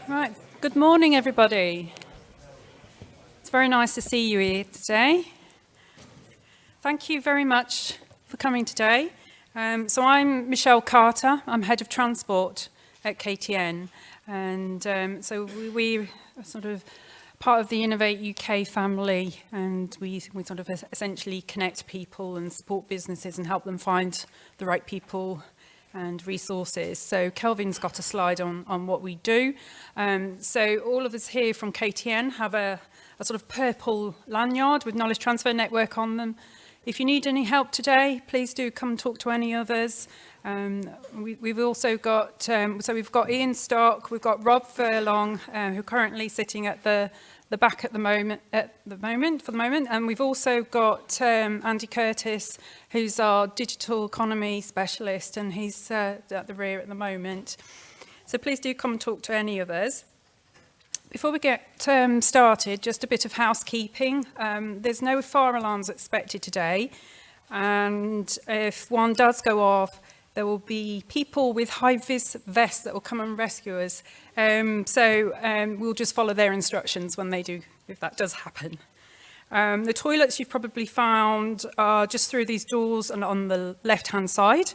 Right, good morning everybody. It's very nice to see you here today. Thank you very much for coming today. So I'm Michelle Carter, I'm Head of Transport at KTN, and so we are sort of part of the Innovate UK family, and we sort of essentially connect people and support businesses and help them find the right people and resources. So Kelvin's got a slide on what we do. So all of us here from KTN have a sort of purple lanyard with Knowledge Transfer Network on them. If you need any help today, please do come talk to any of us. We've also got, so we've got Ian Stock, we've got Rob Furlong, who are currently sitting at the back at the moment, and we've also got Andy Curtis, who's our digital economy specialist, and he's at the rear at the moment. So please do come and talk to any of us. Before we get started, just a bit of housekeeping. There's no fire alarms expected today, and if one does go off, there will be people with high-vis vests that will come and rescue us. We'll just follow their instructions when they do, if that does happen. The toilets you've probably found are just through these doors and on the left-hand side.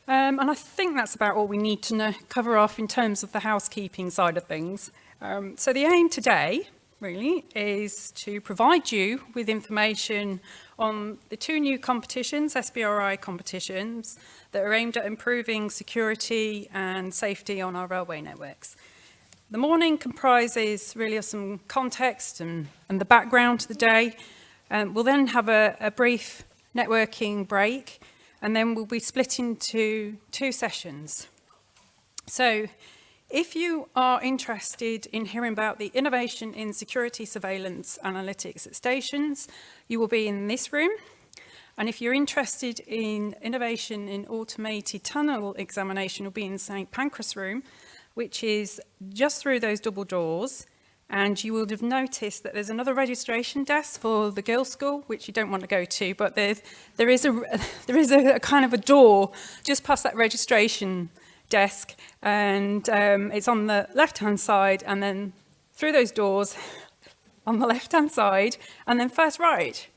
And I think that's about all we need to cover off in terms of the housekeeping side of things. So the aim today, really, is to provide you with information on the two new competitions, SBRI competitions, that are aimed at improving security and safety on our railway networks. The morning comprises really of some context and the background to the day. We'll then have a brief networking break, and then we'll be split into two sessions. So if you are interested in hearing about the innovation in security surveillance analytics at stations, you will be in this room. And if you're interested in innovation in automated tunnel examination, you'll be in St. Pancras room, which is just through those double doors. And you will have noticed that there's another registration desk for the girls' school, which you don't want to go to, but there is a kind of a door just past that registration desk, and it's on the left-hand side, and then through those doors on the left-hand side, and then first right.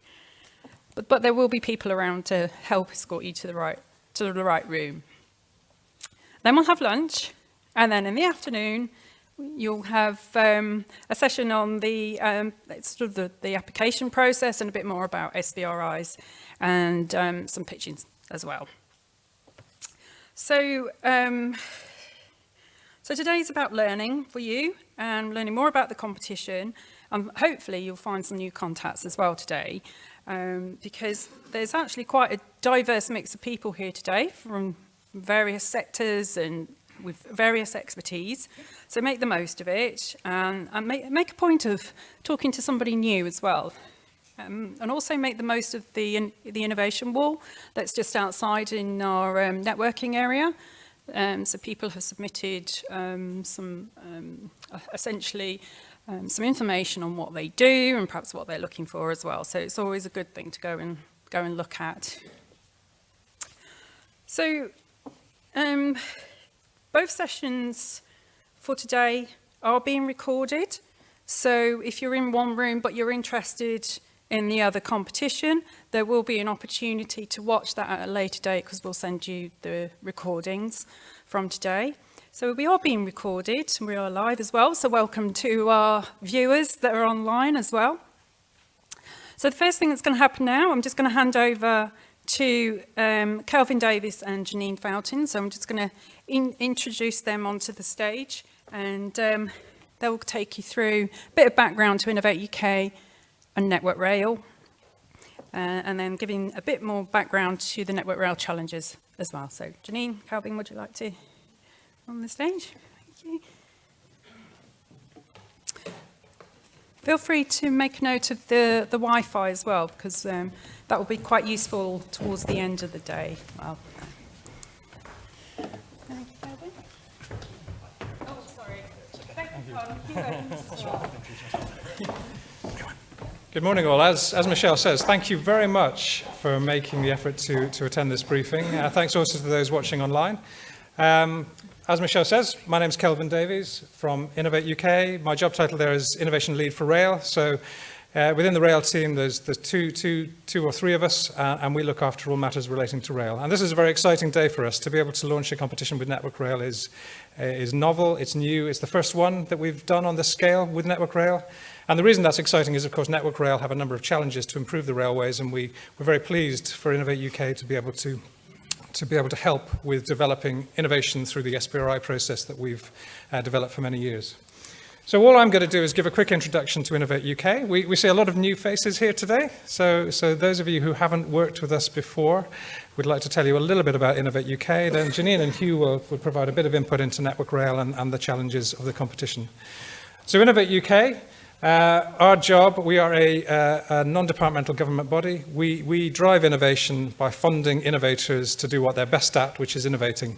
But there will be people around to help escort you to the right room. Then we'll have lunch, and then in the afternoon you'll have a session on the sort of the application process and a bit more about SBRIs and some pitching as well. So today's about learning for you and learning more about the competition. Hopefully you'll find some new contacts as well today, because there's actually quite a diverse mix of people here today from various sectors and with various expertise. So make the most of it, and make a point of talking to somebody new as well. And also make the most of the innovation wall that's just outside in our networking area. So people have submitted some information on what they do and perhaps what they're looking for as well. So it's always a good thing to go and look at. So both sessions for today are being recorded. So if you're in one room but you're interested in the other competition, there will be an opportunity to watch that at a later date, because we'll send you the recordings from today. So we are being recorded, and we are live as well, so welcome to our viewers that are online as well. So the first thing that's going to happen now, I'm just going to hand over to Kelvin, Davies and Janine Fountain. So I'm just going to introduce them onto the stage, and they will take you through a bit of background to Innovate UK and Network Rail, and then giving a bit more background to the Network Rail challenges as well. So Janine, Kelvin, would you like to on the stage? Thank you. Feel free to make a note of the Wi-Fi as well, because that will be quite useful towards the end of the day. Well, thank you, Kelvin. Oh, sorry. Thank you. Good morning all. As Michelle says, thank you very much for making the effort to attend this briefing. Thanks also to those watching online. As Michelle says, my name's Kelvin Davies from Innovate UK. My job title there is Innovation Lead for Rail. So within the rail team, there's two or three of us, and we look after all matters relating to rail. And this is a very exciting day for us. To be able to launch a competition with Network Rail is novel, it's new, it's the first one that we've done on this scale with Network Rail. And the reason that's exciting is, of course, Network Rail have a number of challenges to improve the railways, and we're very pleased for Innovate UK to be able to help with developing innovation through the SBRI process that we've developed for many years. So all I'm going to do is give a quick introduction to Innovate UK. We see a lot of new faces here today. So those of you who haven't worked with us before, we'd like to tell you a little bit about Innovate UK. Then Janine and Hugh will provide a bit of input into Network Rail and the challenges of the competition. So Innovate UK, our job, we are a non-departmental government body. We drive innovation by funding innovators to do what they're best at, which is innovating.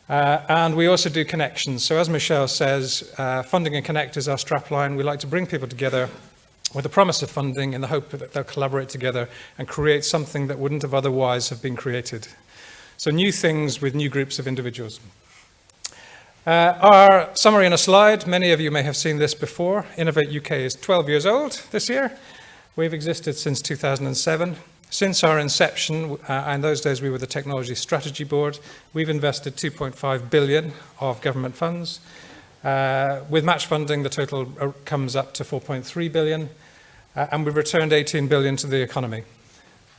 And we also do connections. So as Michelle says, funding and connect is our strapline. We like to bring people together with the promise of funding in the hope that they'll collaborate together and create something that wouldn't have otherwise have been created. So new things with new groups of individuals. Our summary in a slide, many of you may have seen this before. Innovate UK is 12 years old this year. We've existed since 2007. Since our inception, in those days we were the Technology Strategy Board, we've invested 2.5 billion of government funds. With match funding, the total comes up to 4.3 billion, and we've returned 18 billion to the economy.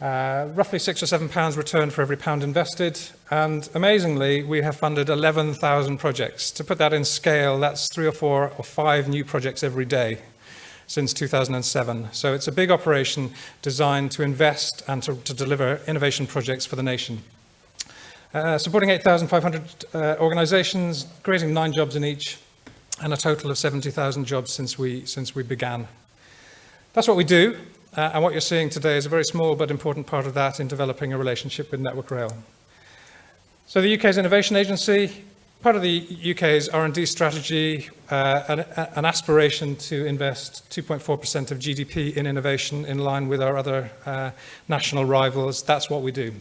Roughly £6 or £7 returned for every pound invested, and amazingly, we have funded 11,000 projects. To put that in scale, that's 3 or 4 or 5 new projects every day since 2007. So it's a big operation designed to invest and to deliver innovation projects for the nation. Supporting 8,500 organizations, creating 9 jobs in each, and a total of 70,000 jobs since we began. That's what we do, and what you're seeing today is a very small but important part of that in developing a relationship with Network Rail. So the UK's Innovation Agency, part of the UK's R&D strategy, an aspiration to invest 2.4% of GDP in innovation in line with our other national rivals. That's what we do.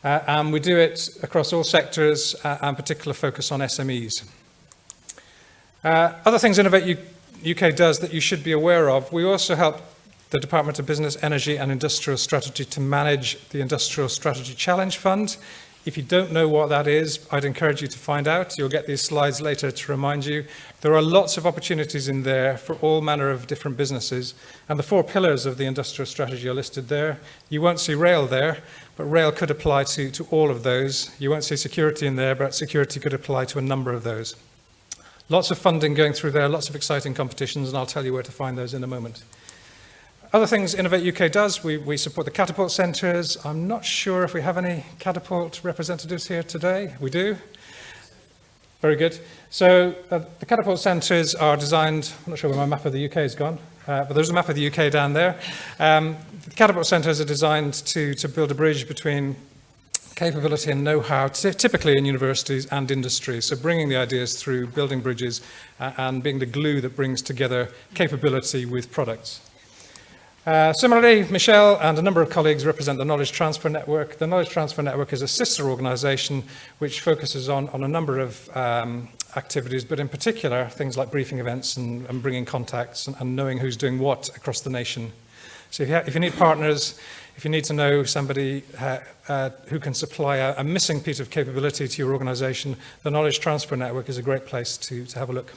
And we do it across all sectors and particular focus on SMEs. Other things Innovate UK does that you should be aware of, we also help the Department of Business, Energy and Industrial Strategy to manage the Industrial Strategy Challenge Fund. If you don't know what that is, I'd encourage you to find out. You'll get these slides later to remind you. There are lots of opportunities in there for all manner of different businesses. And the 4 pillars of the industrial strategy are listed there. You won't see rail there, but rail could apply to all of those. You won't see security in there, but security could apply to a number of those. Lots of funding going through there, lots of exciting competitions, and I'll tell you where to find those in a moment. Other things Innovate UK does, we support the Catapult Centres. I'm not sure if we have any Catapult representatives here today. We do. Very good. So the Catapult Centres are designed, I'm not sure where my map of the UK has gone, but there's a map of the UK down there. The Catapult Centres are designed to build a bridge between capability and know-how, typically in universities and industry. So bringing the ideas through, building bridges, and being the glue that brings together capability with products. Similarly, Michelle and a number of colleagues represent the Knowledge Transfer Network. The Knowledge Transfer Network is a sister organisation which focuses on a number of activities, but in particular things like briefing events and bringing contacts and knowing who's doing what across the nation. So if you need partners, if you need to know somebody who can supply a missing piece of capability to your organisation, the Knowledge Transfer Network is a great place to have a look.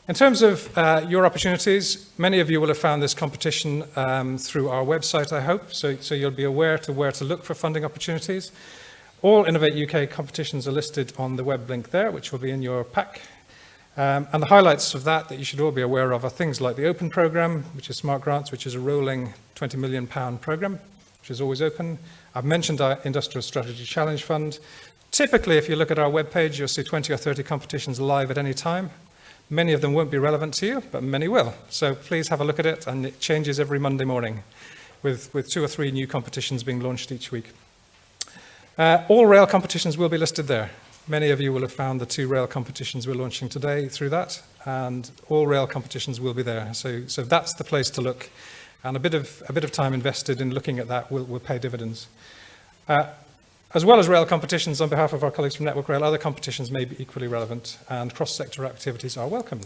In terms of your opportunities, many of you will have found this competition through our website, I hope, so you'll be aware to where to look for funding opportunities. All Innovate UK competitions are listed on the web link there, which will be in your pack. And the highlights of that you should all be aware of are things like the Open programme, which is Smart Grants, which is a rolling £20 million programme, which is always open. I've mentioned our Industrial Strategy Challenge Fund. Typically, if you look at our webpage, you'll see 20 or 30 competitions live at any time. Many of them won't be relevant to you, but many will. So please have a look at it, and it changes every Monday morning with 2 or 3 new competitions being launched each week. All rail competitions will be listed there. Many of you will have found the 2 rail competitions we're launching today through that, and all rail competitions will be there. So that's the place to look, and a bit of time invested in looking at that will pay dividends. As well as rail competitions on behalf of our colleagues from Network Rail, other competitions may be equally relevant, and cross-sector activities are welcomed.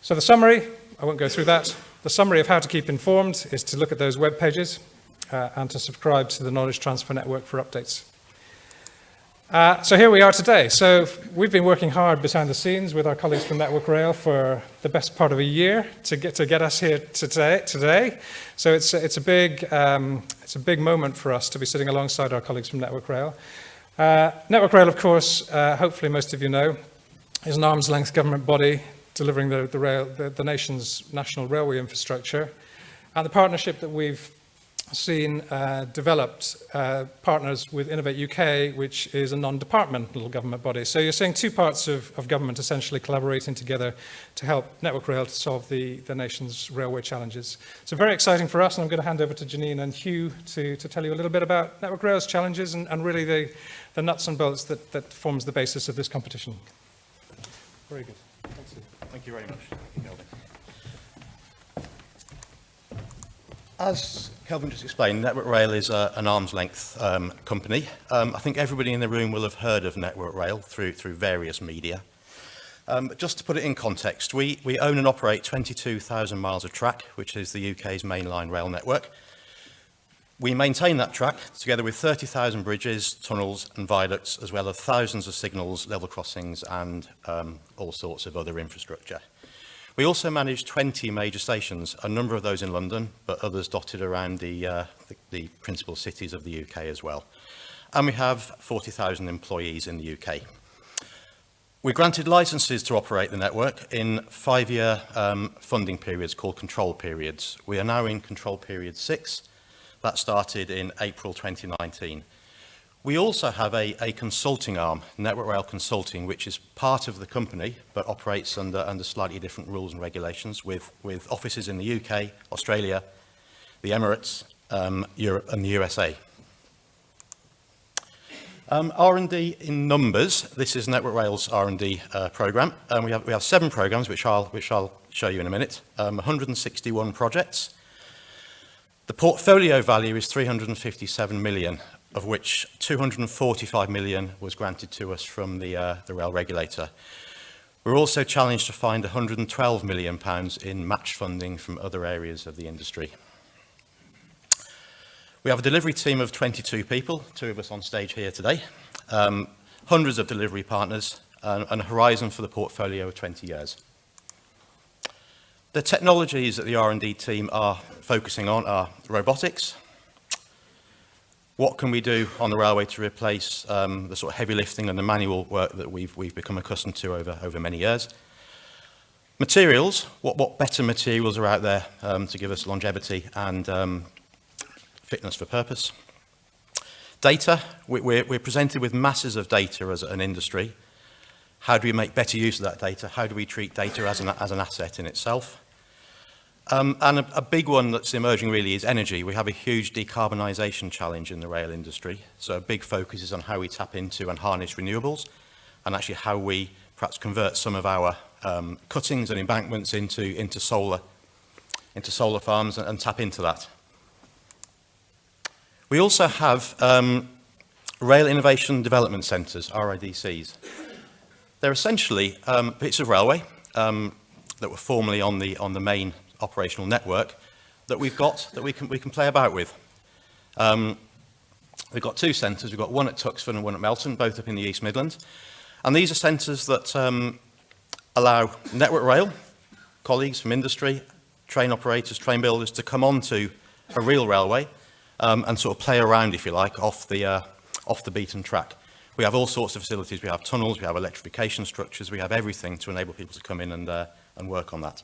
So the summary, I won't go through that. The summary of how to keep informed is to look at those web pages and to subscribe to the Knowledge Transfer Network for updates. So here we are today. So we've been working hard behind the scenes with our colleagues from Network Rail for the best part of a year to get us here today. So it's a big moment for us to be sitting alongside our colleagues from Network Rail. Network Rail, of course, hopefully most of you know, is an arm's length government body delivering the nation's national railway infrastructure. And the partnership that we've seen developed partners with Innovate UK, which is a non-departmental government body. So you're seeing two parts of government essentially collaborating together to help Network Rail to solve the nation's railway challenges. So very exciting for us, and I'm going to hand over to Janine and Hugh to tell you a little bit about Network Rail's challenges and really the nuts and bolts that forms the basis of this competition. Very good. Thank you very much, Kelvin. As Kelvin just explained, Network Rail is an arm's length company. I think everybody in the room will have heard of Network Rail through various media. But just to put it in context, we own and operate 22,000 miles of track, which is the UK's mainline rail network. We maintain that track together with 30,000 bridges, tunnels and viaducts, as well as thousands of signals, level crossings and all sorts of other infrastructure. We also manage 20 major stations, a number of those in London, but others dotted around the principal cities of the UK as well. And we have 40,000 employees in the UK. We're granted licenses to operate the network in 5-year funding periods called control periods. We are now in control period 6. That started in April 2019. We also have a consulting arm, Network Rail Consulting, which is part of the company, but operates under slightly different rules and regulations with offices in the UK, Australia, the Emirates, Europe and the USA. R&D in numbers, this is Network Rail's R&D programme. We have 7 programmes, which I'll show you in a minute, 161 projects. The portfolio value is 357 million, of which 245 million was granted to us from the rail regulator. We're also challenged to find 112 million pounds in match funding from other areas of the industry. We have a delivery team of 22 people, 2 of us on stage here today, hundreds of delivery partners, and a horizon for the portfolio of 20 years. The technologies that the R&D team are focusing on are robotics. What can we do on the railway to replace the sort of heavy lifting and the manual work that we've become accustomed to over many years? Materials, what better materials are out there to give us longevity and fitness for purpose? Data, we're presented with masses of data as an industry. How do we make better use of that data? How do we treat data as an asset in itself? And a big one that's emerging really is energy. We have a huge decarbonisation challenge in the rail industry. So a big focus is on how we tap into and harness renewables and actually how we perhaps convert some of our cuttings and embankments into solar farms and tap into that. We also have Rail Innovation Development Centres, RIDCs. They're essentially bits of railway that were formerly on the main operational network that we've got that we can play about with. We've got 2 centres. We've got one at Tuxford and one at Melton, both up in the East Midlands. And these are centres that allow Network Rail, colleagues from industry, train operators, train builders to come onto a real railway and sort of play around, if you like, off the beaten track. We have all sorts of facilities. We have tunnels, we have electrification structures, we have everything to enable people to come in and work on that.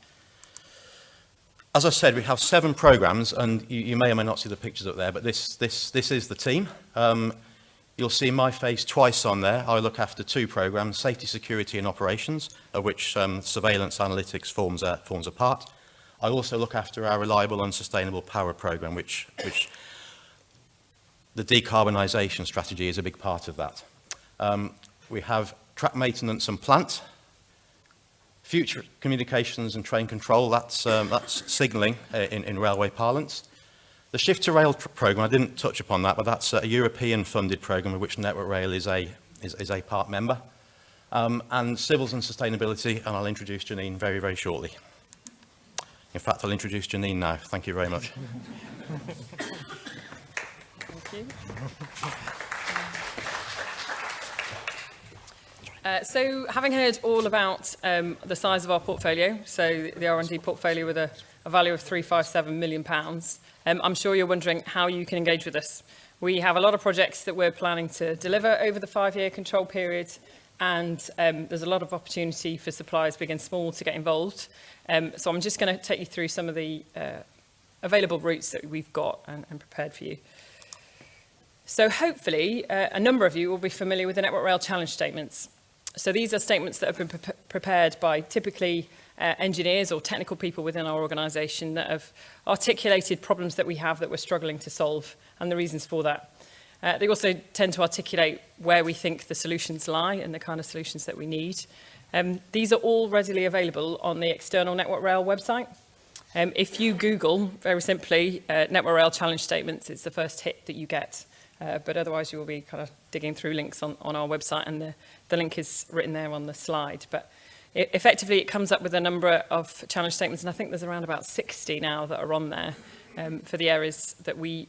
As I said, we have 7 programs, and you may or may not see the pictures up there, but this is the team. You'll see my face twice on there. I look after 2 programs, safety, security and operations, of which surveillance analytics forms a part. I also look after our reliable and sustainable power program, which the decarbonisation strategy is a big part of that. We have track maintenance and plant, future communications and train control, that's signalling in railway parlance. The Shift to Rail programme, I didn't touch upon that, but that's a European-funded programme of which Network Rail is a part member. And Civils and Sustainability, and I'll introduce Janine very, very shortly. In fact, I'll introduce Janine now. Thank you very much. Thank you. So having heard all about the size of our portfolio, so the R&D portfolio with a value of £357 million, I'm sure you're wondering how you can engage with us. We have a lot of projects that we're planning to deliver over the 5-year control period, and there's a lot of opportunity for suppliers, big and small, to get involved. So I'm just going to take you through some of the available routes that we've got and prepared for you. So hopefully a number of you will be familiar with the Network Rail challenge statements. So these are statements that have been prepared by typically engineers or technical people within our organisation that have articulated problems that we have that we're struggling to solve and the reasons for that. They also tend to articulate where we think the solutions lie and the kind of solutions that we need. These are all readily available on the external Network Rail website. If you Google, very simply, Network Rail challenge statements, it's the first hit that you get. But otherwise you will be kind of digging through links on our website, and the link is written there on the slide. But effectively it comes up with a number of challenge statements, and I think there's around about 60 now that are on there for the areas that we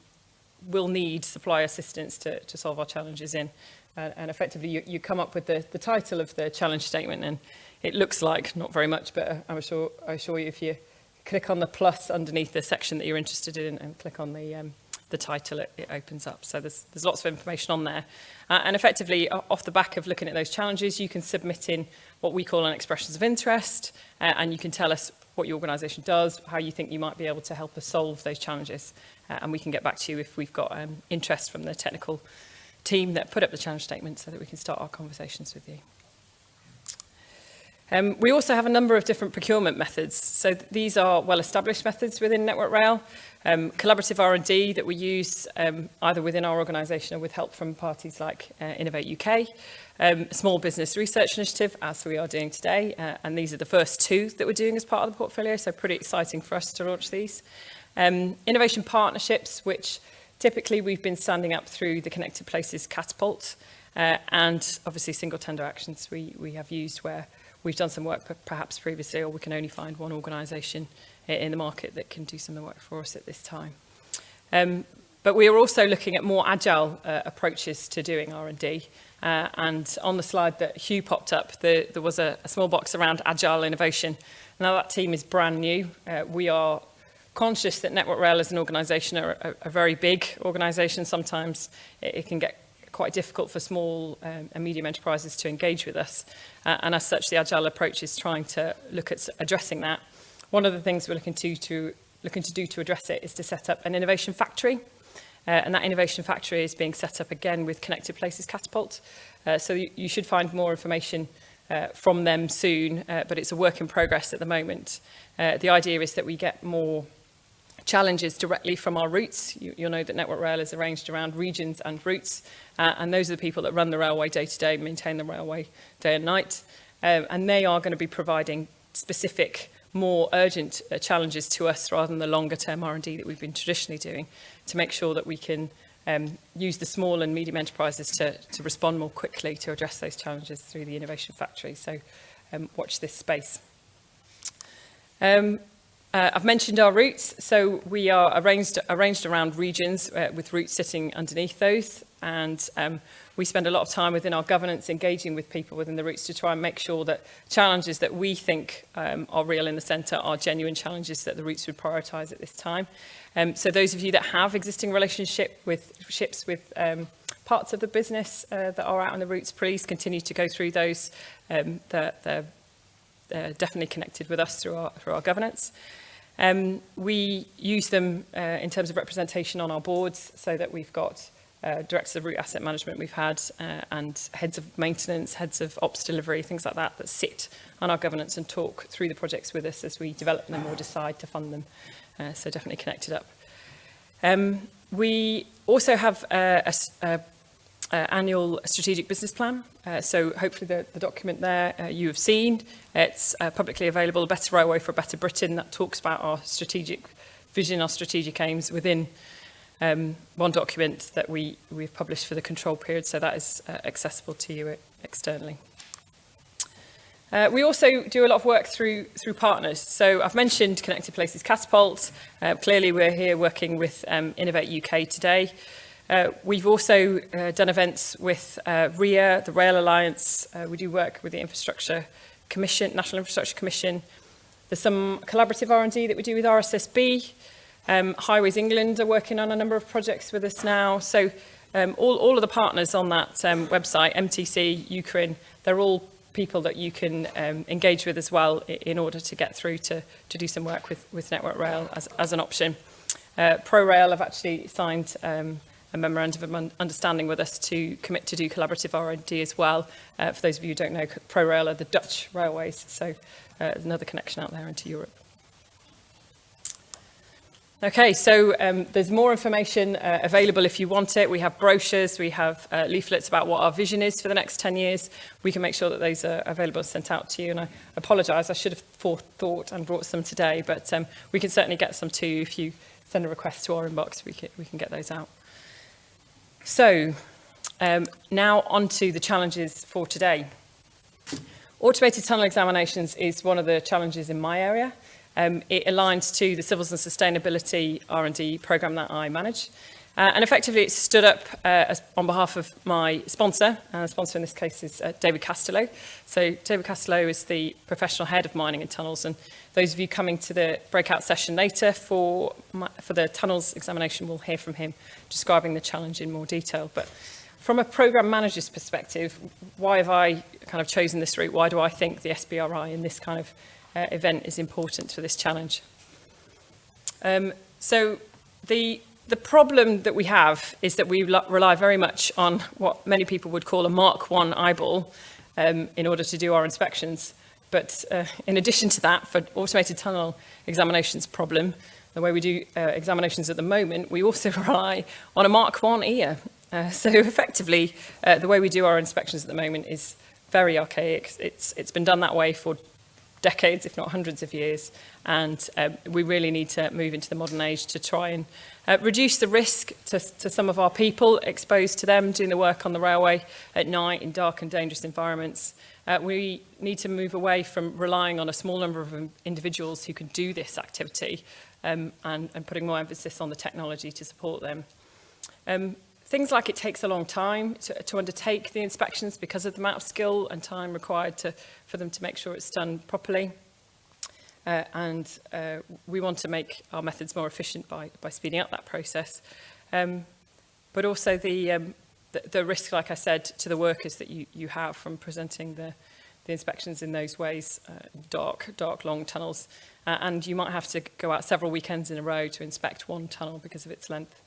will need supply assistance to solve our challenges in. And effectively you come up with the title of the challenge statement, and it looks like not very much, but I assure you, if you click on the plus underneath the section that you're interested in and click on the title, it opens up. So there's lots of information on there. And effectively, off the back of looking at those challenges, you can submit in what we call an expressions of interest, and you can tell us what your organisation does, how you think you might be able to help us solve those challenges. And we can get back to you if we've got interest from the technical team that put up the challenge statement, so that we can start our conversations with you. We also have a number of different procurement methods. So these are well-established methods within Network Rail. Collaborative R&D that we use either within our organisation or with help from parties like Innovate UK. Small Business Research Initiative, as we are doing today. And these are the first two that we're doing as part of the portfolio, so pretty exciting for us to launch these. Innovation partnerships, which typically we've been standing up through the Connected Places Catapult. And obviously single tender actions we have used where we've done some work perhaps previously, or we can only find one organisation in the market that can do some of the work for us at this time. But we are also looking at more agile approaches to doing R&D. And on the slide that Hugh popped up, there was a small box around agile innovation. Now that team is brand new. We are conscious that Network Rail as an organisation are a very big organisation. Sometimes it can get quite difficult for small and medium enterprises to engage with us. And as such, the agile approach is trying to look at addressing that. One of the things we're looking to do to address it is to set up an innovation factory. And that innovation factory is being set up again with Connected Places Catapult. So you should find more information from them soon, but it's a work in progress at the moment. The idea is that we get more challenges directly from our routes. You'll know that Network Rail is arranged around regions and routes, and those are the people that run the railway day to day, maintain the railway day and night, and they are going to be providing specific, more urgent challenges to us rather than the longer term R&D that we've been traditionally doing, to make sure that we can use the small and medium enterprises to respond more quickly to address those challenges through the innovation factory. So watch this space. I've mentioned our routes, so we are arranged around regions with routes sitting underneath those, and we spend a lot of time within our governance engaging with people within the routes to try and make sure that challenges that we think are real in the centre are genuine challenges that the routes would prioritise at this time. So those of you that have existing relationships with parts of the business that are out on the routes, please continue to go through those. They're definitely connected with us through our governance. We use them in terms of representation on our boards, so that we've got directors of route asset management we've had, and heads of maintenance, heads of ops delivery, things like that sit on our governance and talk through the projects with us as we develop them or decide to fund them. So definitely connected up. We also have an annual strategic business plan. So hopefully the document there you have seen. It's publicly available, A Better Railway for a Better Britain. That talks about our strategic vision, our strategic aims within one document that we've published for the control period, so that is accessible to you externally. We also do a lot of work through partners. So I've mentioned Connected Places Catapult. Clearly we're here working with Innovate UK today. We've also done events with RIA, the Rail Alliance. We do work with the Infrastructure Commission, National Infrastructure Commission. There's some collaborative R&D that we do with RSSB. Highways England are working on a number of projects with us now. So all of the partners on that website, MTC, Ukraine, they're all people that you can engage with as well in order to get through to do some work with Network Rail as an option. ProRail have actually signed a memorandum of understanding with us to commit to do collaborative R&D as well. For those of you who don't know, ProRail are the Dutch railways, so there's another connection out there into Europe. Okay, so there's more information available if you want it. We have brochures, we have leaflets about what our vision is for the next 10 years. We can make sure that those are available and sent out to you. And I apologise, I should have forethought and brought some today, but we can certainly get some to you if you send a request to our inbox. We can get those out. So now on to the challenges for today. Automated tunnel examinations is one of the challenges in my area. It aligns to the Civils and Sustainability R&D programme that I manage. And effectively it's stood up on behalf of my sponsor, and the sponsor in this case is David Castello. So David Castello is the professional head of mining and tunnels, and those of you coming to the breakout session later for the tunnels examination will hear from him describing the challenge in more detail. But from a programme manager's perspective, why have I kind of chosen this route? Why do I think the SBRI in this kind of event is important for this challenge? So the problem that we have is that we rely very much on what many people would call a Mark 1 eyeball in order to do our inspections. But in addition to that, for automated tunnel examinations problem, the way we do examinations at the moment, we also rely on a Mark 1 ear. So effectively, the way we do our inspections at the moment is very archaic. It's been done that way for decades, if not hundreds of years, and we really need to move into the modern age to try and reduce the risk to some of our people exposed to them doing the work on the railway at night in dark and dangerous environments. We need to move away from relying on a small number of individuals who can do this activity and putting more emphasis on the technology to support them. Things like it takes a long time to undertake the inspections because of the amount of skill and time required for them to make sure it's done properly. And we want to make our methods more efficient by speeding up that process. But also the risk, like I said, to the workers that you have from presenting the inspections in those ways, dark, long tunnels. And you might have to go out several weekends in a row to inspect one tunnel because of its length.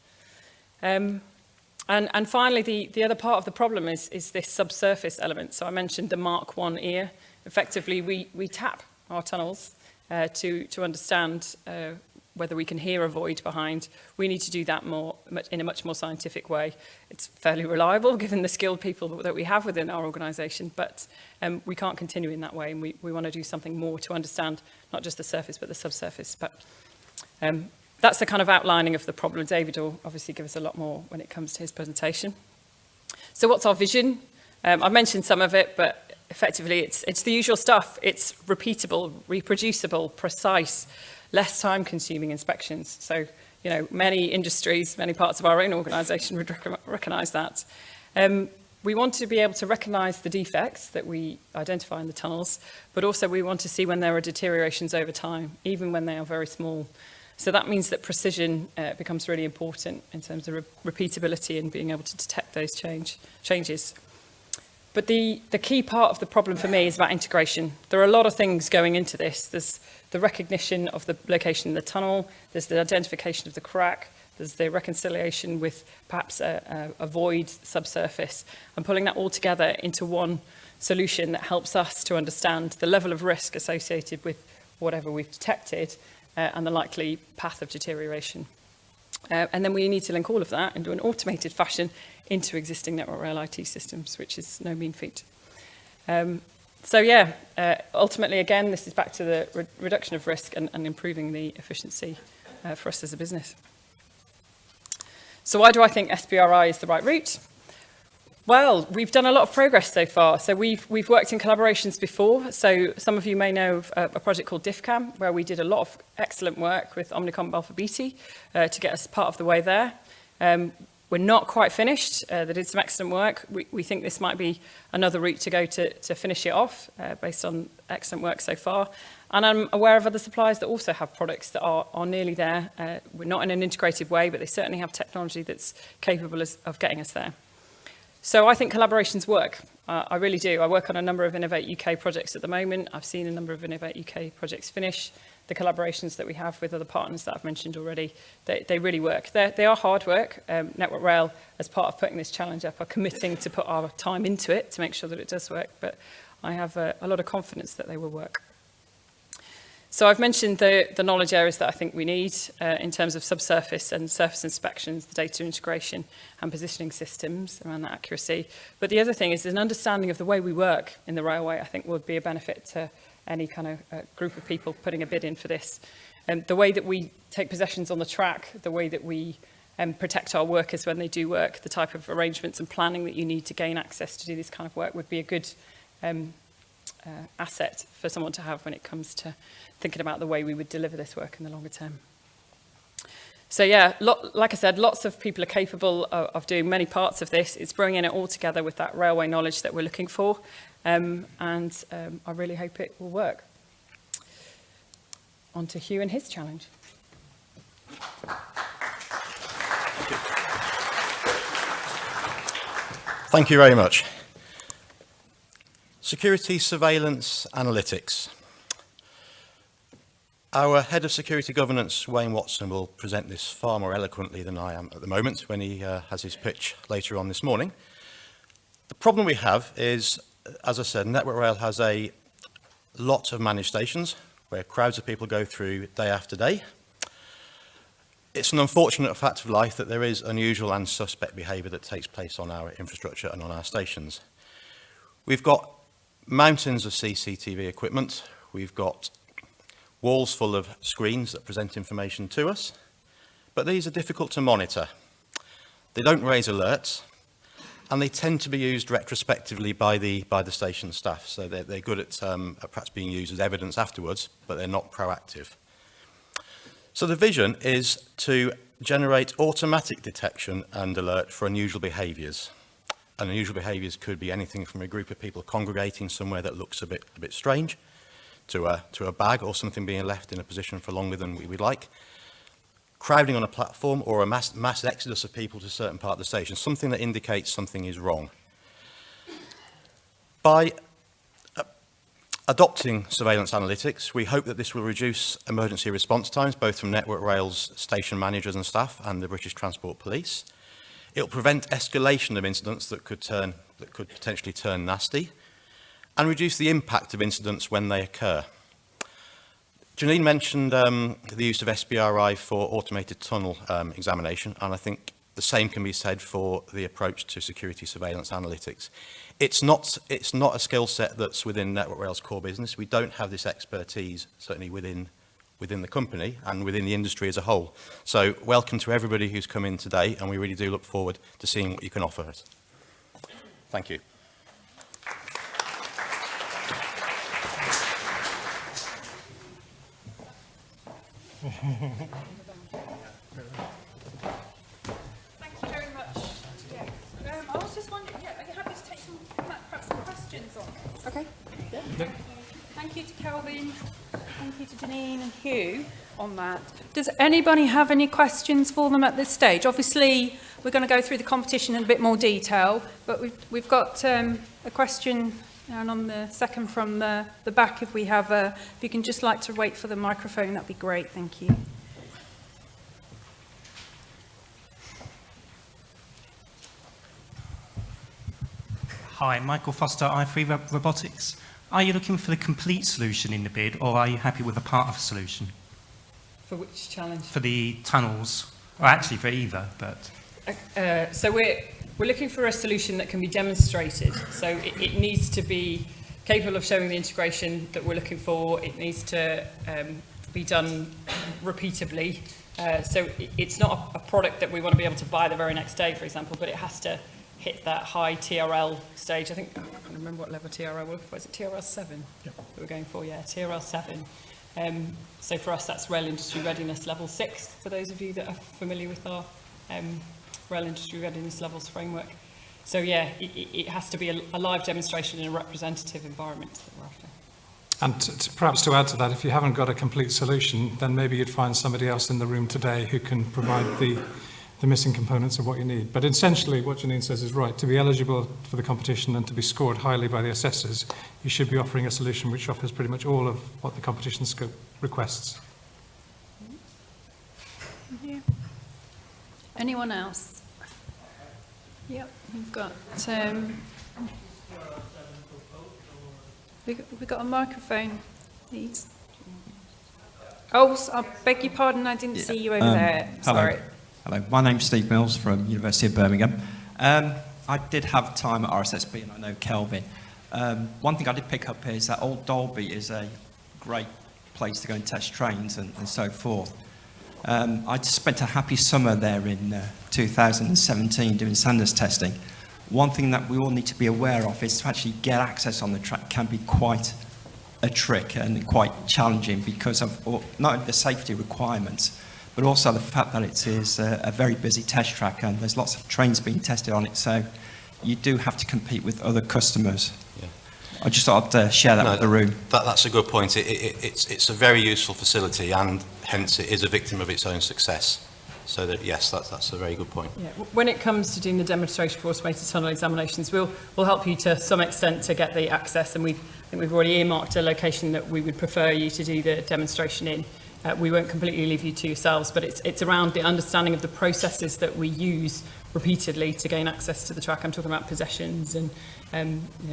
And finally, the other part of the problem is this subsurface element. So I mentioned the Mark 1 ear. Effectively, we tap our tunnels to understand whether we can hear a void behind. We need to do that in a much more scientific way. It's fairly reliable given the skilled people that we have within our organisation, but we can't continue in that way, and we want to do something more to understand not just the surface but the subsurface. But that's the kind of outlining of the problem. David will obviously give us a lot more when it comes to his presentation. So what's our vision? I've mentioned some of it, but effectively it's the usual stuff. It's repeatable, reproducible, precise, less time-consuming inspections. So, you know, many industries, many parts of our own organisation would recognise that. We want to be able to recognise the defects that we identify in the tunnels, but also we want to see when there are deteriorations over time, even when they are very small. So that means that precision becomes really important in terms of repeatability and being able to detect those changes. But the key part of the problem for me is about integration. There are a lot of things going into this. There's the recognition of the location in the tunnel, there's the identification of the crack, there's the reconciliation with perhaps a void subsurface, and pulling that all together into one solution that helps us to understand the level of risk associated with whatever we've detected and the likely path of deterioration. And then we need to link all of that into an automated fashion into existing Network Rail IT systems, which is no mean feat. Ultimately, again, this is back to the reduction of risk and improving the efficiency for us as a business. So why do I think SBRI is the right route? Well, we've done a lot of progress so far. So we've worked in collaborations before. So some of you may know of a project called DIFCAM, where we did a lot of excellent work with Omnicom Balfour Beatty to get us part of the way there. We're not quite finished. They did some excellent work. We think this might be another route to go to finish it off based on excellent work so far. And I'm aware of other suppliers that also have products that are nearly there. We're not in an integrated way, but they certainly have technology that's capable of getting us there. So I think collaborations work. I really do. I work on a number of Innovate UK projects at the moment. I've seen a number of Innovate UK projects finish. The collaborations that we have with other partners that I've mentioned already, they really work. They are hard work. Network Rail, as part of putting this challenge up, are committing to put our time into it to make sure that it does work. But I have a lot of confidence that they will work. So I've mentioned the knowledge areas that I think we need in terms of subsurface and surface inspections, the data integration and positioning systems around that accuracy. But the other thing is an understanding of the way we work in the railway, I think would be a benefit to any kind of group of people putting a bid in for this. The way that we take possessions on the track, the way that we protect our workers when they do work, the type of arrangements and planning that you need to gain access to do this kind of work would be a good asset for someone to have when it comes to thinking about the way we would deliver this work in the longer term. So yeah, like I said, lots of people are capable of doing many parts of this. It's bringing it all together with that railway knowledge that we're looking for, and I really hope it will work. On to Hugh and his challenge. Thank you very much. Security surveillance analytics. Our head of security governance, Wayne Watson, will present this far more eloquently than I am at the moment when he has his pitch later on this morning. The problem we have is, as I said, Network Rail has a lot of managed stations where crowds of people go through day after day. It's an unfortunate fact of life that there is unusual and suspect behaviour that takes place on our infrastructure and on our stations. We've got mountains of CCTV equipment. We've got walls full of screens that present information to us, but these are difficult to monitor. They don't raise alerts, and they tend to be used retrospectively by the station staff, so they're good at perhaps being used as evidence afterwards, but they're not proactive. So the vision is to generate automatic detection and alert for unusual behaviours. And unusual behaviours could be anything from a group of people congregating somewhere that looks a bit strange, to a bag or something being left in a position for longer than we would like, crowding on a platform, or a mass exodus of people to a certain part of the station, something that indicates something is wrong. By adopting surveillance analytics, we hope that this will reduce emergency response times, both from Network Rail's station managers and staff and the British Transport Police. It will prevent escalation of incidents that could potentially turn nasty, and reduce the impact of incidents when they occur. Janine mentioned the use of SBRI for automated tunnel examination, and I think the same can be said for the approach to security surveillance analytics. It's not a skill set that's within Network Rail's core business. We don't have this expertise, certainly within the company and within the industry as a whole. So welcome to everybody who's come in today, and we really do look forward to seeing what you can offer us. Thank you. Thank you very much. I was just wondering, are you happy to take perhaps some questions on it? Okay. Yeah. Thank you to Kelvin, thank you to Janine and Hugh on that. Does anybody have any questions for them at this stage? Obviously, we're going to go through the competition in a bit more detail, but we've got a question down on the second from the back. If we have if you can just like to wait for the microphone, that'd be great. Thank you. Hi, Michael Foster, i3 Robotics. Are you looking for the complete solution in the bid, or are you happy with a part of a solution? For which challenge? For the tunnels, or actually for either, but... So we're looking for a solution that can be demonstrated. So it needs to be capable of showing the integration that we're looking for. It needs to be done repeatably. So it's not a product that we want to be able to buy the very next day, for example, but it has to hit that high TRL stage. I think, I can't remember what level TRL was. It TRL 7 that we're going for? Yeah, TRL 7. So for us, that's Rail Industry Readiness Level 6, for those of you that are familiar with our Rail Industry Readiness Levels framework. So yeah, it has to be a live demonstration in a representative environment that we're after. And perhaps to add to that, if you haven't got a complete solution, then maybe you'd find somebody else in the room today who can provide the missing components of what you need. But essentially, what Janine says is right. To be eligible for the competition and to be scored highly by the assessors, you should be offering a solution which offers pretty much all of what the competition scope requests. Yeah. Anyone else? Yep, we've got we got a microphone, please. Oh, I beg your pardon, I didn't see you over there. Sorry. Hello, my name's Steve Mills from University of Birmingham. I did have time at RSSB and I know Kelvin. One thing I did pick up is that Old Dalby is a great place to go and test trains and so forth. I spent a happy summer there in 2017 doing Sanders testing. One thing that we all need to be aware of is to actually get access on the track can be quite a trick and quite challenging because of not only the safety requirements, but also the fact that it is a very busy test track and there's lots of trains being tested on it, so you do have to compete with other customers. Yeah. I just thought I'd share that with the room. That's a good point. It's a very useful facility and hence it is a victim of its own success. So that, yes, that's a very good point. Yeah. When it comes to doing the demonstration for automated tunnel examinations, we'll help you to some extent to get the access, and I think we've already earmarked a location that we would prefer you to do the demonstration in. We won't completely leave you to yourselves, but it's around the understanding of the processes that we use repeatedly to gain access to the track. I'm talking about possessions and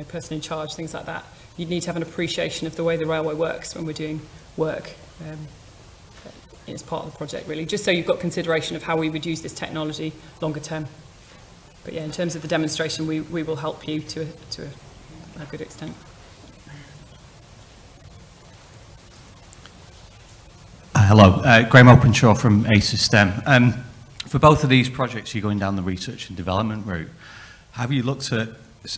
person in charge, things like that. You need to have an appreciation of the way the railway works when we're doing work. It's part of the project, really, just so you've got consideration of how we would use this technology longer term. But yeah, in terms of the demonstration, we will help you to a good extent. Hello, Graham Openshaw from A-System. For both of these projects, you're going down the research and development route. Have you looked at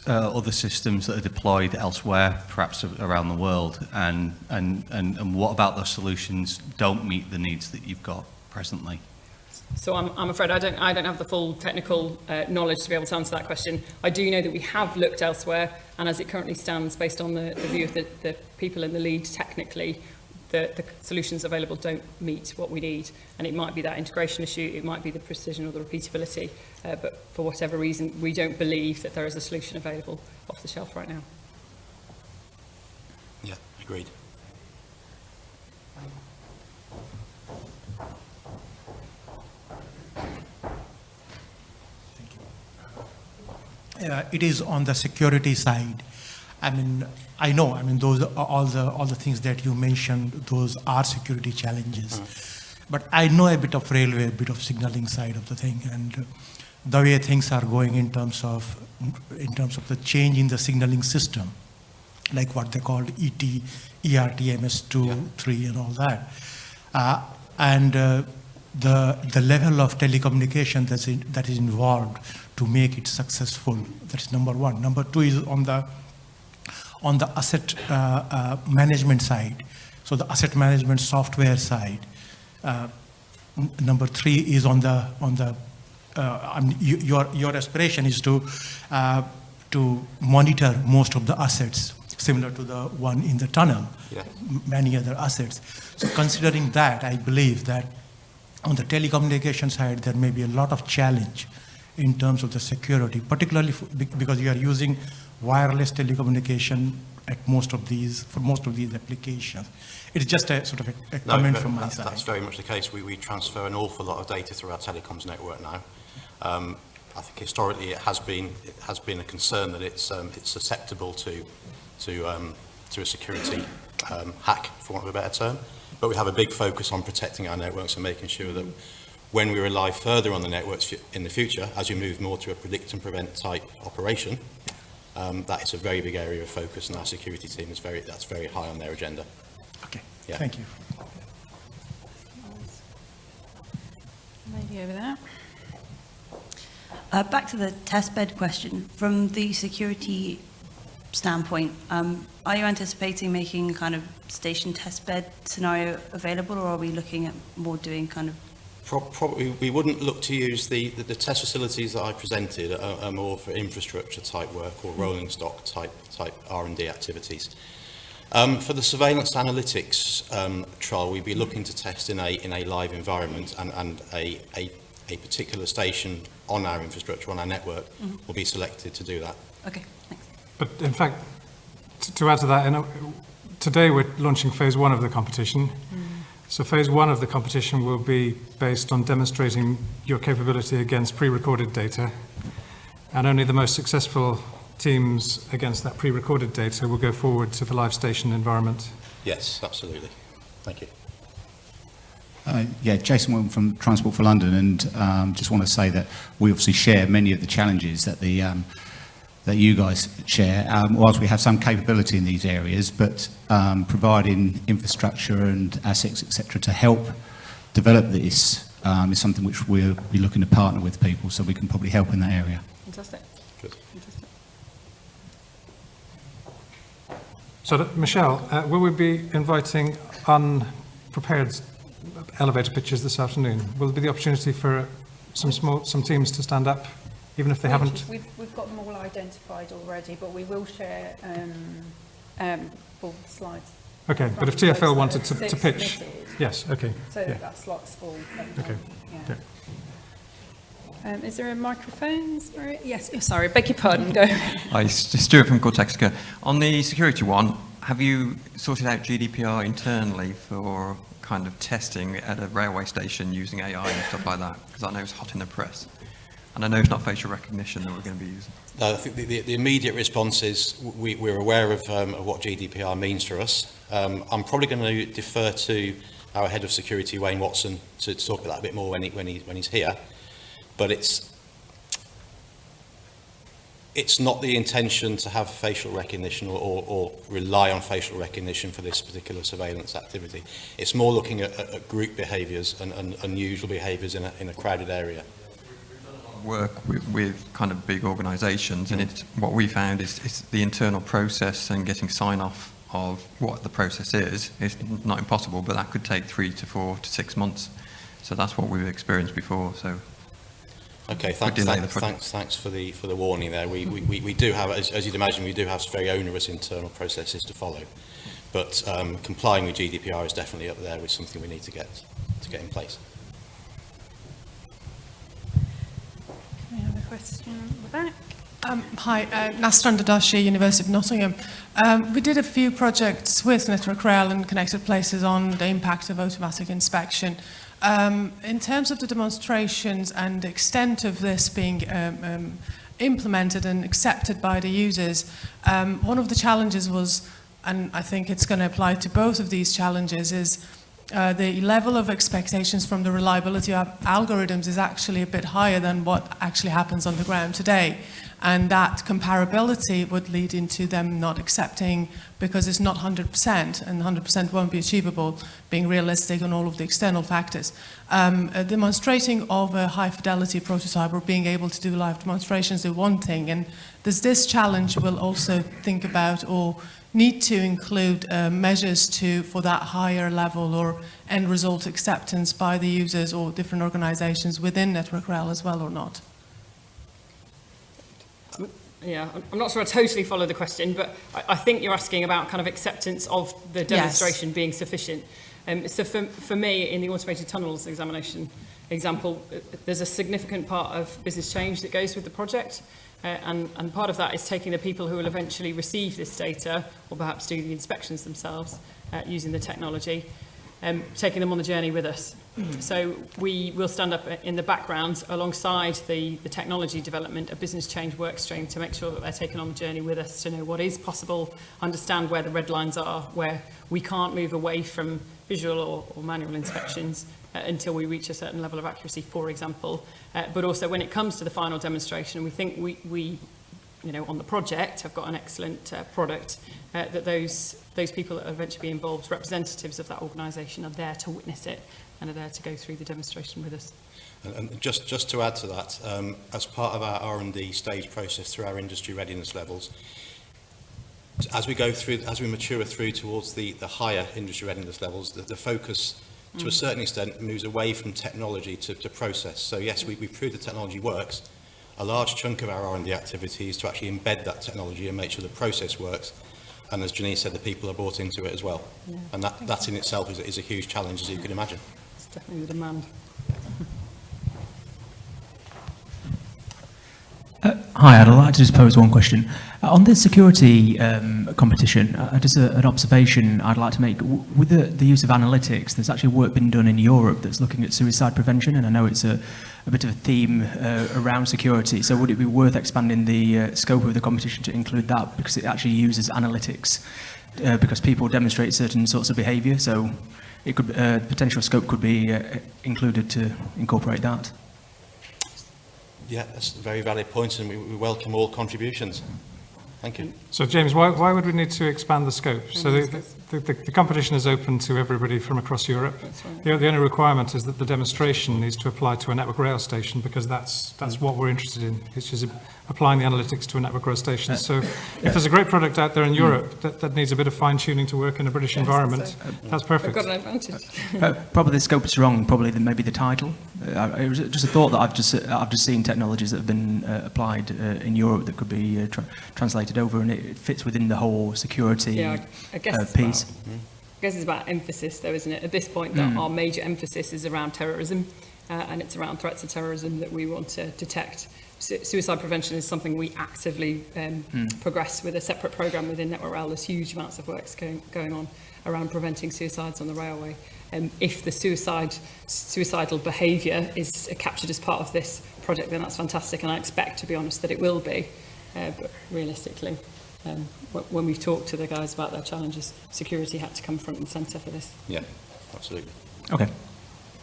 other systems that are deployed elsewhere, perhaps around the world, and what about those solutions don't meet the needs that you've got presently? So I'm afraid I don't have the full technical knowledge to be able to answer that question. I do know that we have looked elsewhere, and as it currently stands, based on the view of the people in the lead technically, the solutions available don't meet what we need, and it might be that integration issue, it might be the precision or the repeatability, but for whatever reason we don't believe that there is a solution available off the shelf right now. Yeah, agreed. It is on the security side. I know, those are all the things that you mentioned, those are security challenges. But I know a bit of railway, a bit of signaling side of the thing, and the way things are going in terms of the change in the signaling system, like what they called ET, ERTMS2, 3, and all that, and the level of telecommunication that is involved to make it successful. That's number one. Number two is on the asset management side, so the asset management software side. Number three is on the your aspiration is to monitor most of the assets, similar to the one in the tunnel, many other assets. So considering that, I believe that on the telecommunication side, there may be a lot of challenge in terms of the security, particularly because you are using wireless telecommunication for most of these applications. It's just a sort of a comment from my side. That's very much the case. We transfer an awful lot of data through our telecoms network now. I think historically it has been a concern that it's susceptible to a security hack, for want of a better term. But we have a big focus on protecting our networks and making sure that when we rely further on the networks in the future, as you move more to a predict and prevent type operation, that is a very big area of focus, and our security team is that's very high on their agenda. Okay, Yeah. thank you. lady over there. Back to the testbed question. From the security standpoint, are you anticipating making a kind of station testbed scenario available, or are we looking at more doing kind of... Probably we wouldn't look to use the test facilities that I presented are more for infrastructure type work or rolling stock type R&D activities. For the surveillance analytics trial, we'd be looking to test in a live environment, and a particular station on our infrastructure, on our network, will be selected to do that. Okay, thanks. But in fact, to add to that, today we're launching phase 1 of the competition. So phase 1 of the competition will be based on demonstrating your capability against pre-recorded data, and only the most successful teams against that pre-recorded data will go forward to the live station environment. Yes, absolutely. Thank you. Yeah, Jason Wilson from Transport for London, and just want to say that we obviously share many of the challenges that that you guys share, whilst we have some capability in these areas, but providing infrastructure and assets, etc., to help develop this is something which we'll be looking to partner with people, so we can probably help in that area. Fantastic. Good. Fantastic. So, Michelle, will we be inviting unprepared elevator pitches this afternoon? Will there be the opportunity for some teams to stand up, even if they haven't? We've got them all identified already, but we will share full slides. Okay, but if TfL wanted to pitch, yes, okay. So yeah. that slot's full. Okay. Yeah. Is there a microphone? Sorry. Yes, sorry, beg your pardon, go. Hi, Stuart from Cortexica. On the security one, have you sorted out GDPR internally for kind of testing at a railway station using AI and stuff like that? Because I know it's hot in the press. And I know it's not facial recognition that we're going to be using. No, I think the immediate response is we're aware of what GDPR means for us. I'm probably going to defer to our head of security, Wayne Watson, to talk about that a bit more when he's here. But it's not the intention to have facial recognition or rely on facial recognition for this particular surveillance activity. It's more looking at group behaviours and unusual behaviours in a crowded area. Work with kind of big organisations, and it's what we found is the internal process and getting sign-off of what the process is not impossible, but that could take 3 to 4 to 6 months. So that's what we've experienced before. So okay, thanks for the warning there. We do have, as you'd imagine, we do have very onerous internal processes to follow, but complying with GDPR is definitely up there with something we need to get in place. We have a question at the back. Hi, Nasran Dadashi, University of Nottingham. We did a few projects with Network Rail and Connected Places on the impact of automatic inspection. In terms of the demonstrations and the extent of this being implemented and accepted by the users, one of the challenges was, and I think it's going to apply to both of these challenges, is the level of expectations from the reliability of algorithms is actually a bit higher than what actually happens on the ground today. And that comparability would lead into them not accepting because it's not 100%, and 100% won't be achievable, being realistic on all of the external factors. Demonstrating of a high fidelity prototype or being able to do live demonstrations is one thing, and does this challenge will also think about or need to include measures for that higher level or end result acceptance by the users or different organisations within Network Rail as well or not? Yeah, I'm not sure I totally follow the question, but I think you're asking about kind of acceptance of the demonstration being sufficient. So for me, in the automated tunnels example, there's a significant part of business change that goes with the project. And part of that is taking the people who will eventually receive this data, or perhaps do the inspections themselves using the technology, taking them on the journey with us. So we will stand up in the background alongside the technology development, a business change work stream, to make sure that they're taken on the journey with us, to know what is possible, understand where the red lines are, where we can't move away from visual or manual inspections until we reach a certain level of accuracy, for example. But also when it comes to the final demonstration, we think we on the project have got an excellent product that those people that eventually be involved, representatives of that organisation, are there to witness it and are there to go through the demonstration with us. And just to add to that, as part of our R&D stage process through our industry readiness levels, as we mature through towards the higher industry readiness levels, the focus to a certain extent moves away from technology to process. So yes, we prove the technology works. A large chunk of our R&D activity is to actually embed that technology and make sure the process works. And as Janine said, the people are bought into it as well. Yeah, and that in itself is a huge challenge, as you can imagine. It's definitely the demand. Hi, I'd like to just pose one question. On the security competition, just an observation I'd like to make. With the use of analytics, there's actually work been done in Europe that's looking at suicide prevention, and I know it's a bit of a theme around security. So would it be worth expanding the scope of the competition to include that, because it actually uses analytics, because people demonstrate certain sorts of behaviour, so it could potential scope could be included to incorporate that? Yeah, that's a very valid point, and we welcome all contributions. Thank you. So, James, why would we need to expand the scope? So the competition is open to everybody from across Europe. Right. The only requirement is that the demonstration needs to apply to a network rail station, because that's what we're interested in, which is applying the analytics to a network rail station. So if there's a great product out there in Europe that needs a bit of fine-tuning to work in a British environment, that's perfect. We've got an advantage. Probably the scope is wrong, probably maybe the title. It was just a thought that I've just seen technologies that have been applied in Europe that could be translated over, and it fits within the whole security I guess piece. I guess it's about emphasis, though, isn't it? At this point, our major emphasis is around terrorism, and it's around threats of terrorism that we want to detect. Suicide prevention is something we actively progress with a separate programme within Network Rail. There's huge amounts of work going on around preventing suicides on the railway. If the suicidal behaviour is captured as part of this project, then that's fantastic, and I expect, to be honest, that it will be. But realistically, when we've talked to the guys about their challenges, security had to come front and centre for this. Yeah, absolutely. Okay.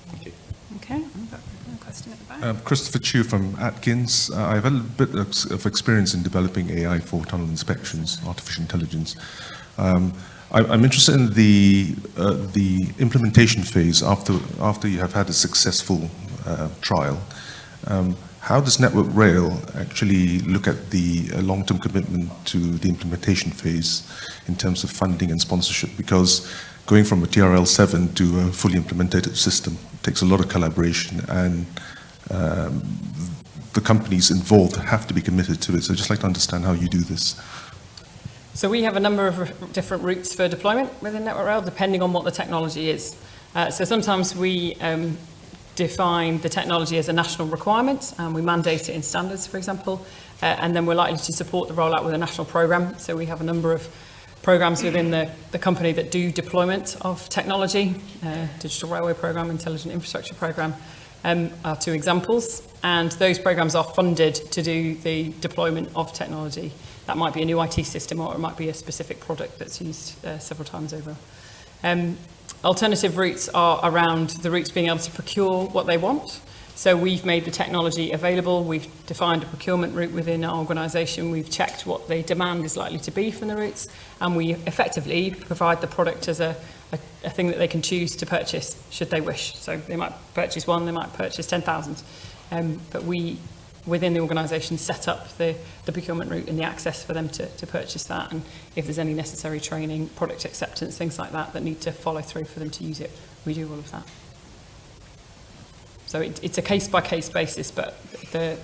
Thank you. Okay, I've got a question at the back. Christopher Chu from Atkins. I've had a bit of experience in developing AI for tunnel inspections, artificial intelligence. I'm interested in the implementation phase after you have had a successful trial. How does Network Rail actually look at the long-term commitment to the implementation phase in terms of funding and sponsorship? Because going from a TRL7 to a fully implemented system takes a lot of collaboration, and the companies involved have to be committed to it. So I'd just like to understand how you do this. So we have a number of different routes for deployment within Network Rail, depending on what the technology is. So sometimes we define the technology as a national requirement, and we mandate it in standards, for example, and then we're likely to support the rollout with a national programme. So we have a number of programmes within the company that do deployment of technology. Digital Railway Programme, Intelligent Infrastructure Programme are two examples, and those programmes are funded to do the deployment of technology. That might be a new IT system, or it might be a specific product that's used several times over. Alternative routes are around the routes being able to procure what they want. So we've made the technology available, we've defined a procurement route within our organisation, we've checked what the demand is likely to be from the routes, and we effectively provide the product as a thing that they can choose to purchase should they wish. So they might purchase one, they might purchase 10,000. But we, within the organisation, set up the procurement route and the access for them to purchase that, and if there's any necessary training, product acceptance, things like that need to follow through for them to use it, we do all of that. So it's a case-by-case basis, but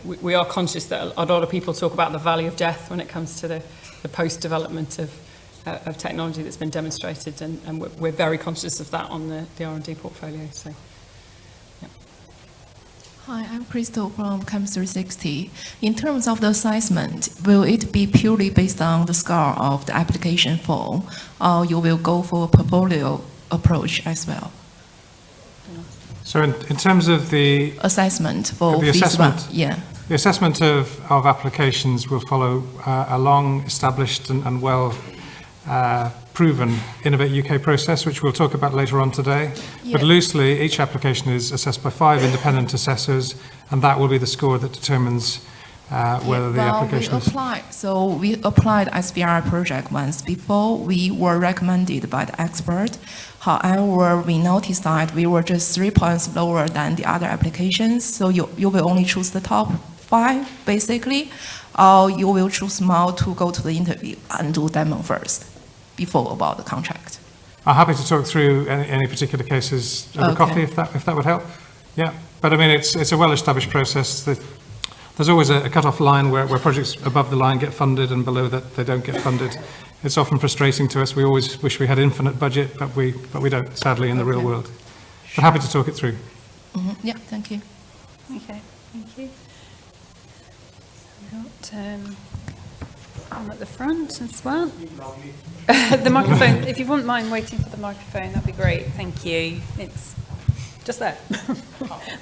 we are conscious that a lot of people talk about the valley of death when it comes to the post-development of technology that's been demonstrated, and we're very conscious of that on the R&D portfolio. So, yeah. Hi, I'm Crystal from Camp 360. In terms of the assessment, will it be purely based on the score of the application form, or you will go for a portfolio approach as well? So in terms of the assessment for the assessment, yeah. The assessment of applications will follow a long established and well proven Innovate UK process, which we'll talk about later on today. Yeah. But loosely, each application is assessed by 5 independent assessors, and that will be the score that determines whether the application is... We applied SBRI project once before. We were recommended by the expert. However, we noticed that we were just 3 points lower than the other applications. So you will only choose the top 5, basically, or you will choose more to go to the interview and do demo first before about the contract. I'm happy to talk through any particular cases over coffee, if that would help. Yeah, but I mean, it's a well-established process. There's always a cut-off line where projects above the line get funded and below that they don't get funded. It's often frustrating to us. We always wish we had infinite budget, but we don't, sadly, in the real world. But happy to talk it through. Yeah, thank you. Okay, thank you. We've got one at the front as well. The microphone, if you wouldn't mind waiting for the microphone, that'd be great. Thank you. It's just there.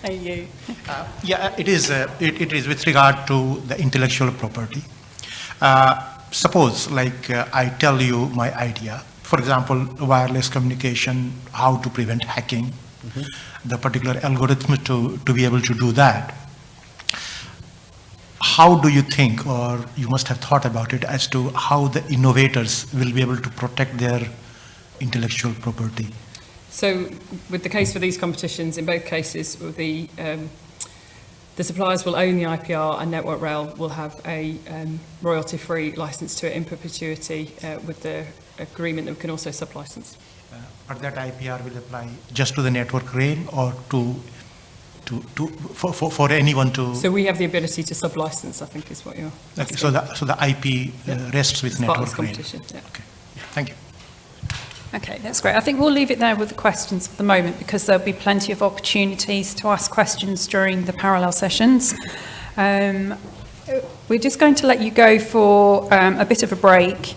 Thank you. It is with regard to the intellectual property. Suppose, I tell you my idea, for example, wireless communication, how to prevent hacking, the particular algorithm to be able to do that. How do you think, or you must have thought about it, as to how the innovators will be able to protect their intellectual property? So with the case for these competitions, in both cases, the suppliers will own the IPR and Network Rail will have a royalty-free license to it in perpetuity with the agreement that we can also sub-license. But that IPR will apply just to the Network Rail or for anyone to... So we have the ability to sub-license, I think is what you're asking. So the IP rests with Network Rail. Yeah. Okay. Thank you. Okay, that's great. I think we'll leave it there with the questions for the moment because there'll be plenty of opportunities to ask questions during the parallel sessions. We're just going to let you go for a bit of a break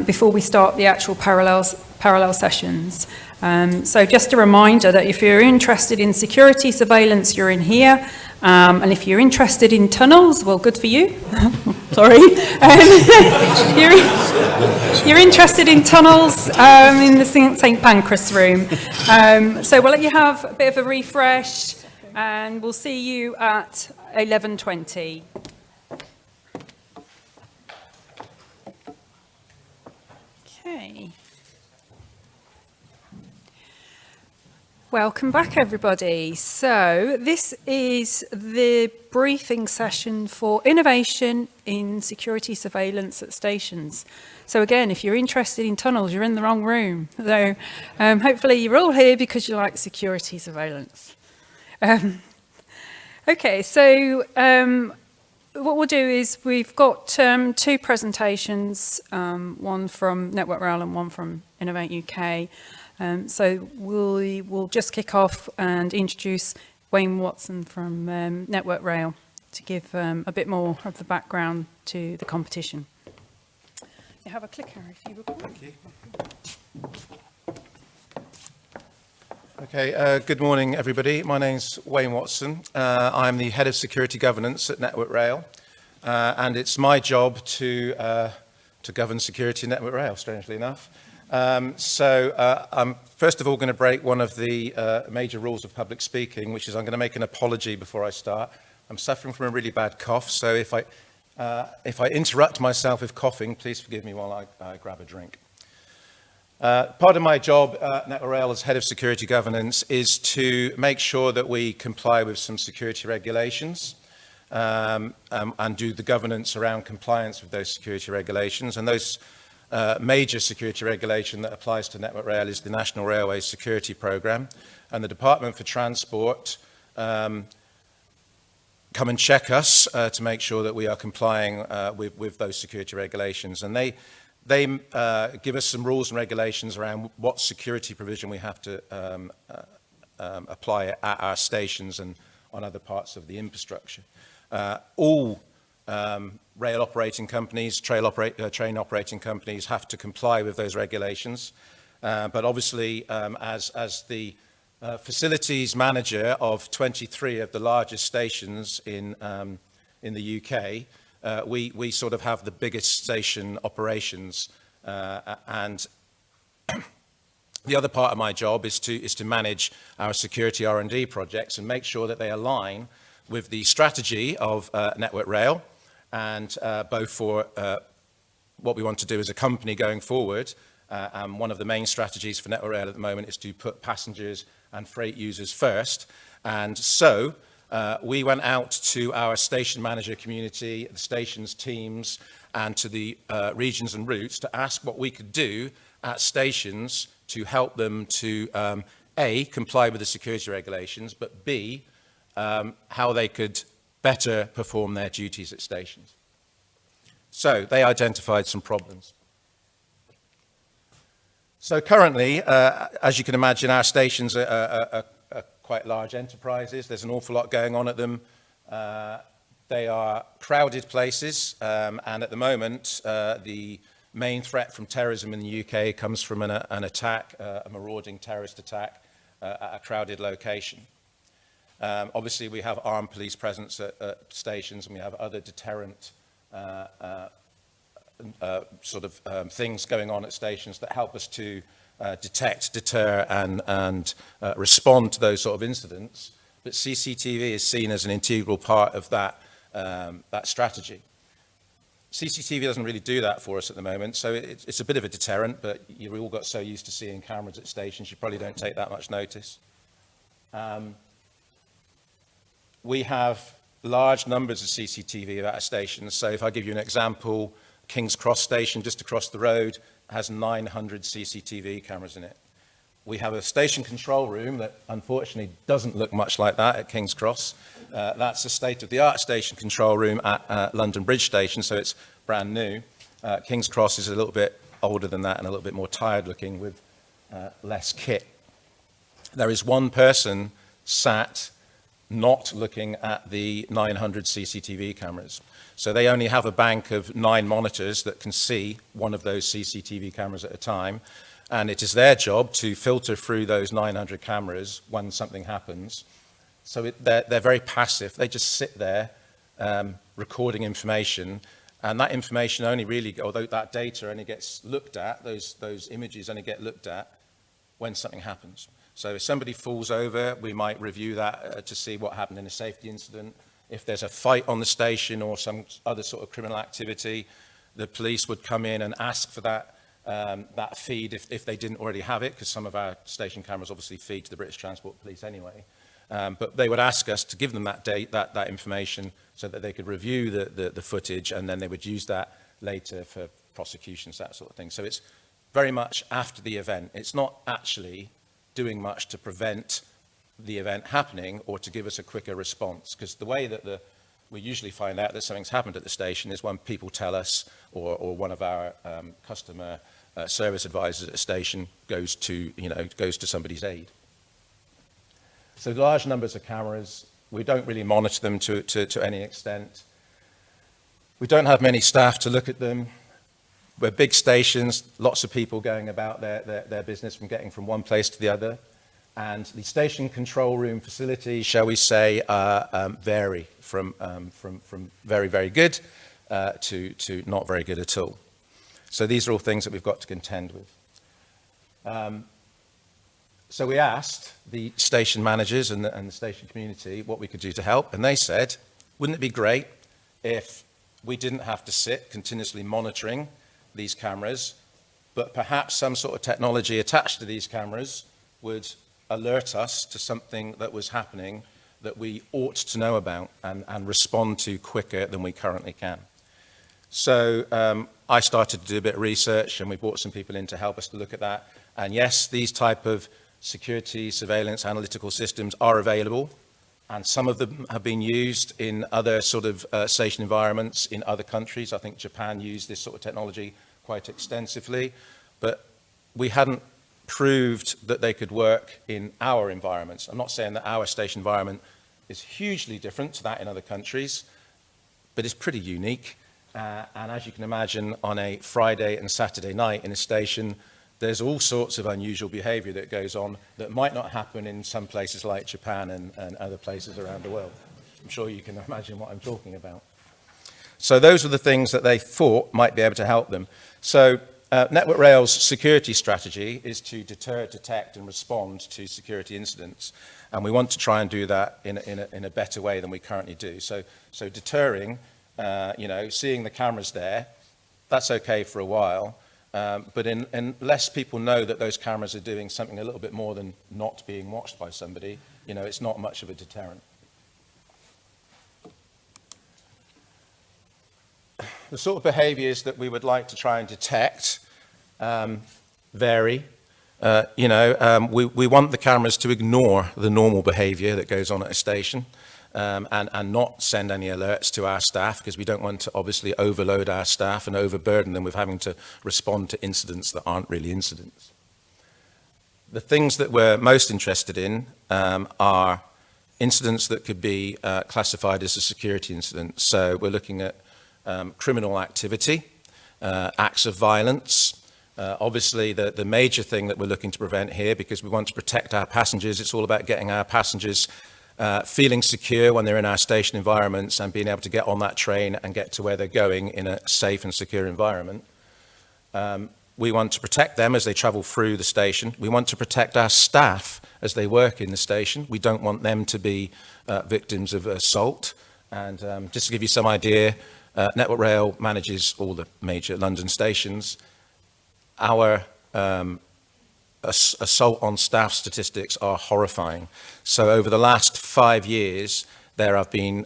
before we start the actual parallel sessions. So just a reminder that if you're interested in security surveillance, you're in here. And if you're interested in tunnels, well, good for you. Sorry. You're interested in tunnels in the St. Pancras room. So we'll let you have a bit of a refresh and we'll see you at 11:20. Okay. Welcome back, everybody. So this is the briefing session for innovation in security surveillance at stations. So again, if you're interested in tunnels, you're in the wrong room. So hopefully you're all here because you like security surveillance. Okay, so what we'll do is we've got 2 presentations, one from Network Rail and one from Innovate UK. So we'll just kick off and introduce Wayne Watson from Network Rail to give a bit more of the background to the competition. You have a clicker if you would. Thank you. Okay, good morning everybody. My name's Wayne Watson. I'm the Head of Security Governance at Network Rail and it's my job to govern security at Network Rail, strangely enough. I'm first of all going to break one of the major rules of public speaking, which is I'm going to make an apology before I start. I'm suffering from a really bad cough, so if I interrupt myself with coughing, please forgive me while I grab a drink. Part of my job at Network Rail as Head of Security Governance is to make sure that we comply with some security regulations and do the governance around compliance with those security regulations. And those major security regulation that applies to Network Rail is the National Railway Security Programme, and the Department for Transport come and check us to make sure that we are complying with those security regulations, and they give us some rules and regulations around what security provision we have to apply at our stations and on other parts of the infrastructure. All rail operating companies, train operating companies have to comply with those regulations. But obviously, as the facilities manager of 23 of the largest stations in the UK, we sort of have the biggest station operations. And the other part of my job is to manage our security R&D projects and make sure that they align with the strategy of Network Rail and both for what we want to do as a company going forward. And one of the main strategies for Network Rail at the moment is to put passengers and freight users first. And so we went out to our station manager community, the stations teams, and to the regions and routes to ask what we could do at stations to help them to, A, comply with the security regulations, but B, how they could better perform their duties at stations. So they identified some problems. So currently, as you can imagine, our stations are quite large enterprises. There's an awful lot going on at them. They are crowded places, and at the moment, the main threat from terrorism in the UK comes from an attack, a marauding terrorist attack at a crowded location. Obviously, we have armed police presence at stations, and we have other deterrent things going on at stations that help us to detect, deter, and respond to those sort of incidents. But CCTV is seen as an integral part of that strategy. CCTV doesn't really do that for us at the moment, so it's a bit of a deterrent, but you've all got so used to seeing cameras at stations, you probably don't take that much notice. We have large numbers of CCTV at our stations, so if I give you an example, King's Cross station just across the road has 900 CCTV cameras in it. We have a station control room that unfortunately doesn't look much like that at King's Cross. That's a state-of-the-art station control room at London Bridge Station, so it's brand new. King's Cross is a little bit older than that and a little bit more tired looking with less kit. There is one person sat not looking at the 900 CCTV cameras. So they only have a bank of 9 monitors that can see one of those CCTV cameras at a time. And it is their job to filter through those 900 cameras when something happens. So they're very passive. They just sit there recording information. And that information only really, although that data only gets looked at, those images only get looked at when something happens. So if somebody falls over, we might review that to see what happened in a safety incident. If there's a fight on the station or some other sort of criminal activity, the police would come in and ask for that feed if they didn't already have it, because some of our station cameras obviously feed to the British Transport Police anyway. But they would ask us to give them that information so that they could review the footage, and then they would use that later for prosecutions, that sort of thing. So it's very much after the event. It's not actually doing much to prevent the event happening or to give us a quicker response, because the way that we usually find out that something's happened at the station is when people tell us, or one of our customer service advisors at a station goes to somebody's aid. So large numbers of cameras, we don't really monitor them to any extent. We don't have many staff to look at them. We're big stations, lots of people going about their business from getting from one place to the other. And the station control room facilities, shall we say, vary from very, very good to not very good at all. So these are all things that we've got to contend with. So we asked the station managers and the station community what we could do to help, and they said, wouldn't it be great if we didn't have to sit continuously monitoring these cameras, but perhaps some sort of technology attached to these cameras would alert us to something that was happening that we ought to know about and respond to quicker than we currently can. So I started to do a bit of research, and we brought some people in to help us to look at that. And yes, these type of security, surveillance, analytical systems are available, and some of them have been used in other sort of station environments in other countries. I think Japan used this sort of technology quite extensively, but we hadn't proved that they could work in our environments. I'm not saying that our station environment is hugely different to that in other countries, but it's pretty unique. And as you can imagine, on a Friday and Saturday night in a station, there's all sorts of unusual behavior that goes on that might not happen in some places like Japan and other places around the world. I'm sure you can imagine what I'm talking about. So those are the things that they thought might be able to help them. So Network Rail's security strategy is to deter, detect, and respond to security incidents. And we want to try and do that in a better way than we currently do. So deterring you know, seeing the cameras there, that's okay for a while. But unless people know that those cameras are doing something a little bit more than not being watched by somebody, you know, it's not much of a deterrent. The sort of behaviours that we would like to try and detect vary. We want the cameras to ignore the normal behaviour that goes on at a station and not send any alerts to our staff, because we don't want to obviously overload our staff and overburden them with having to respond to incidents that aren't really incidents. The things that we're most interested in are incidents that could be classified as a security incident. So we're looking at criminal activity, acts of violence. Obviously, the major thing that we're looking to prevent here, because we want to protect our passengers, it's all about getting our passengers feeling secure when they're in our station environments and being able to get on that train and get to where they're going in a safe and secure environment. We want to protect them as they travel through the station. We want to protect our staff as they work in the station. We don't want them to be victims of assault. And just to give you some idea, Network Rail manages all the major London stations. Our assault on staff statistics are horrifying. So over the last 5 years, there have been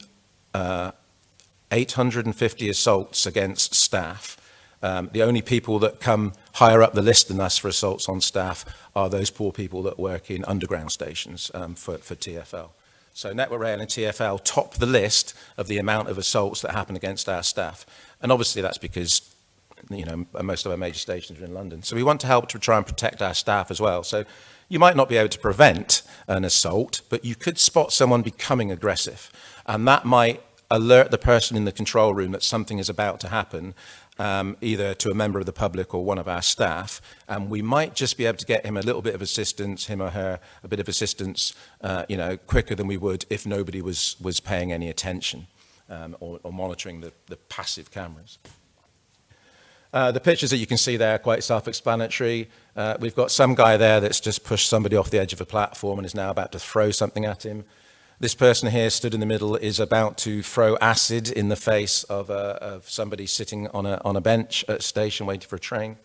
850 assaults against staff. The only people that come higher up the list than us for assaults on staff are those poor people that work in underground stations for TfL. So Network Rail and TfL top the list of the amount of assaults that happen against our staff. And obviously that's because, you know, most of our major stations are in London. So we want to help to try and protect our staff as well. So you might not be able to prevent an assault, but you could spot someone becoming aggressive. And that might alert the person in the control room that something is about to happen, either to a member of the public or one of our staff, and we might just be able to get him a little bit of assistance, him or her, a bit of assistance, quicker than we would if nobody was paying any attention or monitoring the passive cameras. The pictures that you can see there are quite self-explanatory. We've got some guy there that's just pushed somebody off the edge of a platform and is now about to throw something at him. This person here stood in the middle is about to throw acid in the face of somebody sitting on a bench at a station waiting for a train.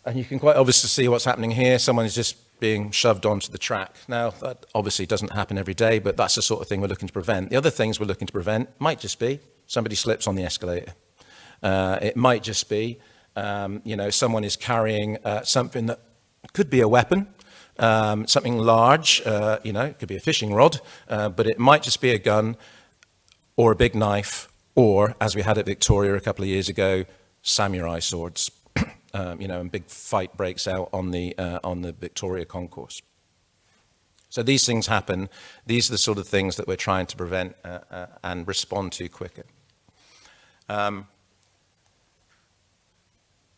And you can quite obviously see what's happening here. Someone is just being shoved onto the track. Now, that obviously doesn't happen every day, but that's the sort of thing we're looking to prevent. The other things we're looking to prevent might just be somebody slips on the escalator. It might just be, someone is carrying something that could be a weapon. Something large, it could be a fishing rod, but it might just be a gun or a big knife, or, as we had at Victoria a couple of years ago, samurai swords, and big fight breaks out on the Victoria concourse. So these things happen. These are the sort of things that we're trying to prevent and respond to quicker.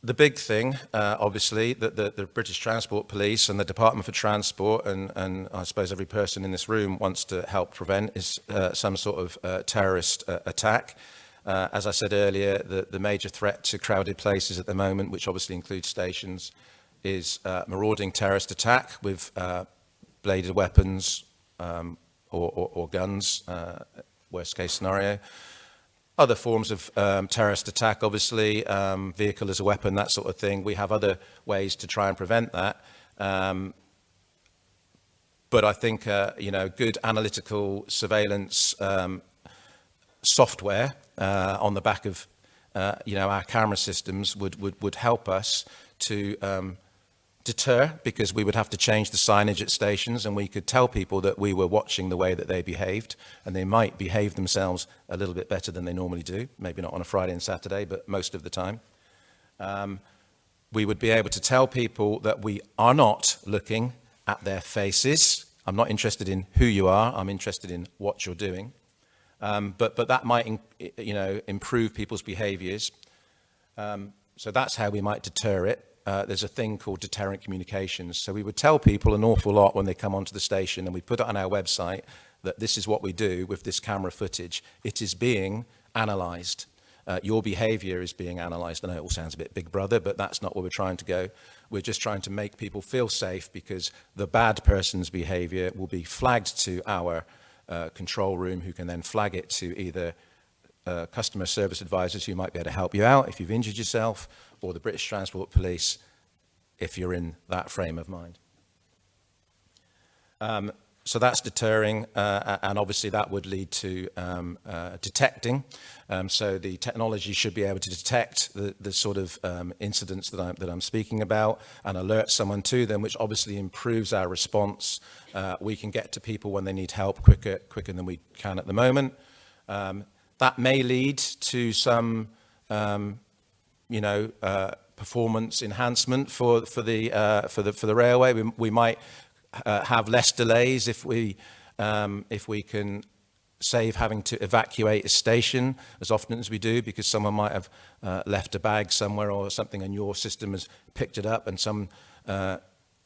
The big thing, obviously, that the British Transport Police and the Department for Transport and I suppose every person in this room wants to help prevent is some sort of terrorist attack. As I said earlier, the major threat to crowded places at the moment, which obviously includes stations, is marauding terrorist attack with bladed weapons or guns, worst case scenario. Other forms of terrorist attack, obviously, vehicle as a weapon, that sort of thing. We have other ways to try and prevent that. But I think, good analytical surveillance software on the back of, our camera systems would help us to deter, because we would have to change the signage at stations and we could tell people that we were watching the way that they behaved, and they might behave themselves a little bit better than they normally do, maybe not on a Friday and Saturday, but most of the time. We would be able to tell people that we are not looking at their faces. I'm not interested in who you are, I'm interested in what you're doing. But that might, improve people's behaviors. So that's how we might deter it. There's a thing called deterrent communications. So we would tell people an awful lot when they come onto the station, and we put it on our website that this is what we do with this camera footage. It is being analysed. Your behaviour is being analysed. I know it all sounds a bit Big Brother, but that's not where we're trying to go. We're just trying to make people feel safe, because the bad person's behaviour will be flagged to our control room, who can then flag it to either customer service advisors who might be able to help you out if you've injured yourself, or the British Transport Police if you're in that frame of mind. So that's deterring, and obviously that would lead to detecting. So the technology should be able to detect the sort of incidents that I'm speaking about and alert someone to them, which obviously improves our response. We can get to people when they need help quicker than we can at the moment. That may lead to some, performance enhancement for the railway. We might have less delays if we can save having to evacuate a station as often as we do, because someone might have left a bag somewhere or something and your system has picked it up and some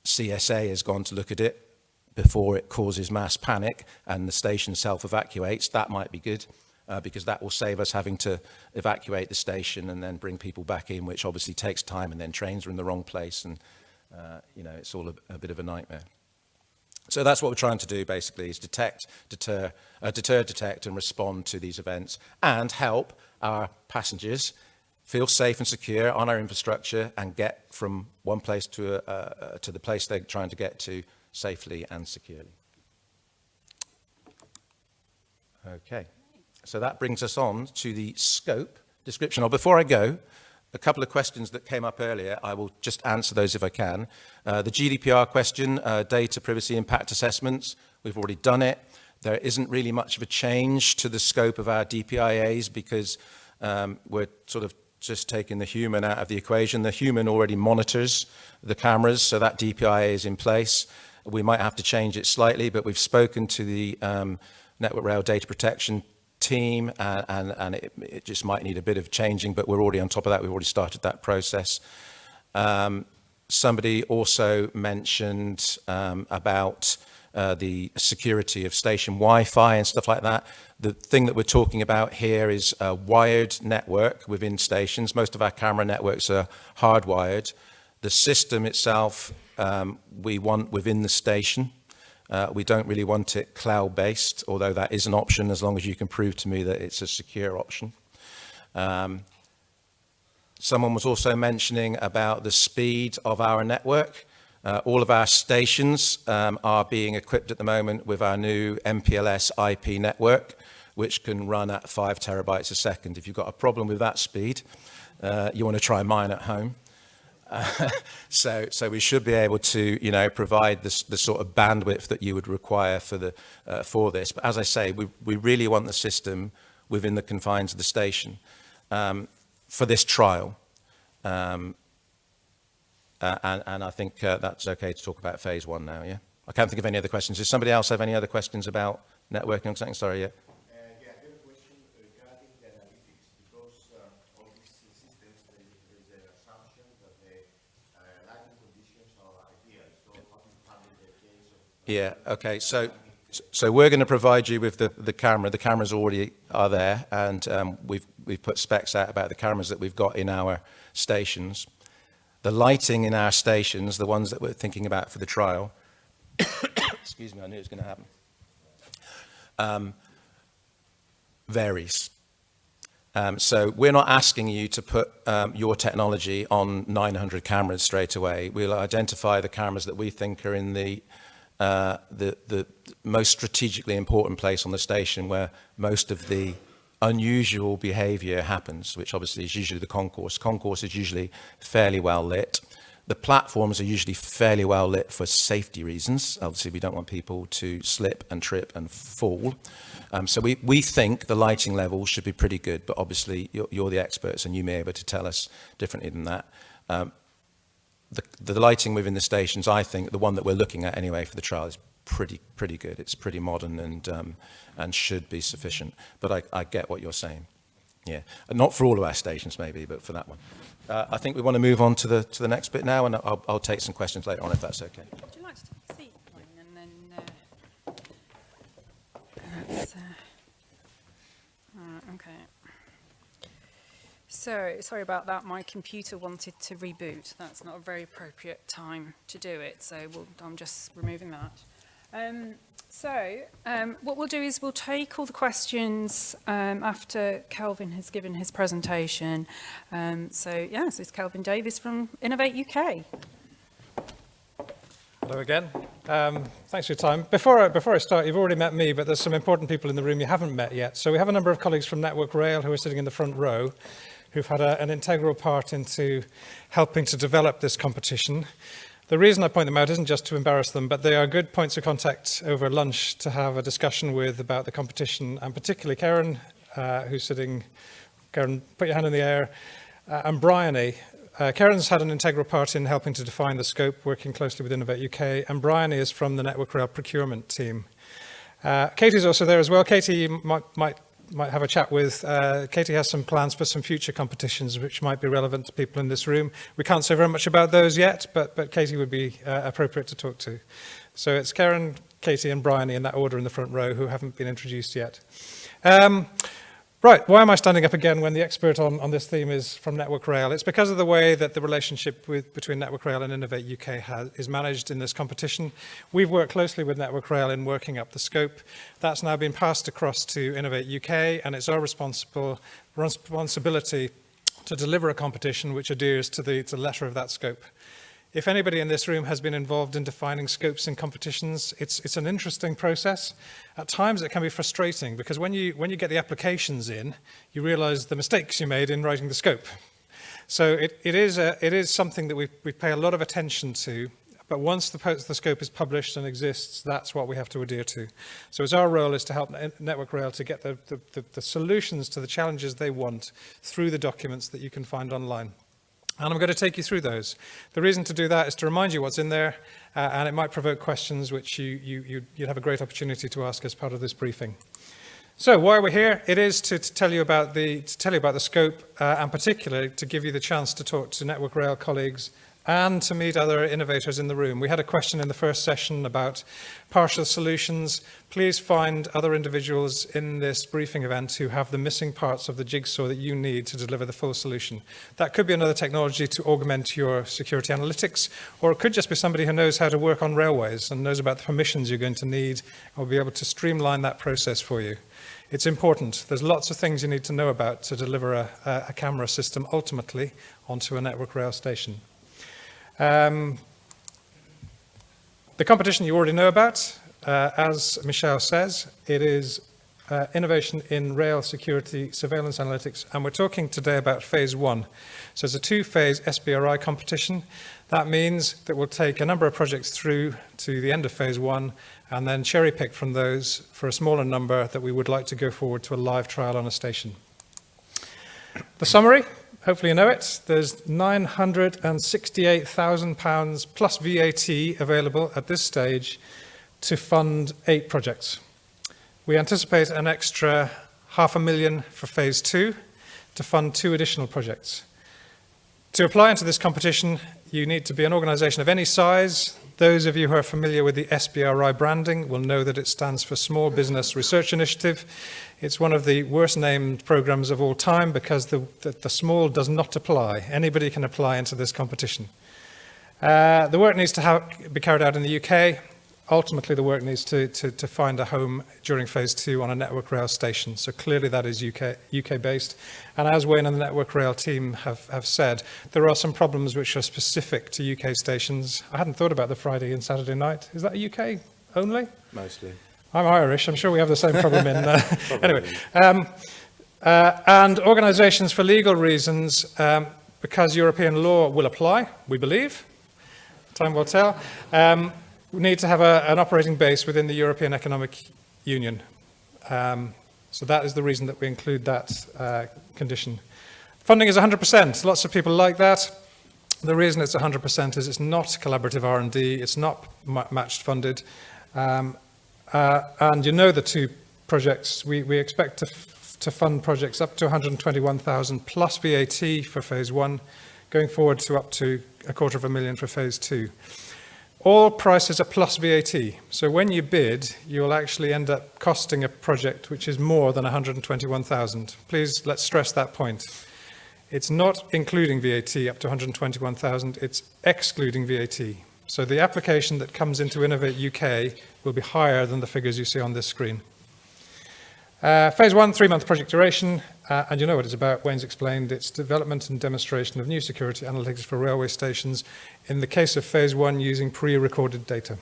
CSA has gone to look at it before it causes mass panic and the station self-evacuates. That might be good because that will save us having to evacuate the station and then bring people back in, which obviously takes time, and then trains are in the wrong place and it's all a bit of a nightmare. So that's what we're trying to do, basically, is detect, detect, and respond to these events and help our passengers feel safe and secure on our infrastructure and get from one place to the place they're trying to get to safely and securely. Okay, so that brings us on to the scope description. Before I go, a couple of questions that came up earlier, I will just answer those if I can. The GDPR question, data privacy impact assessments, we've already done it. There isn't really much of a change to the scope of our DPIAs because we're sort of just taking the human out of the equation. The human already monitors the cameras, so that DPIA is in place. We might have to change it slightly, but we've spoken to the Network Rail Data Protection team and it just might need a bit of changing, but we're already on top of that. We've already started that process. Somebody also mentioned about the security of station Wi-Fi and stuff like that. The thing that we're talking about here is a wired network within stations. Most of our camera networks are hardwired. The system itself we want within the station. We don't really want it cloud-based, although that is an option as long as you can prove to me that it's a secure option. Someone was also mentioning about the speed of our network. All of our stations are being equipped at the moment with our new MPLS IP network, which can run at 5 terabytes a second. If you've got a problem with that speed, you want to try mine at home. So we should be able to, provide the sort of bandwidth that you would require for this. But as I say, we really want the system within the confines of the station for this trial. And I think that's okay to talk about phase 1 now, yeah? I can't think of any other questions. Does somebody else have any other questions about networking or something? Sorry, yeah. Yeah, okay, so we're going to provide you with the camera. The cameras already are there, and we've put specs out about the cameras that we've got in our stations. The lighting in our stations, the ones that we're thinking about for the trial, excuse me, I knew it was going to happen, varies. So we're not asking you to put your technology on 900 cameras straight away. We'll identify the cameras that we think are in the most strategically important place on the station where most of the unusual behavior happens, which obviously is usually the concourse. Concourse is usually fairly well lit. The platforms are usually fairly well lit for safety reasons. Obviously, we don't want people to slip and trip and fall. So we think the lighting level should be pretty good, but obviously you're the experts and you may be able to tell us differently than that. The lighting within the stations, I think, the one that we're looking at anyway for the trial is pretty good. It's pretty modern and should be sufficient. But I get what you're saying. Yeah, not for all of our stations maybe, but for that one. I think we want to move on to the next bit now, and I'll take some questions later on if that's okay. Would you like to take a seat, and then okay. So, sorry about that. My computer wanted to reboot. That's not a very appropriate time to do it, so I'm just removing that. What we'll do is we'll take all the questions after Kelvin has given his presentation. So it's Kelvin Davies from Innovate UK. Hello again. Thanks for your time. Before I start, you've already met me, but there's some important people in the room you haven't met yet. So we have a number of colleagues from Network Rail who are sitting in the front row, who've had an integral part into helping to develop this competition. The reason I point them out isn't just to embarrass them, but they are good points of contact over lunch to have a discussion with about the competition, and particularly Karen, who's sitting. Karen, put your hand in the air, and Bryony. Karen's had an integral part in helping to define the scope, working closely with Innovate UK, and Bryony is from the Network Rail procurement team. Katie's also there as well. Katie, you might have a chat with. Katie has some plans for some future competitions which might be relevant to people in this room. We can't say very much about those yet, but Katie would be appropriate to talk to. So it's Karen, Katie and Bryony in that order in the front row who haven't been introduced yet. Right, why am I standing up again when the expert on this theme is from Network Rail? It's because of the way that the relationship between Network Rail and Innovate UK is managed in this competition. We've worked closely with Network Rail in working up the scope. That's now been passed across to Innovate UK, and it's our responsibility to deliver a competition which adheres to the letter of that scope. If anybody in this room has been involved in defining scopes in competitions, it's an interesting process. At times it can be frustrating because when you get the applications in, you realize the mistakes you made in writing the scope. So it is something that we pay a lot of attention to, but once the scope is published and exists, that's what we have to adhere to. So it's our role is to help Network Rail to get the solutions to the challenges they want through the documents that you can find online. And I'm going to take you through those. The reason to do that is to remind you what's in there, and it might provoke questions which you'd have a great opportunity to ask as part of this briefing. So why are we here? It is to tell you about the scope, and particularly to give you the chance to talk to Network Rail colleagues and to meet other innovators in the room. We had a question in the first session about partial solutions. Please find other individuals in this briefing event who have the missing parts of the jigsaw that you need to deliver the full solution. That could be another technology to augment your security analytics, or it could just be somebody who knows how to work on railways and knows about the permissions you're going to need and will be able to streamline that process for you. It's important. There's lots of things you need to know about to deliver a camera system ultimately onto a Network Rail station. The competition you already know about, as Michelle says, it is innovation in rail security surveillance analytics, and we're talking today about phase 1. So it's a 2-phase SBRI competition. That means that we'll take a number of projects through to the end of phase 1 and then cherry pick from those for a smaller number that we would like to go forward to a live trial on a station. The summary. Hopefully you know it. There's £968,000 plus VAT available at this stage to fund 8 projects. We anticipate an extra £500,000 for phase 2 to fund 2 additional projects. To apply into this competition, you need to be an organisation of any size. Those of you who are familiar with the SBRI branding will know that it stands for Small Business Research Initiative. It's one of the worst named programs of all time because the small does not apply. Anybody can apply into this competition. The work needs to be carried out in the UK. Ultimately, the work needs to find a home during phase 2 on a Network Rail station. So clearly that is UK based. And as Wayne and the Network Rail team have said, there are some problems which are specific to UK stations. I hadn't thought about the Friday and Saturday night. Is that UK only? Mostly. I'm Irish. I'm sure we have the same problem in... Anyway. And organisations for legal reasons, because European law will apply, we believe. Time will tell. We need to have an operating base within the European Economic Union. So that is the reason that we include that condition. Funding is 100%. Lots of people like that. The reason it's 100% is it's not collaborative R&D. It's not matched funded. And you know the 2 projects. We expect to fund projects up to 121,000 plus VAT for phase 1, going forward to up to £250,000 for phase 2. All prices are plus VAT. So when you bid, you'll actually end up costing a project which is more than 121,000. Please, let's stress that point. It's not including VAT up to 121,000, it's excluding VAT. So the application that comes into Innovate UK will be higher than the figures you see on this screen. Phase 1, 3-month project duration, and you know what it's about. Wayne's explained. It's development and demonstration of new security analytics for railway stations, in the case of Phase 1 using pre-recorded data.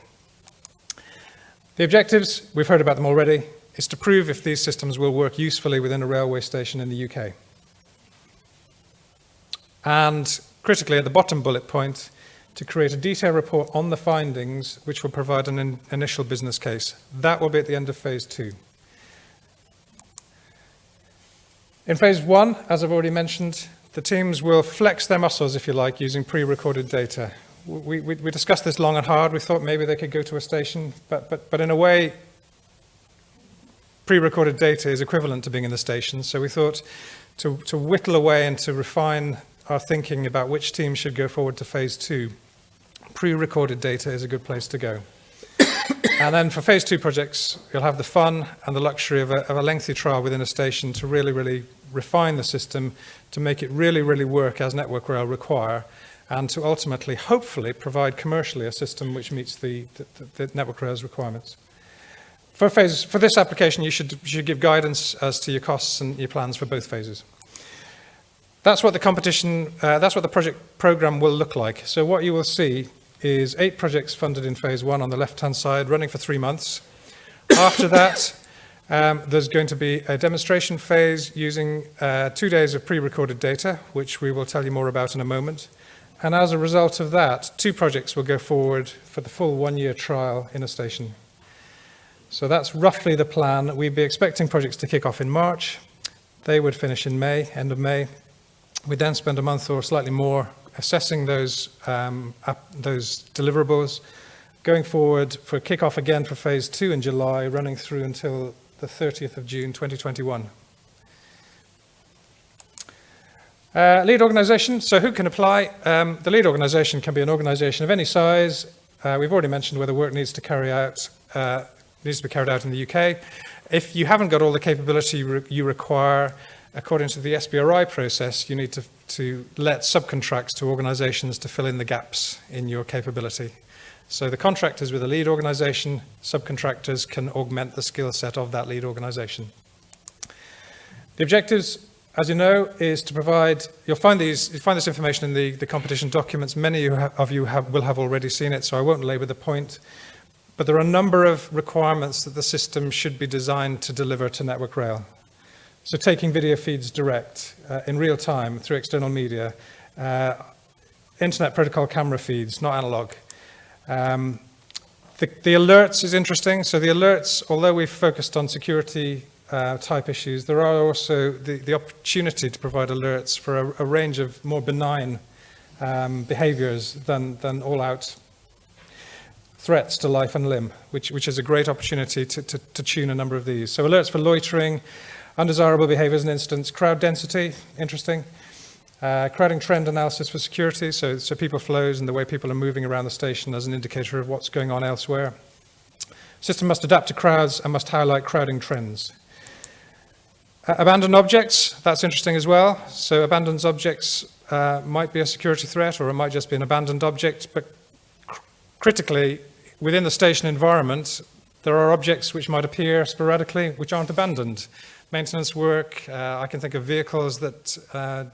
The objectives, we've heard about them already, is to prove if these systems will work usefully within a railway station in the UK. And critically, at the bottom bullet point, to create a detailed report on the findings, which will provide an initial business case. That will be at the end of Phase 2. In Phase 1, as I've already mentioned, the teams will flex their muscles, if you like, using pre-recorded data. We discussed this long and hard. We thought maybe they could go to a station, but in a way, pre-recorded data is equivalent to being in the station. So we thought to whittle away and to refine our thinking about which team should go forward to Phase 2, pre-recorded data is a good place to go. And then for Phase 2 projects, you'll have the fun and the luxury of a lengthy trial within a station to really refine the system, to make it really work as Network Rail require, and to ultimately, hopefully, provide commercially a system which meets the Network Rail's requirements. For this application, you should give guidance as to your costs and your plans for both phases. That's what the project program will look like. So what you will see is 8 projects funded in Phase 1 on the left-hand side, running for 3 months. After that, there's going to be a demonstration phase using 2 days of pre-recorded data, which we will tell you more about in a moment. And as a result of that, 2 projects will go forward for the full 1-year trial in a station. So that's roughly the plan. We'd be expecting projects to kick off in March. They would finish in May, end of May. We then spend a month or slightly more assessing those deliverables, going forward for kick-off again for Phase 2 in July, running through until the 30th of June 2021. Lead organisation, so who can apply? The lead organisation can be an organisation of any size. We've already mentioned where the work needs to be carried out in the UK. If you haven't got all the capability you require, according to the SBRI process, you need to let subcontracts to organisations to fill in the gaps in your capability. So the contract is with a lead organisation, subcontractors can augment the skill set of that lead organisation. The objectives, as you know, is to provide, you'll find this information in the competition documents. Many of you will have already seen it, so I won't labour the point. But there are a number of requirements that the system should be designed to deliver to Network Rail. So taking video feeds direct, in real time, through external media, internet protocol camera feeds, not analog. The alerts is interesting. So the alerts, although we've focused on security type issues, there are also the opportunity to provide alerts for a range of more benign behaviors than all-out threats to life and limb, which is a great opportunity to tune a number of these. So alerts for loitering, undesirable behaviours and incidents, crowd density, interesting. Crowding trend analysis for security, so people flows and the way people are moving around the station as an indicator of what's going on elsewhere. System must adapt to crowds and must highlight crowding trends. Abandoned objects, that's interesting as well. So abandoned objects might be a security threat, or it might just be an abandoned object, but critically, within the station environment, there are objects which might appear sporadically which aren't abandoned. Maintenance work, I can think of vehicles that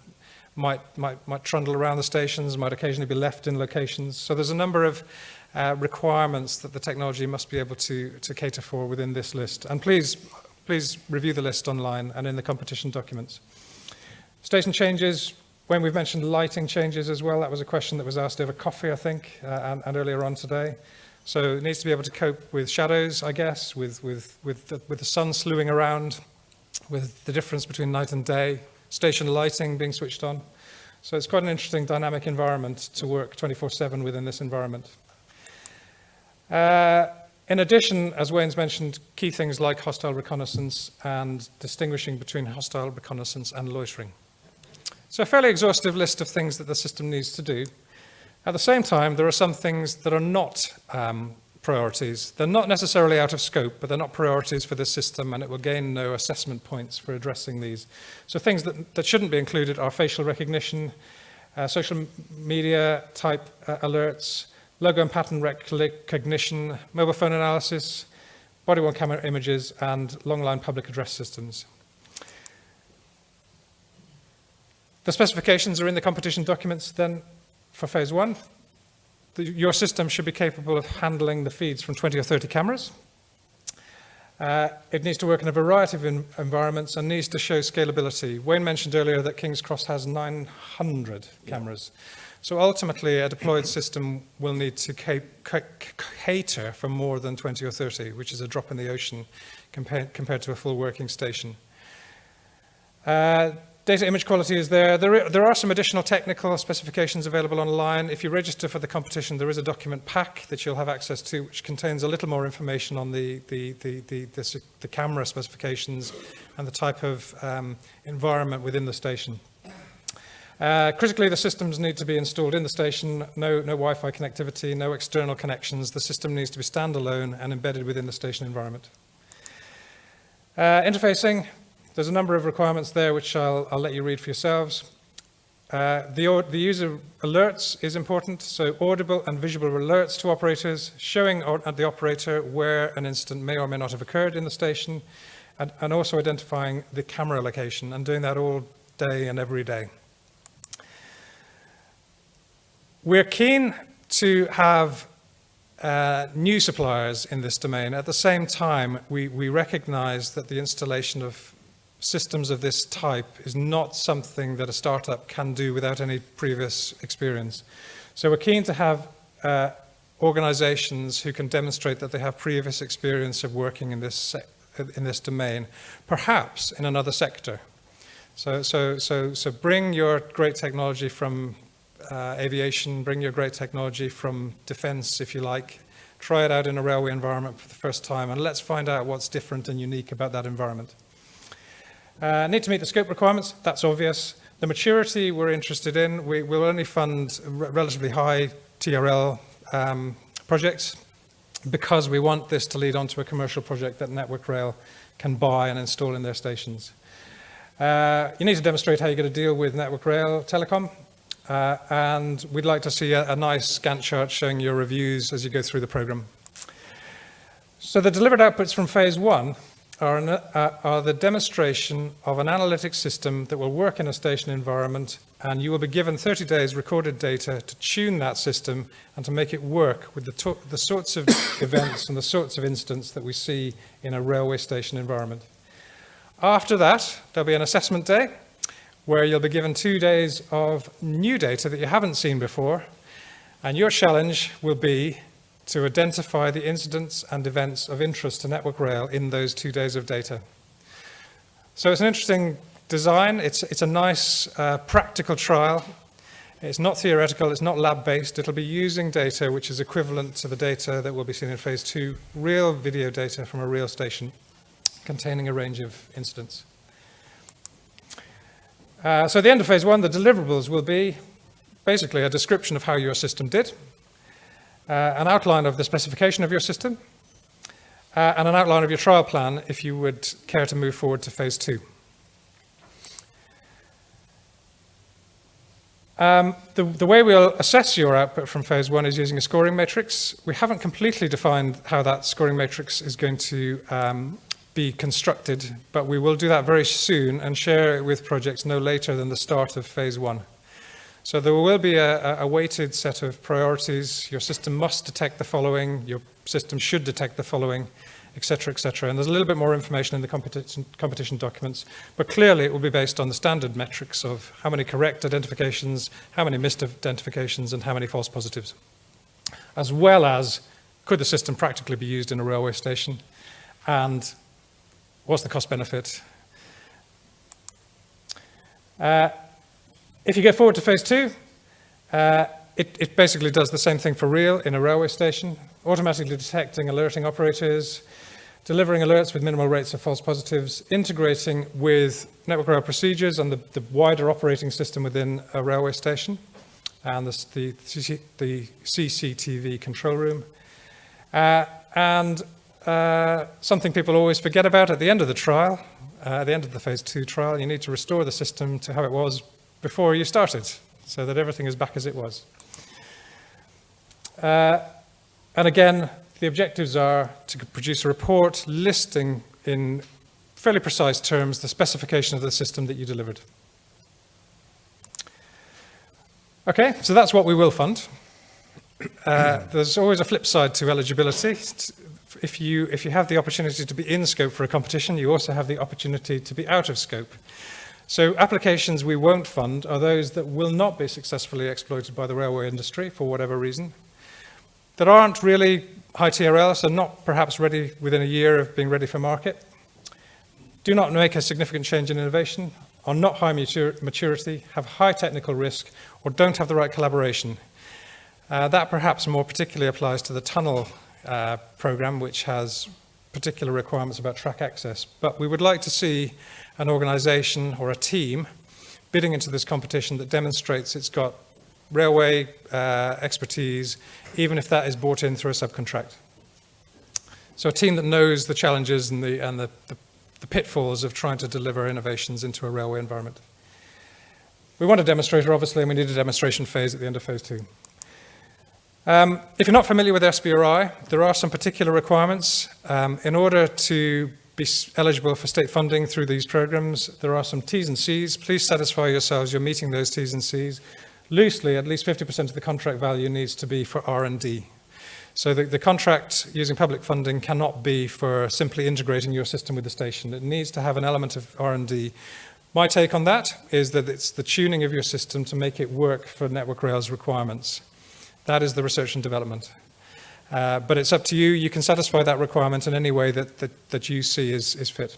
might trundle around the stations, might occasionally be left in locations. So there's a number of requirements that the technology must be able to cater for within this list. And please review the list online and in the competition documents. Station changes, when we've mentioned lighting changes as well, that was a question that was asked over coffee, I think, and earlier on today. So it needs to be able to cope with shadows, I guess, with the sun slewing around, with the difference between night and day, station lighting being switched on. So it's quite an interesting dynamic environment to work 24/7 within this environment. In addition, as Wayne's mentioned, key things like hostile reconnaissance and distinguishing between hostile reconnaissance and loitering. So a fairly exhaustive list of things that the system needs to do. At the same time, there are some things that are not priorities. They're not necessarily out of scope, but they're not priorities for this system, and it will gain no assessment points for addressing these. So things that shouldn't be included are facial recognition, social media type alerts, logo and pattern recognition, mobile phone analysis, body-worn camera images, and long-line public address systems. The specifications are in the competition documents then for phase 1. Your system should be capable of handling the feeds from 20 or 30 cameras. It needs to work in a variety of environments and needs to show scalability. Wayne mentioned earlier that King's Cross has 900 cameras. So ultimately, a deployed system will need to cater for more than 20 or 30, which is a drop in the ocean compared to a full working station. Data image quality is there. There are some additional technical specifications available online. If you register for the competition, there is a document pack that you'll have access to, which contains a little more information on the camera specifications and the type of environment within the station. Critically, the systems need to be installed in the station. No Wi-Fi connectivity, no external connections. The system needs to be standalone and embedded within the station environment. Interfacing. There's a number of requirements there which I'll let you read for yourselves. The user alerts is important, so audible and visual alerts to operators, showing the operator where an incident may or may not have occurred in the station, and also identifying the camera location, and doing that all day and every day. We're keen to have new suppliers in this domain. At the same time, we recognize that the installation of systems of this type is not something that a startup can do without any previous experience. So we're keen to have organizations who can demonstrate that they have previous experience of working in this domain, perhaps in another sector. So bring your great technology from aviation, bring your great technology from defense, if you like. Try it out in a railway environment for the first time, and let's find out what's different and unique about that environment. Need to meet the scope requirements, that's obvious. The maturity we're interested in, we will only fund relatively high TRL projects because we want this to lead on to a commercial project that Network Rail can buy and install in their stations. You need to demonstrate how you're going to deal with Network Rail Telecom, and we'd like to see a nice Gantt chart showing your reviews as you go through the program. So the delivered outputs from phase 1 are the demonstration of an analytics system that will work in a station environment, and you will be given 30 days recorded data to tune that system and to make it work with the sorts of events and the sorts of incidents that we see in a railway station environment. After that, there'll be an assessment day where you'll be given 2 days of new data that you haven't seen before, and your challenge will be to identify the incidents and events of interest to Network Rail in those 2 days of data. So it's an interesting design. It's a nice practical trial. It's not theoretical, it's not lab-based. It'll be using data which is equivalent to the data that will be seen in phase 2, real video data from a real station containing a range of incidents. So at the end of phase 1, the deliverables will be basically a description of how your system did, an outline of the specification of your system, and an outline of your trial plan if you would care to move forward to phase 2. The way we'll assess your output from phase 1 is using a scoring matrix. We haven't completely defined how that scoring matrix is going to be constructed, but we will do that very soon and share it with projects no later than the start of phase 1. So there will be a weighted set of priorities. Your system must detect the following, your system should detect the following, etc., etc. And there's a little bit more information in the competition documents, but clearly it will be based on the standard metrics of how many correct identifications, how many missed identifications, and how many false positives, as well as could the system practically be used in a railway station, and what's the cost benefit. If you go forward to phase 2, it basically does the same thing for real in a railway station, automatically detecting, alerting operators, delivering alerts with minimal rates of false positives, integrating with Network Rail procedures and the wider operating system within a railway station, and the CCTV control room. And something people always forget about at the end of the trial, at the end of the phase 2 trial, you need to restore the system to how it was before you started, so that everything is back as it was. And again, the objectives are to produce a report listing in fairly precise terms the specification of the system that you delivered. Okay, so that's what we will fund. There's always a flip side to eligibility. If you have the opportunity to be in scope for a competition, you also have the opportunity to be out of scope. So applications we won't fund are those that will not be successfully exploited by the railway industry for whatever reason, that aren't really high TRL, so not perhaps ready within a year of being ready for market, do not make a significant change in innovation, are not high maturity, have high technical risk, or don't have the right collaboration. That perhaps more particularly applies to the tunnel program, which has particular requirements about track access. But we would like to see an organization or a team bidding into this competition that demonstrates it's got railway expertise, even if that is brought in through a subcontract. So a team that knows the challenges and the pitfalls of trying to deliver innovations into a railway environment. We want a demonstrator, obviously, and we need a demonstration phase at the end of phase 2. If you're not familiar with SBRI, there are some particular requirements. In order to be eligible for state funding through these programs, there are some T's and C's. Please satisfy yourselves you're meeting those T's and C's. Loosely, at least 50% of the contract value needs to be for R&D. So the contract using public funding cannot be for simply integrating your system with the station. It needs to have an element of R&D. My take on that is that it's the tuning of your system to make it work for Network Rail's requirements. That is the research and development. But it's up to you. You can satisfy that requirement in any way that you see is fit.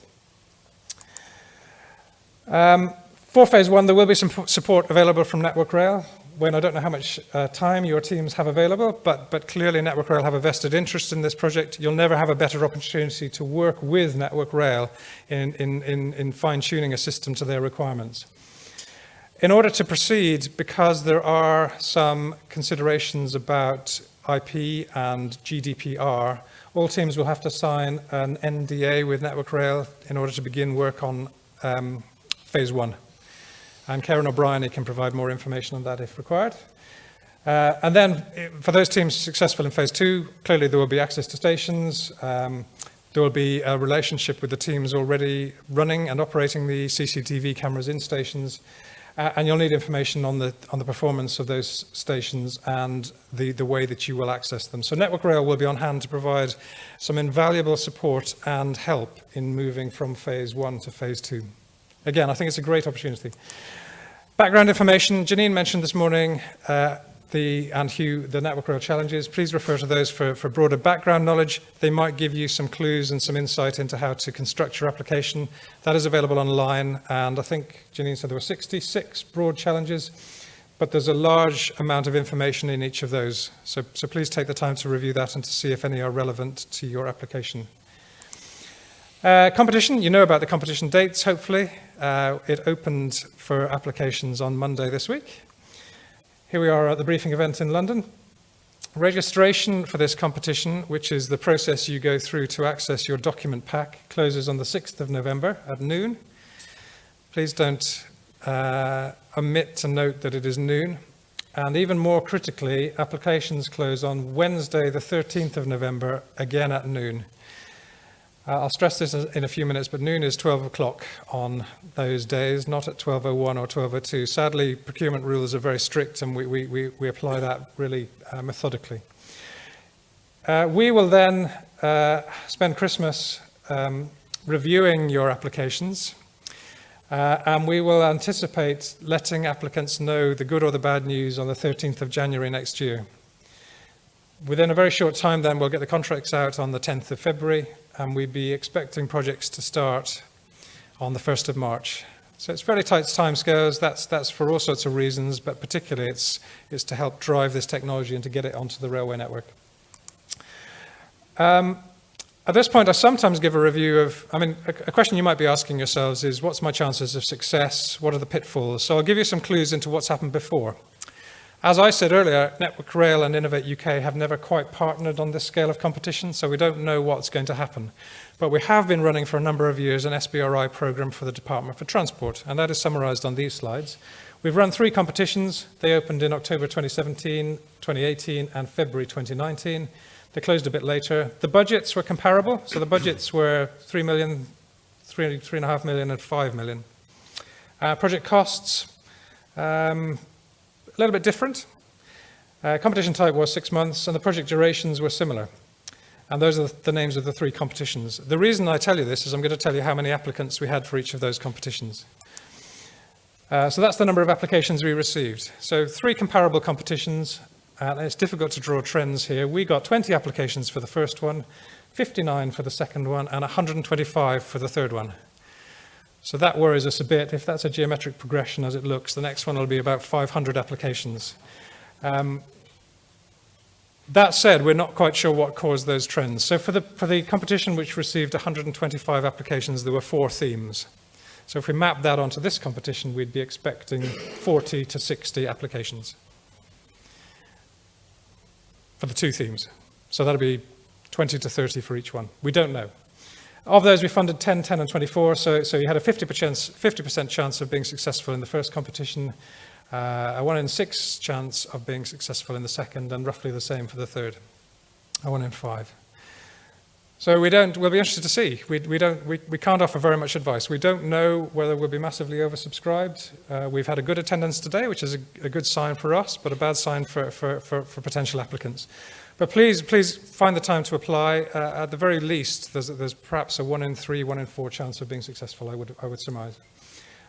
For phase 1, there will be some support available from Network Rail. When I don't know how much time your teams have available, but clearly Network Rail have a vested interest in this project. You'll never have a better opportunity to work with Network Rail in fine-tuning a system to their requirements. In order to proceed, because there are some considerations about IP and GDPR, all teams will have to sign an NDA with Network Rail in order to begin work on phase 1. And Karen O'Brien can provide more information on that if required. And then for those teams successful in phase 2, clearly there will be access to stations. There will be a relationship with the teams already running and operating the CCTV cameras in stations. And you'll need information on the performance of those stations and the way that you will access them. So Network Rail will be on hand to provide some invaluable support and help in moving from phase 1 to phase 2. Again, I think it's a great opportunity. Background information, Janine mentioned this morning, and Hugh, the Network Rail challenges. Please refer to those for broader background knowledge. They might give you some clues and some insight into how to construct your application. That is available online, and I think Janine said there were 66 broad challenges, but there's a large amount of information in each of those. So please take the time to review that and to see if any are relevant to your application. Competition, you know about the competition dates, hopefully. It opened for applications on Monday this week. Here we are at the briefing event in London. Registration for this competition, which is the process you go through to access your document pack, closes on the 6th of November at noon. Please don't omit to note that it is noon. And even more critically, applications close on Wednesday, the 13th of November, again at noon. I'll stress this in a few minutes, but noon is 12 o'clock on those days, not at 12:01 or 12:02. Sadly, procurement rules are very strict, and we apply that really methodically. We will then spend Christmas reviewing your applications, and we will anticipate letting applicants know the good or the bad news on the 13th of January next year. Within a very short time then, we'll get the contracts out on the 10th of February, and we'd be expecting projects to start on the 1st of March. So it's fairly tight timescales. That's for all sorts of reasons, but particularly it's to help drive this technology and to get it onto the railway network. At this point, I sometimes give a review of, a question you might be asking yourselves is, what's my chances of success? What are the pitfalls? So I'll give you some clues into what's happened before. As I said earlier, Network Rail and Innovate UK have never quite partnered on this scale of competition, so we don't know what's going to happen. But we have been running for a number of years an SBRI program for the Department for Transport, and that is summarised on these slides. We've run 3 competitions. They opened in October 2017, 2018, and February 2019. They closed a bit later. The budgets were comparable. So the budgets were 3 million, 3.5 million, and 5 million. Project costs, a little bit different. Competition type was 6 months, and the project durations were similar. And those are the names of the 3 competitions. The reason I tell you this is I'm going to tell you how many applicants we had for each of those competitions. So that's the number of applications we received. So 3 comparable competitions, and it's difficult to draw trends here. We got 20 applications for the first one, 59 for the second one, and 125 for the third one. So that worries us a bit. If that's a geometric progression as it looks, the next one will be about 500 applications. That said, we're not quite sure what caused those trends. So for the competition which received 125 applications, there were 4 themes. So if we map that onto this competition, we'd be expecting 40 to 60 applications for the 2 themes. So that'll be 20 to 30 for each one. We don't know. Of those, we funded 10, 10, and 24, so you had a 50% chance of being successful in the first competition, a 1 in 6 chance of being successful in the second, and roughly the same for the third, a 1 in 5. So we'll be interested to see. We can't offer very much advice. We don't know whether we'll be massively oversubscribed. We've had a good attendance today, which is a good sign for us, but a bad sign for potential applicants. But please find the time to apply. At the very least, there's perhaps a 1 in 3, 1 in 4 chance of being successful, I would surmise.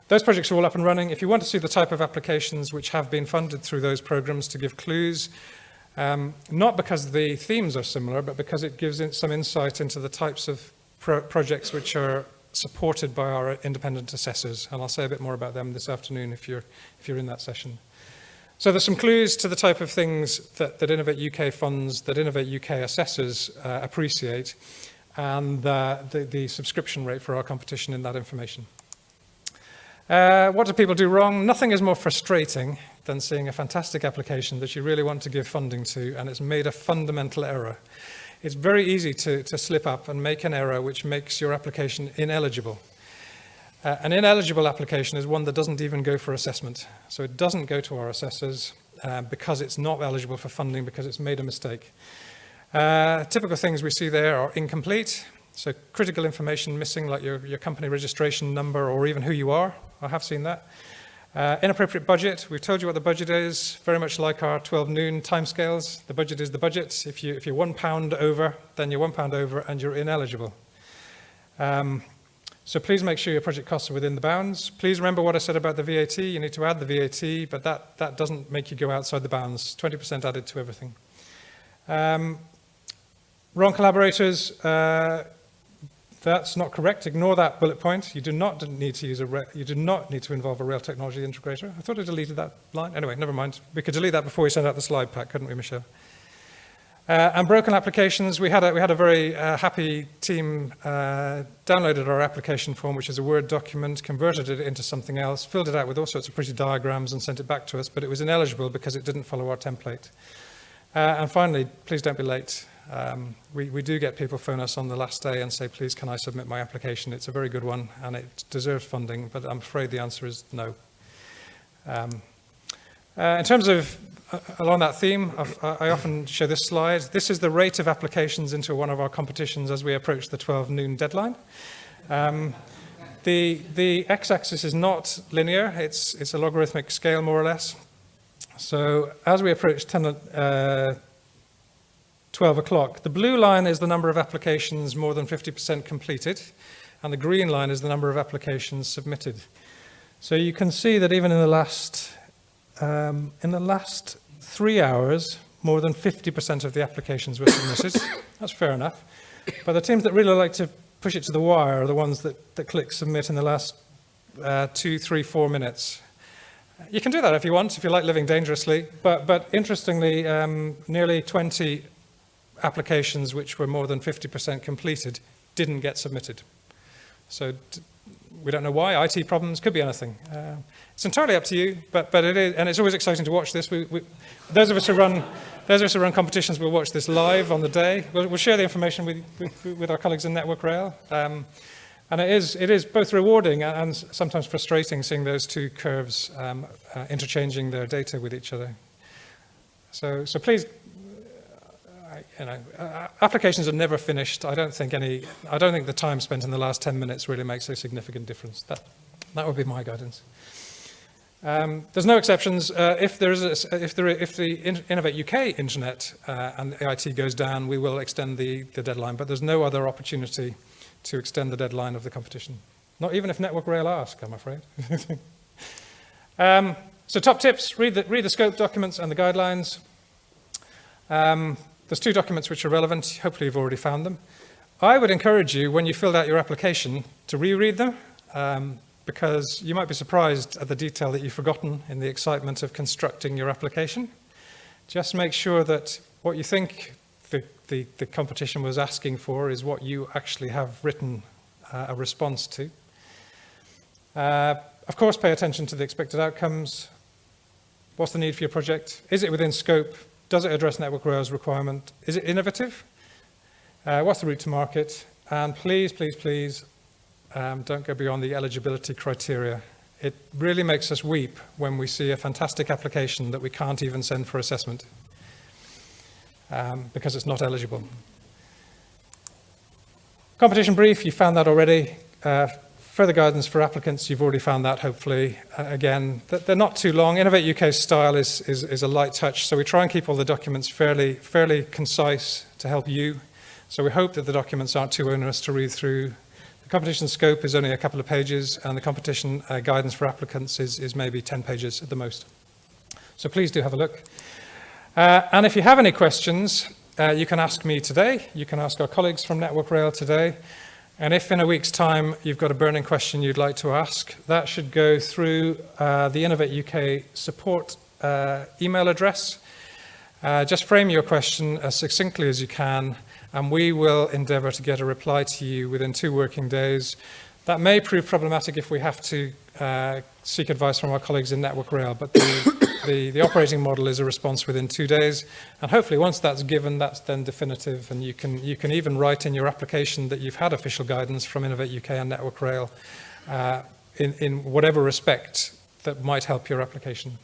Those projects are all up and running. If you want to see the type of applications which have been funded through those programs to give clues, not because the themes are similar, but because it gives some insight into the types of projects which are supported by our independent assessors. And I'll say a bit more about them this afternoon if you're in that session. So there's some clues to the type of things that Innovate UK funds, that Innovate UK assessors appreciate, and the subscription rate for our competition in that information. What do people do wrong? Nothing is more frustrating than seeing a fantastic application that you really want to give funding to, and it's made a fundamental error. It's very easy to slip up and make an error which makes your application ineligible. An ineligible application is one that doesn't even go for assessment. So it doesn't go to our assessors because it's not eligible for funding because it's made a mistake. Typical things we see there are incomplete. So critical information missing, like your company registration number or even who you are. I have seen that. Inappropriate budget. We've told you what the budget is, very much like our 12 noon timescales. The budget is the budget. If you're £1 over, then you're £1 over and you're ineligible. So please make sure your project costs are within the bounds. Please remember what I said about the VAT. You need to add the VAT, but that doesn't make you go outside the bounds. 20% added to everything. Wrong collaborators. That's not correct. Ignore that bullet point. You do not need to involve a rail technology integrator. I thought I deleted that line. Anyway, never mind. We could delete that before we send out the slide pack, couldn't we, Michelle? And broken applications. We had a very happy team downloaded our application form, which is a Word document, converted it into something else, filled it out with all sorts of pretty diagrams and sent it back to us, but it was ineligible because it didn't follow our template. And finally, please don't be late. We do get people phone us on the last day and say, please, can I submit my application? It's a very good one and it deserves funding, but I'm afraid the answer is no. In terms of, along that theme, I often show this slide. This is the rate of applications into one of our competitions as we approach the 12 noon deadline. The x-axis is not linear, it's a logarithmic scale more or less. So as we approach 12 o'clock, the blue line is the number of applications more than 50% completed, and the green line is the number of applications submitted. So you can see that even in the last 3 hours, more than 50% of the applications were submitted. That's fair enough. But the teams that really like to push it to the wire are the ones that click submit in the last 2, 3, 4 minutes. You can do that if you want, if you like living dangerously. But interestingly, nearly 20 applications which were more than 50% completed didn't get submitted. So we don't know why. IT problems, could be anything. It's entirely up to you, but it is, and it's always exciting to watch this. Those of us who run competitions will watch this live on the day. We'll share the information with our colleagues in Network Rail. And it is both rewarding and sometimes frustrating seeing those two curves interchanging their data with each other. So please, applications are never finished. I don't think the time spent in the last 10 minutes really makes a significant difference. That would be my guidance. There's no exceptions. If the Innovate UK internet and AIT goes down, we will extend the deadline, but there's no other opportunity to extend the deadline of the competition. Not even if Network Rail ask, I'm afraid. So top tips, read the scope documents and the guidelines. There's two documents which are relevant. Hopefully you've already found them. I would encourage you, when you filled out your application, to reread them, because you might be surprised at the detail that you've forgotten in the excitement of constructing your application. Just make sure that what you think the competition was asking for is what you actually have written a response to. Of course, pay attention to the expected outcomes. What's the need for your project? Is it within scope? Does it address Network Rail's requirement? Is it innovative? What's the route to market? And please, please, please, don't go beyond the eligibility criteria. It really makes us weep when we see a fantastic application that we can't even send for assessment because it's not eligible. Competition brief, you found that already. Further guidance for applicants, you've already found that, hopefully. Again, they're not too long. Innovate UK's style is a light touch, so we try and keep all the documents fairly concise to help you. So we hope that the documents aren't too onerous to read through. The competition scope is only a couple of pages, and the competition guidance for applicants is maybe 10 pages at the most. So please do have a look. And if you have any questions, you can ask me today. You can ask our colleagues from Network Rail today. And if in a week's time you've got a burning question you'd like to ask, that should go through the Innovate UK support email address. Just frame your question as succinctly as you can, and we will endeavour to get a reply to you within 2 working days. That may prove problematic if we have to seek advice from our colleagues in Network Rail, but the operating model is a response within 2 days, and hopefully once that's given, that's then definitive, and you can even write in your application that you've had official guidance from Innovate UK and Network Rail in whatever respect that might help your application.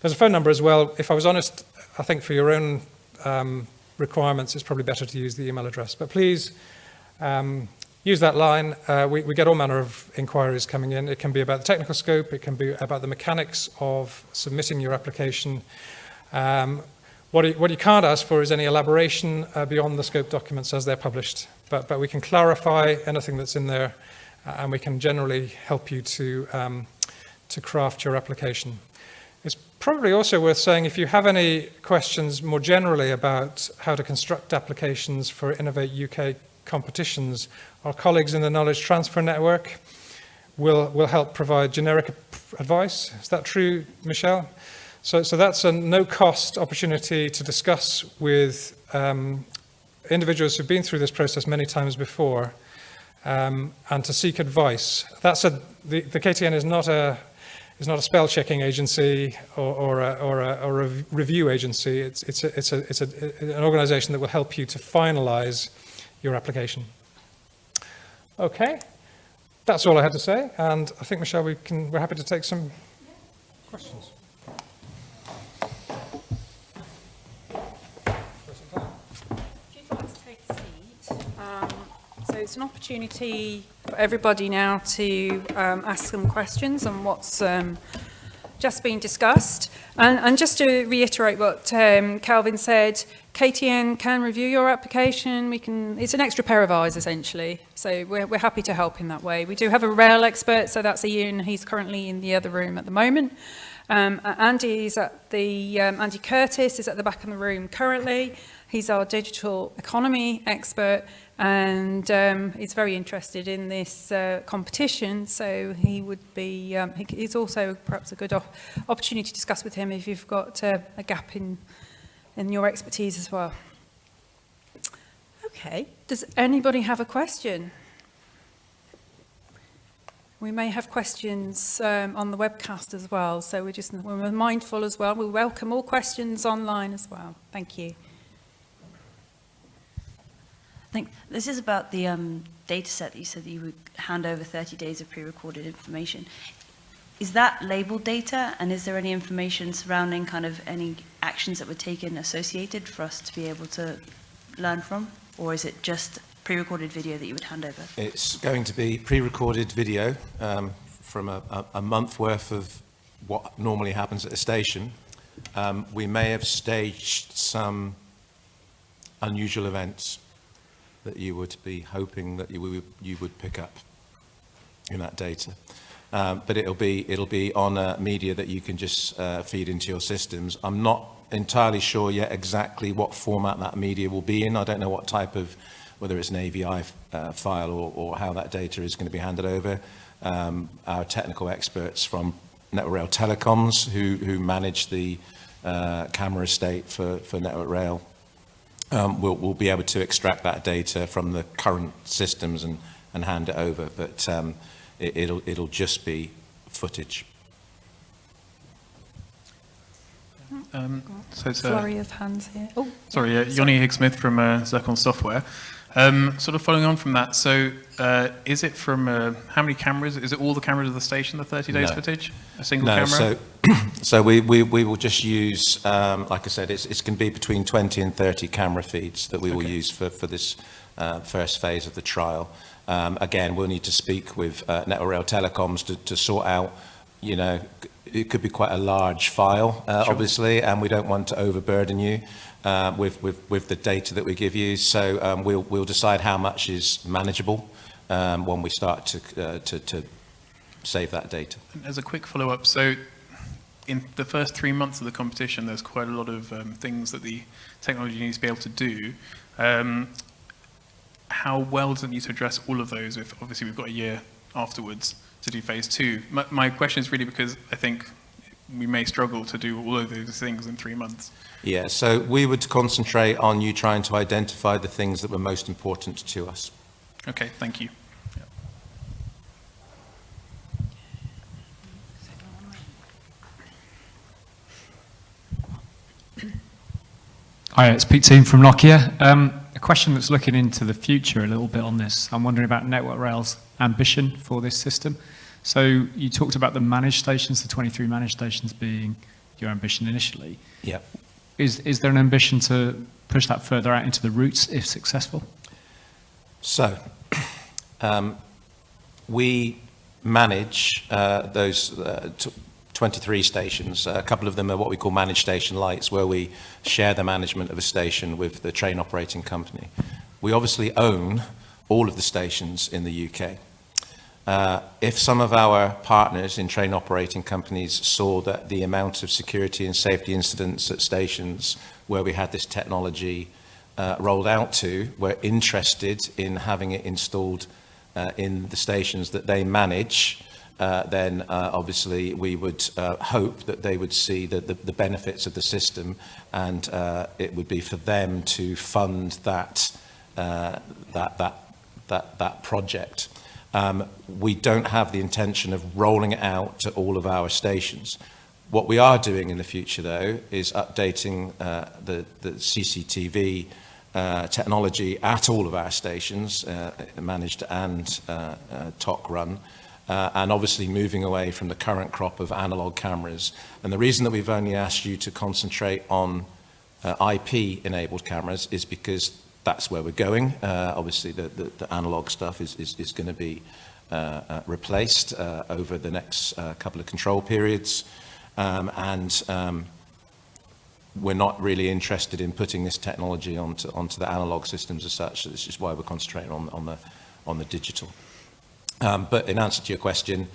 There's a phone number as well. If I was honest, I think for your own requirements, it's probably better to use the email address, but please use that line. We get all manner of inquiries coming in. It can be about the technical scope. It can be about the mechanics of submitting your application. What you can't ask for is any elaboration beyond the scope documents as they're published. But we can clarify anything that's in there, and we can generally help you to craft your application. It's probably also worth saying, if you have any questions more generally about how to construct applications for Innovate UK competitions, our colleagues in the Knowledge Transfer Network will help provide generic advice. Is that true, Michelle? So that's a no-cost opportunity to discuss with individuals who've been through this process many times before and to seek advice. The KTN is not a spell-checking agency or a review agency. It's an organisation that will help you to finalise your application. Okay, that's all I had to say, and I think, Michelle, we're happy to take some questions. If you'd like to take a seat. So it's an opportunity for everybody now to ask some questions on what's just been discussed. And just to reiterate what Kelvin said, KTN can review your application. It's an extra pair of eyes, essentially. So we're happy to help in that way. We do have a rail expert, so that's Ian. He's currently in the other room at the moment. Andy Curtis is at the back of the room currently. He's our digital economy expert, and he's very interested in this competition, so he would be, he's also perhaps a good opportunity to discuss with him if you've got a gap in your expertise as well. Okay, does anybody have a question? We may have questions on the webcast as well, so we're mindful as well. We welcome all questions online as well. Thank you. I think this is about the data set that you said that you would hand over 30 days of pre-recorded information. Is that labeled data, and is there any information surrounding kind of any actions that were taken associated for us to be able to learn from? Or is it just pre-recorded video that you would hand over? It's going to be pre-recorded video from a month worth of what normally happens at a station. We may have staged some unusual events that you would be hoping that you would pick up in that data. But it'll be on media that you can just feed into your systems. I'm not entirely sure yet exactly what format that media will be in. I don't know what type of, whether it's an AVI file or how that data is going to be handed over. Our technical experts from Network Rail Telecoms, who manage the camera estate for Network Rail, will be able to extract that data from the current systems and hand it over. But it'll just be footage. So it's flurry of hands here. Oh, sorry, Yoni Higgsmith from Zircon Software. Sort of following on from that, so is it from how many cameras? Is it all the cameras of the station, the 30 days footage? A single camera? So we will just use, like I said, it's going to be between 20 and 30 camera feeds that we will use for this first phase of the trial. Again, we'll need to speak with Network Rail Telecoms to sort out, you know, it could be quite a large file, obviously, and we don't want to overburden you with the data that we give you. So we'll decide how much is manageable when we start to save that data. And as a quick follow-up, so in the first 3 months of the competition, there's quite a lot of things that the technology needs to be able to do. How well does it need to address all of those if obviously we've got a year afterwards to do phase 2? My question is really because I think we may struggle to do all of those things in 3 months. Yeah, so we would concentrate on you trying to identify the things that were most important to us. Okay, thank you. Hi, it's Pete Team from Nokia. A question that's looking into the future a little bit on this. I'm wondering about Network Rail's ambition for this system. So you talked about the managed stations, the 23 managed stations being your ambition initially. Yeah. Is there an ambition to push that further out into the routes if successful? So we manage those 23 stations. A couple of them are what we call managed station lights, where we share the management of a station with the train operating company. We obviously own all of the stations in the UK. If some of our partners in train operating companies saw that the amount of security and safety incidents at stations where we had this technology rolled out to were interested in having it installed in the stations that they manage, then obviously we would hope that they would see the benefits of the system, and it would be for them to fund that project. We don't have the intention of rolling it out to all of our stations. What we are doing in the future, though, is updating the CCTV technology at all of our stations, managed and TOC run, and obviously moving away from the current crop of analog cameras. And the reason that we've only asked you to concentrate on IP-enabled cameras is because that's where we're going. Obviously, the analog stuff is going to be replaced over the next couple of control periods. We're not really interested in putting this technology onto the analog systems as such. This is why we're concentrating on the digital. But in answer to your question,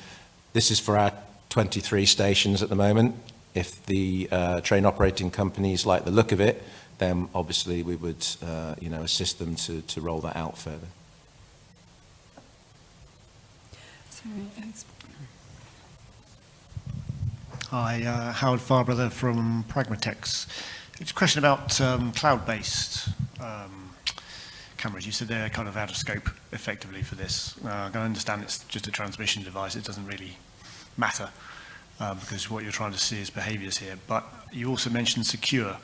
this is for our 23 stations at the moment. If the train operating companies like the look of it, then obviously we would assist them to roll that out further. Hi, Howard Farbrother from Pragmatex. It's a question about cloud-based cameras. You said they're kind of out of scope effectively for this. I can understand it's just a transmission device. It doesn't really matter because what you're trying to see is behaviors here. But you also mentioned secure.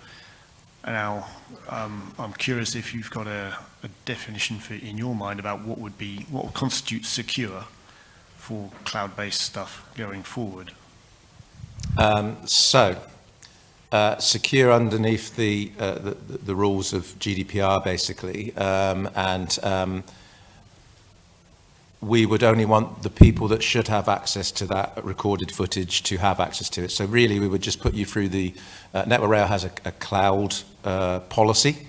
Now, I'm curious if you've got a definition in your mind about what would constitute secure for cloud-based stuff going forward. Secure underneath the rules of GDPR, basically, and we would only want the people that should have access to that recorded footage to have access to it. So really, we would just put you through the Network Rail has a cloud policy,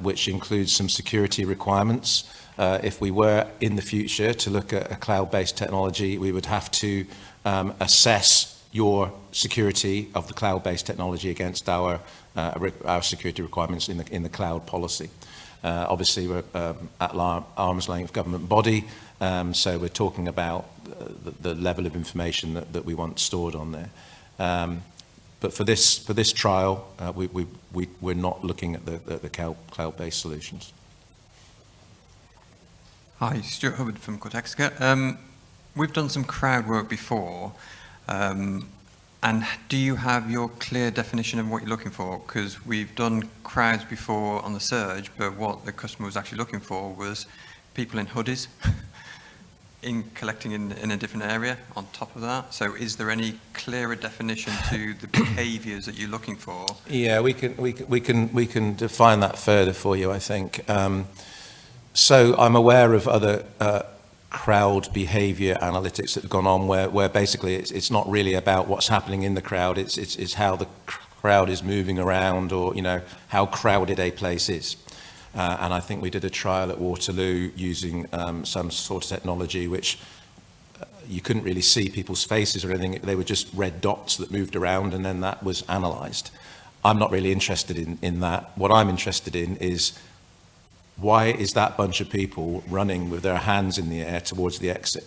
which includes some security requirements. If we were in the future to look at a cloud-based technology, we would have to assess your security of the cloud-based technology against our security requirements in the cloud policy. Obviously, we're at arm's length government body, so we're talking about the level of information that we want stored on there. But for this trial, we're not looking at the cloud-based solutions. Hi, Stuart Hubbard from Cortexica. We've done some crowd work before, and do you have your clear definition of what you're looking for? Because we've done crowds before on the surge, but what the customer was actually looking for was people in hoodies collecting in a different area on top of that. So is there any clearer definition to the behaviours that you're looking for? Yeah, we can define that further for you, I think. So I'm aware of other crowd behavior analytics that have gone on where basically it's not really about what's happening in the crowd, it's how the crowd is moving around, or how crowded a place is. And I think we did a trial at Waterloo using some sort of technology which you couldn't really see people's faces or anything. They were just red dots that moved around, and then that was analysed. I'm not really interested in that. What I'm interested in is, why is that bunch of people running with their hands in the air towards the exit?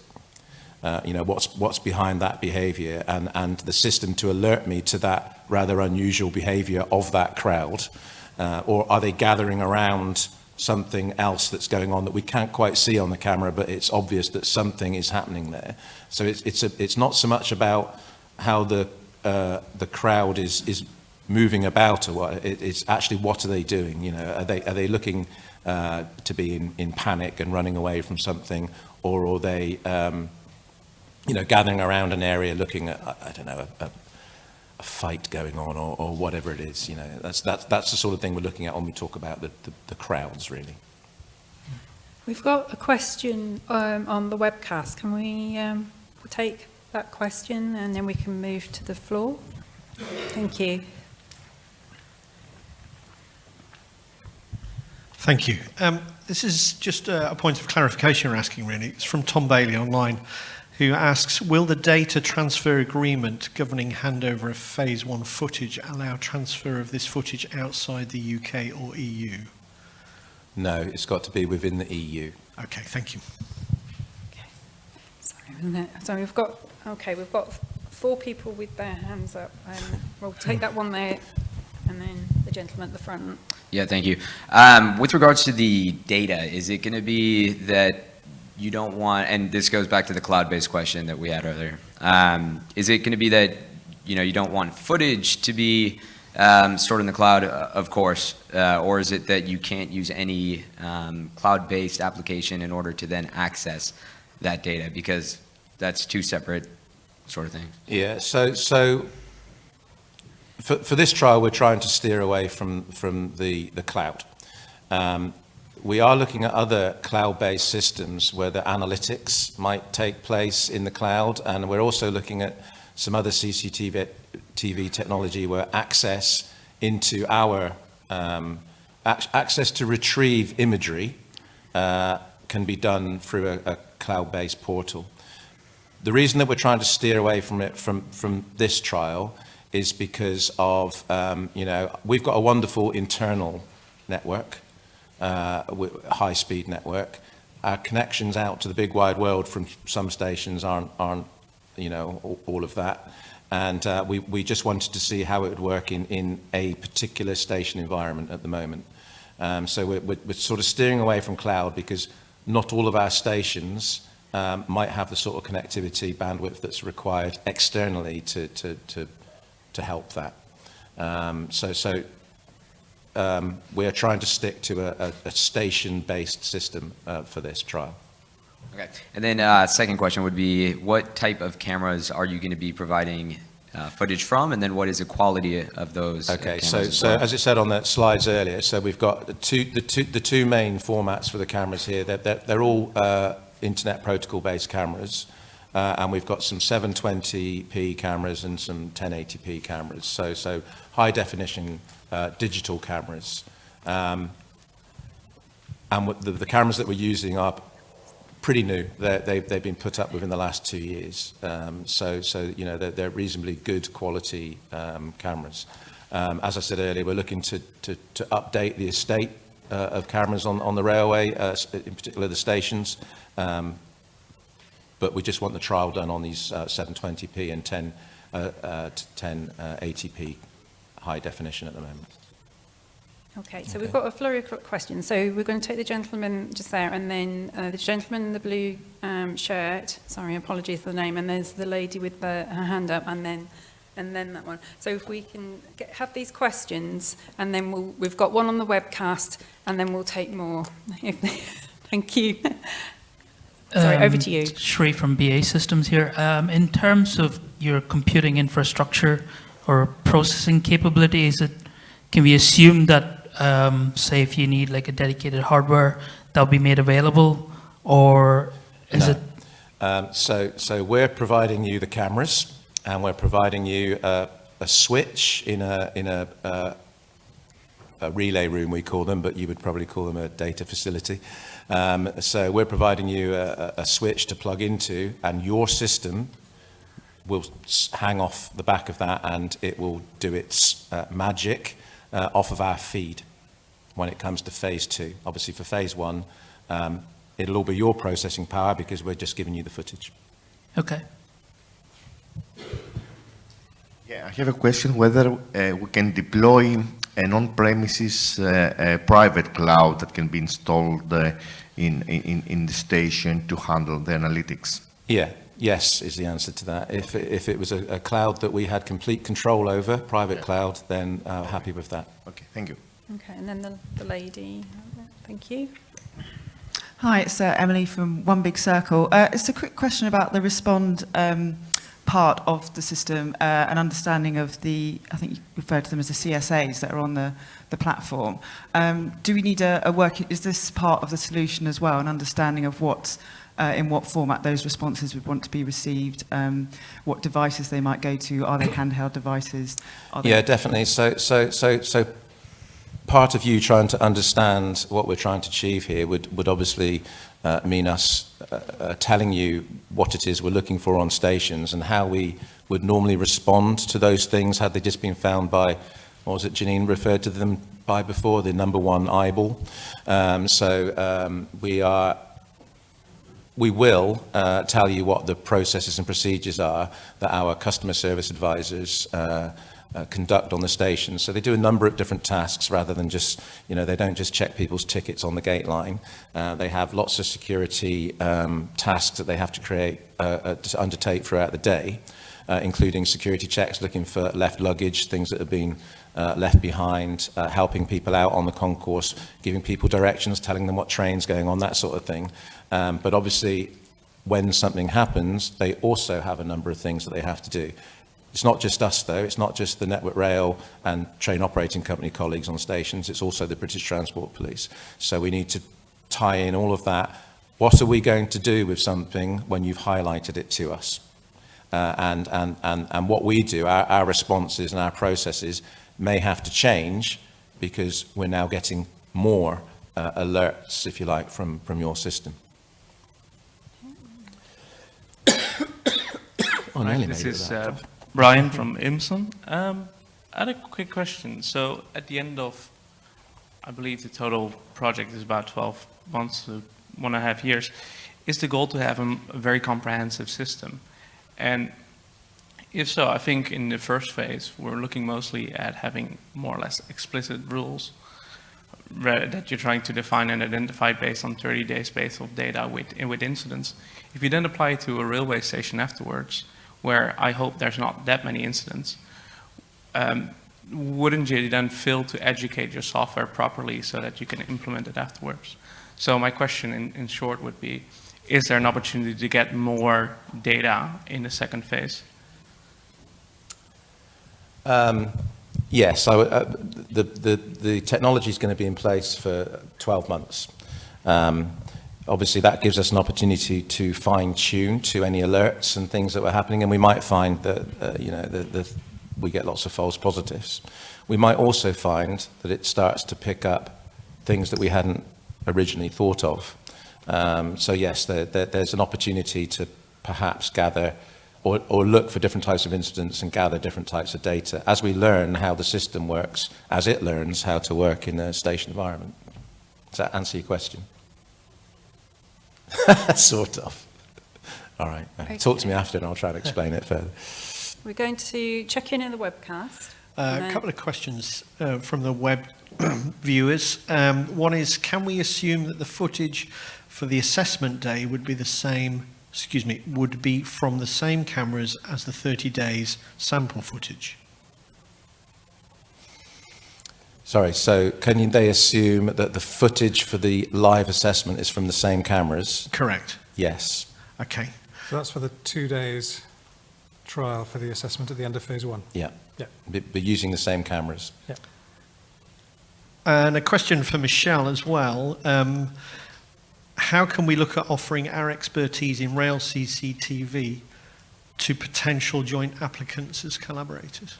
What's behind that behaviour, and the system to alert me to that rather unusual behaviour of that crowd, or are they gathering around something else that's going on that we can't quite see on the camera, but it's obvious that something is happening there. So it's not so much about how the crowd is moving about, or what it's actually, what are they doing? Are they looking to be in panic and running away from something, or are they gathering around an area looking at, I don't know, a fight going on, or whatever it is. That's the sort of thing we're looking at when we talk about the crowds, really. We've got a question on the webcast. Can we take that question and then we can move to the floor? Thank you. Thank you. This is just a point of clarification we're asking, really. It's from Tom Bailey online, who asks, will the data transfer agreement governing handover of phase 1 footage allow transfer of this footage outside the UK or EU? No, it's got to be within the EU. Okay, thank you. Okay. So we've got 4 people with their hands up. We'll take that one there, and then the gentleman at the front. Yeah, thank you. With regards to the data, is it going to be that you don't want, and this goes back to the cloud-based question that we had earlier, is it going to be that you don't want footage to be stored in the cloud, of course, or is it that you can't use any cloud-based application in order to then access that data, because that's 2 separate sort of things? Yeah, so for this trial, we're trying to steer away from the cloud. We are looking at other cloud-based systems where the analytics might take place in the cloud, and we're also looking at some other CCTV technology where access into our access to retrieve imagery can be done through a cloud-based portal. The reason that we're trying to steer away from it from this trial is because of we've got a wonderful internal network. High-speed network. Our connections out to the big wide world from some stations aren't all of that, and we just wanted to see how it would work in a particular station environment at the moment. So we're sort of steering away from cloud because not all of our stations might have the sort of connectivity bandwidth that's required externally to help that. So we're trying to stick to a station-based system for this trial. Okay. And then second question would be, what type of cameras are you going to be providing footage from, and then what is the quality of those? Okay, cameras so as it said on the slides earlier, so we've got the two main formats for the cameras here. They're all internet protocol based cameras, and we've got some 720p cameras and some 1080p cameras. So high definition digital cameras, and the cameras that we're using are pretty new. They've been put up within the last 2 years. So you know, they're reasonably good quality cameras. As I said earlier, we're looking to update the estate of cameras on the railway, in particular the stations. But we just want the trial done on these 720p and 1080p high definition at the moment. Okay, so we've got a flurry of questions. So we're going to take the gentleman just there, and then the gentleman in the blue shirt. Sorry, apologies for the name. And there's the lady with her hand up, and then that one. So if we can have these questions, and then we've got one on the webcast, and then we'll take more. Thank you. Sorry, over to you. Sri from BA Systems here. In terms of your computing infrastructure or processing capability, can we assume that say if you need like a dedicated hardware, that'll be made available, or is it? So we're providing you the cameras, and we're providing you a switch in a relay room, we call them, but you would probably call them a data facility. So we're providing you a switch to plug into, and your system will hang off the back of that, and it will do its magic off of our feed when it comes to phase 2. Obviously for phase 1, it'll all be your processing power because we're just giving you the footage. Okay. Yeah, I have a question whether we can deploy an on-premises private cloud that can be installed in the station to handle the analytics. Yeah. Yes, is the answer to that. If it was a cloud that we had complete control over, private cloud, then happy with that. Okay, thank you. Okay, and then the lady. Thank you. Hi, it's Emily from One Big Circle. It's a quick question about the Respond part of the system, an understanding of I think you referred to them as the CSAs that are on the platform. Do we need is this part of the solution as well, an understanding of in what format those responses would want to be received, what devices they might go to, are they handheld devices? Yeah, definitely. So part of you trying to understand what we're trying to achieve here would obviously mean us telling you what it is we're looking for on stations and how we would normally respond to those things had they just been found by, what was it Janine referred to them by before, the number one eyeball. We will tell you what the processes and procedures are that our customer service advisors conduct on the station. So they do a number of different tasks rather than just, they don't just check people's tickets on the gate line. They have lots of security tasks that they have to to undertake throughout the day, including security checks, looking for left luggage, things that have been left behind, helping people out on the concourse, giving people directions, telling them what train's going on, that sort of thing. But obviously, when something happens, they also have a number of things that they have to do. It's not just us, though. It's not just the Network Rail and train operating company colleagues on stations. It's also the British Transport Police. So we need to tie in all of that. What are we going to do with something when you've highlighted it to us? And what we do, our responses and our processes may have to change because we're now getting more alerts, if you like, from your system. Hi, this is Brian from IMSON. I had a quick question. So at the end of, I believe the total project is about 12 months, 1.5 years, is the goal to have a very comprehensive system? And if so, I think in the first phase, we're looking mostly at having more or less explicit rules that you're trying to define and identify based on 30 days base of data with incidents. If you then apply it to a railway station afterwards, where I hope there's not that many incidents, wouldn't you then fail to educate your software properly so that you can implement it afterwards? So my question in short would be, is there an opportunity to get more data in the second phase? Yes, the technology is going to be in place for 12 months. Obviously, that gives us an opportunity to fine-tune to any alerts and things that were happening, and we might find that we get lots of false positives. We might also find that it starts to pick up things that we hadn't originally thought of. So yes, there's an opportunity to perhaps gather or look for different types of incidents and gather different types of data as we learn how the system works, as it learns how to work in a station environment. Does that answer your question? Sort of. All right. Okay. Talk to me after and I'll try and explain it further. We're going to check in the webcast. A couple of questions from the web viewers. One is, can we assume that the footage for the assessment day would be the same, would be from the same cameras as the 30 days sample footage? Sorry, so can they assume that the footage for the live assessment is from the same cameras? Correct. Yes. Okay. So that's for the 2 days trial for the assessment at the end of phase 1? Yeah. Yeah. But using the same cameras. Yeah. And a question for Michelle as well. How can we look at offering our expertise in rail CCTV to potential joint applicants as collaborators?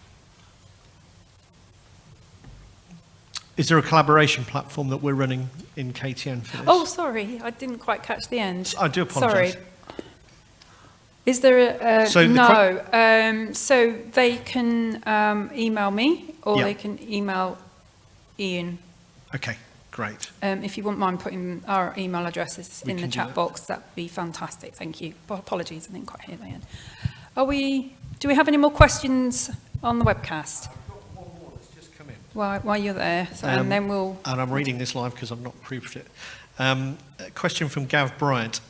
Is there a collaboration platform that we're running in KTN for this? Oh, sorry, I didn't quite catch the end. I do apologise. Sorry. Is there a... So no. So they can email me or Yeah. they can email Ian. Okay, great. If you wouldn't mind putting our email addresses We in the can do chat that. box, that'd be fantastic. Thank you. Apologies, I didn't quite hear the end. Do we have any more questions on the webcast? While you're there, so, and then we'll... And I'm reading this live because I've not proofed it. A question from Gav Bryant.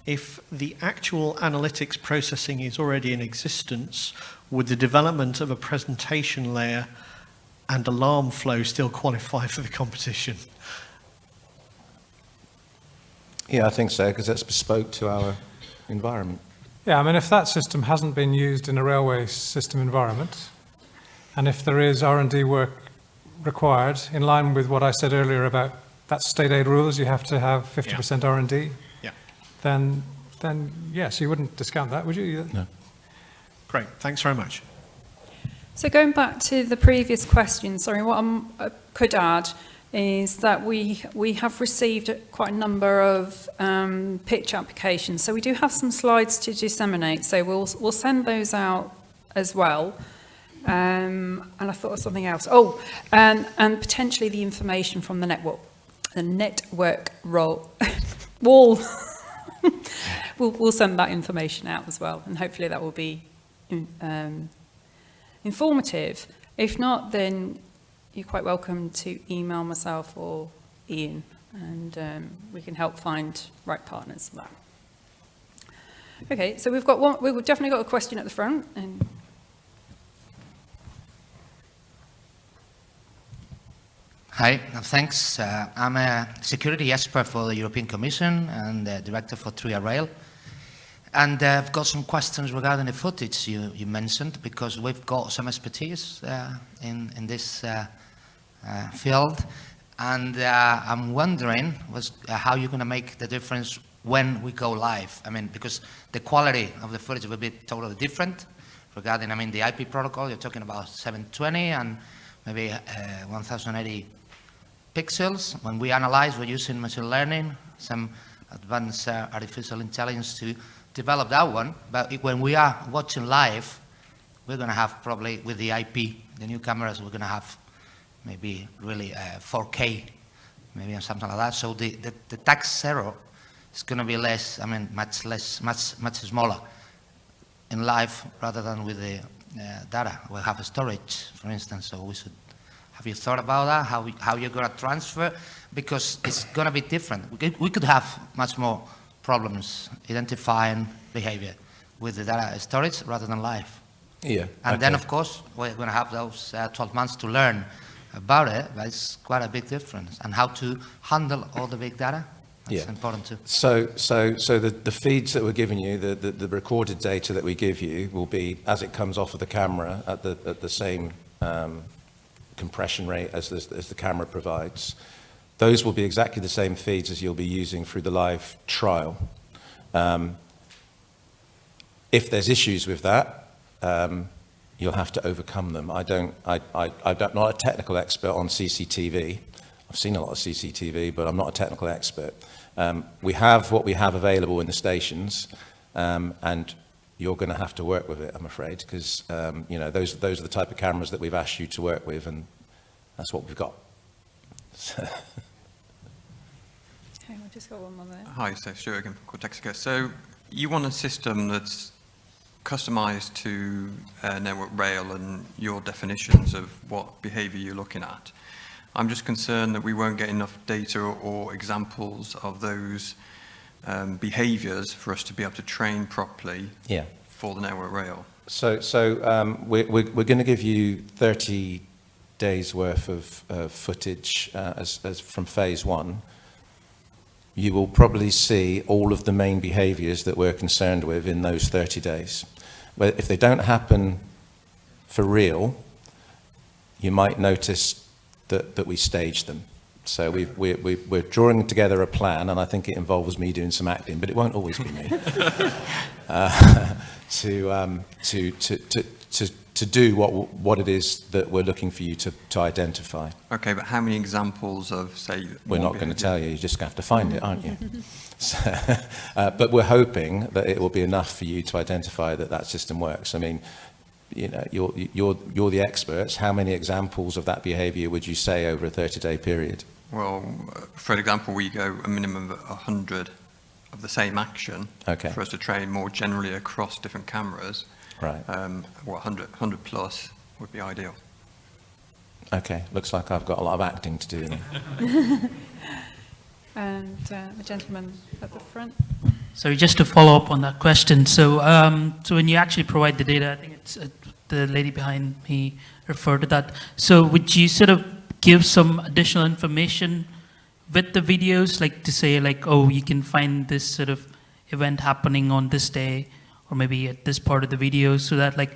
If the actual analytics processing is already in existence, would the development of a presentation layer and alarm flow still qualify for the competition? Yeah, I think so, because that's bespoke to our environment. Yeah, I mean, if that system hasn't been used in a railway system environment, and if there is R&D work required, in line with what I said earlier about that state aid rules, you have to have 50% R&D, Yeah. then yes, you wouldn't discount that, would you? No. Great, thanks very much. So going back to the previous question, sorry, what I could add is that we have received quite a number of pitch applications. So we do have some slides to disseminate. So we'll send those out as well. And I thought of something else. Oh, and potentially the information from the network wall. We'll send that information out as well, and hopefully that will be informative. If not, then you're quite welcome to email myself or Ian, and we can help find right partners for that. Okay, so we've definitely got a question at the front. And hi, thanks. I'm a security expert for the European Commission and director for TRIA Rail. And I've got some questions regarding the footage you mentioned, because we've got some expertise in this field. And I'm wondering how you're going to make the difference when we go live. I mean, because the quality of the footage will be totally different regarding, I mean, the IP protocol. You're talking about 720 and maybe 1080 pixels. When we analyze, we're using machine learning, some advanced artificial intelligence to develop that one. But when we are watching live, we're going to have probably with the IP, the new cameras, we're going to have maybe really 4K, maybe something like that. So the tax error is going to be less, I mean, much smaller in live rather than with the data. We'll have a storage, for instance, so we should. Have you thought about that, how you're going to transfer? Because it's going to be different. We could have much more problems identifying behavior with the data storage rather than live. Yeah. And then, okay. of course, we're going to have those 12 months to learn about it, but it's quite a big difference. And how to handle all the big data, that's important too. So the feeds that we're giving you, the recorded data that we give you will be, as it comes off of the camera, at the same compression rate as the camera provides. Those will be exactly the same feeds as you'll be using through the live trial. If there's issues with that, you'll have to overcome them. I'm not a technical expert on CCTV. I've seen a lot of CCTV, but I'm not a technical expert. We have what we have available in the stations, and you're going to have to work with it, I'm afraid, because you know, those are the type of cameras that we've asked you to work with, and that's what we've got. Okay, we'll just got one more there. Hi, so Stuart again from Cortexica. So you want a system that's customized to Network Rail and your definitions of what behavior you're looking at. I'm just concerned that we won't get enough data or examples of those behaviors for us to be able to train properly for the Network Rail. So we're going to give you 30 days worth of footage as from phase 1. You will probably see all of the main behaviors that we're concerned with in those 30 days. But if they don't happen for real, you might notice that we stage them. So we're drawing together a plan, and I think it involves me doing some acting, but it won't always be me, to do what it is that we're looking for you to identify. Okay, but how many examples of, say... We're not going to tell you, you're just going to have to find it, aren't you? So, but we're hoping that it will be enough for you to identify that system works. I mean, you know, you're the experts. How many examples of that behavior would you say over a 30-day period? Well, for example, we go a minimum of 100 of the same action for us to train more generally across different cameras. Right. 100 plus would be ideal. Okay, looks like I've got a lot of acting to do then. And the gentleman at the front. Sorry, just to follow up on that question. So, so when you actually provide the data, I think it's the lady behind me referred to that. So would you sort of give some additional information with the videos, like to say like, oh, you can find this sort of event happening on this day, or maybe at this part of the video, so that like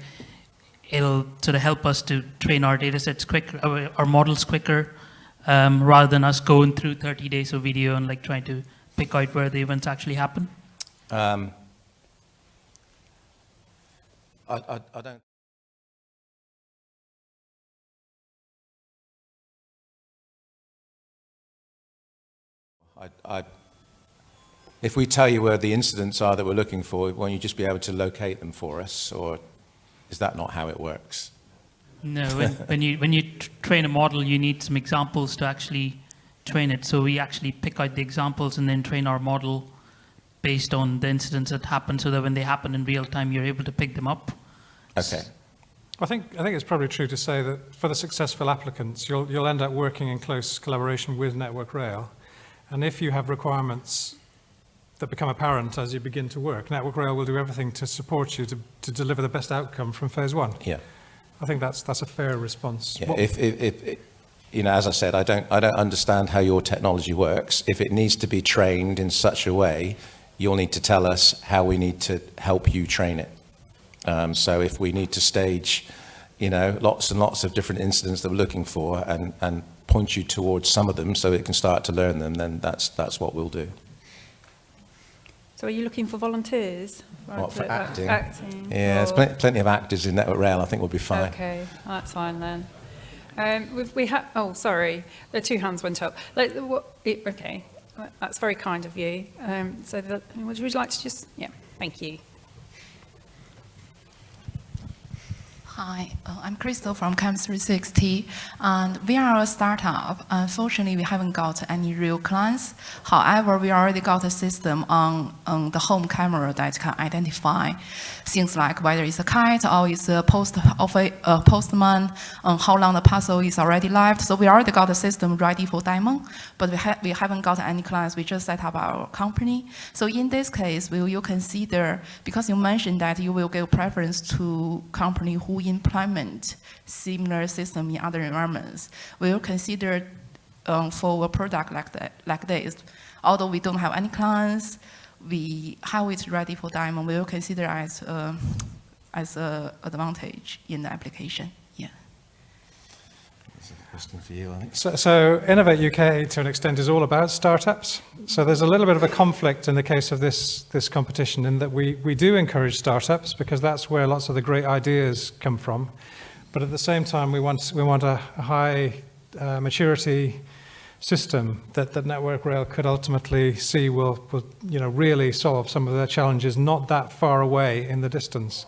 it'll sort of help us to train our data sets quicker, our models quicker, rather than us going through 30 days of video and like trying to pick out where the events actually happen? I don't. If we tell you where the incidents are that we're looking for, won't you just be able to locate them for us, or is that not how it works? No, when you train a model, you need some examples to actually train it. So we actually pick out the examples and then train our model based on the incidents that happen, so that when they happen in real time, you're able to pick them up. Okay. I think it's probably true to say that for the successful applicants, you'll end up working in close collaboration with Network Rail. And if you have requirements that become apparent as you begin to work, Network Rail will do everything to support you to deliver the best outcome from phase 1. Yeah. I think that's a fair response. Yeah. If you know, as I said, I don't understand how your technology works. If it needs to be trained in such a way, you'll need to tell us how we need to help you train it. So if we need to stage, you know, lots and lots of different incidents that we're looking for and point you towards some of them so it can start to learn them, then that's what we'll do. So are you looking for volunteers? What, for acting? Acting. Yeah, there's plenty of actors in Network Rail. I think we'll be fine. Okay, that's fine then. We have. Oh, sorry, the 2 hands went up. Okay, that's very kind of you. Would you like to just? Yeah, thank you. Hi, I'm Crystal from Cam360, and we are a startup. Unfortunately, we haven't got any real clients. However, we already got a system on the home camera that can identify things like whether it's a cat or it's a postman, how long the parcel is already left. So we already got a system ready for demo, but we haven't got any clients. We just set up our company. So in this case, will you consider, because you mentioned that you will give preference to company who implement similar system in other environments, will you consider for a product like this, although we don't have any clients, we have it ready for demo, will you consider as a advantage in the application? Yeah. That's a question for you, I think. So Innovate UK, to an extent, is all about startups. So there's a little bit of a conflict in the case of this competition in that we do encourage startups because that's where lots of the great ideas come from. But at the same time, we want a high maturity system that Network Rail could ultimately see will really solve some of their challenges not that far away in the distance.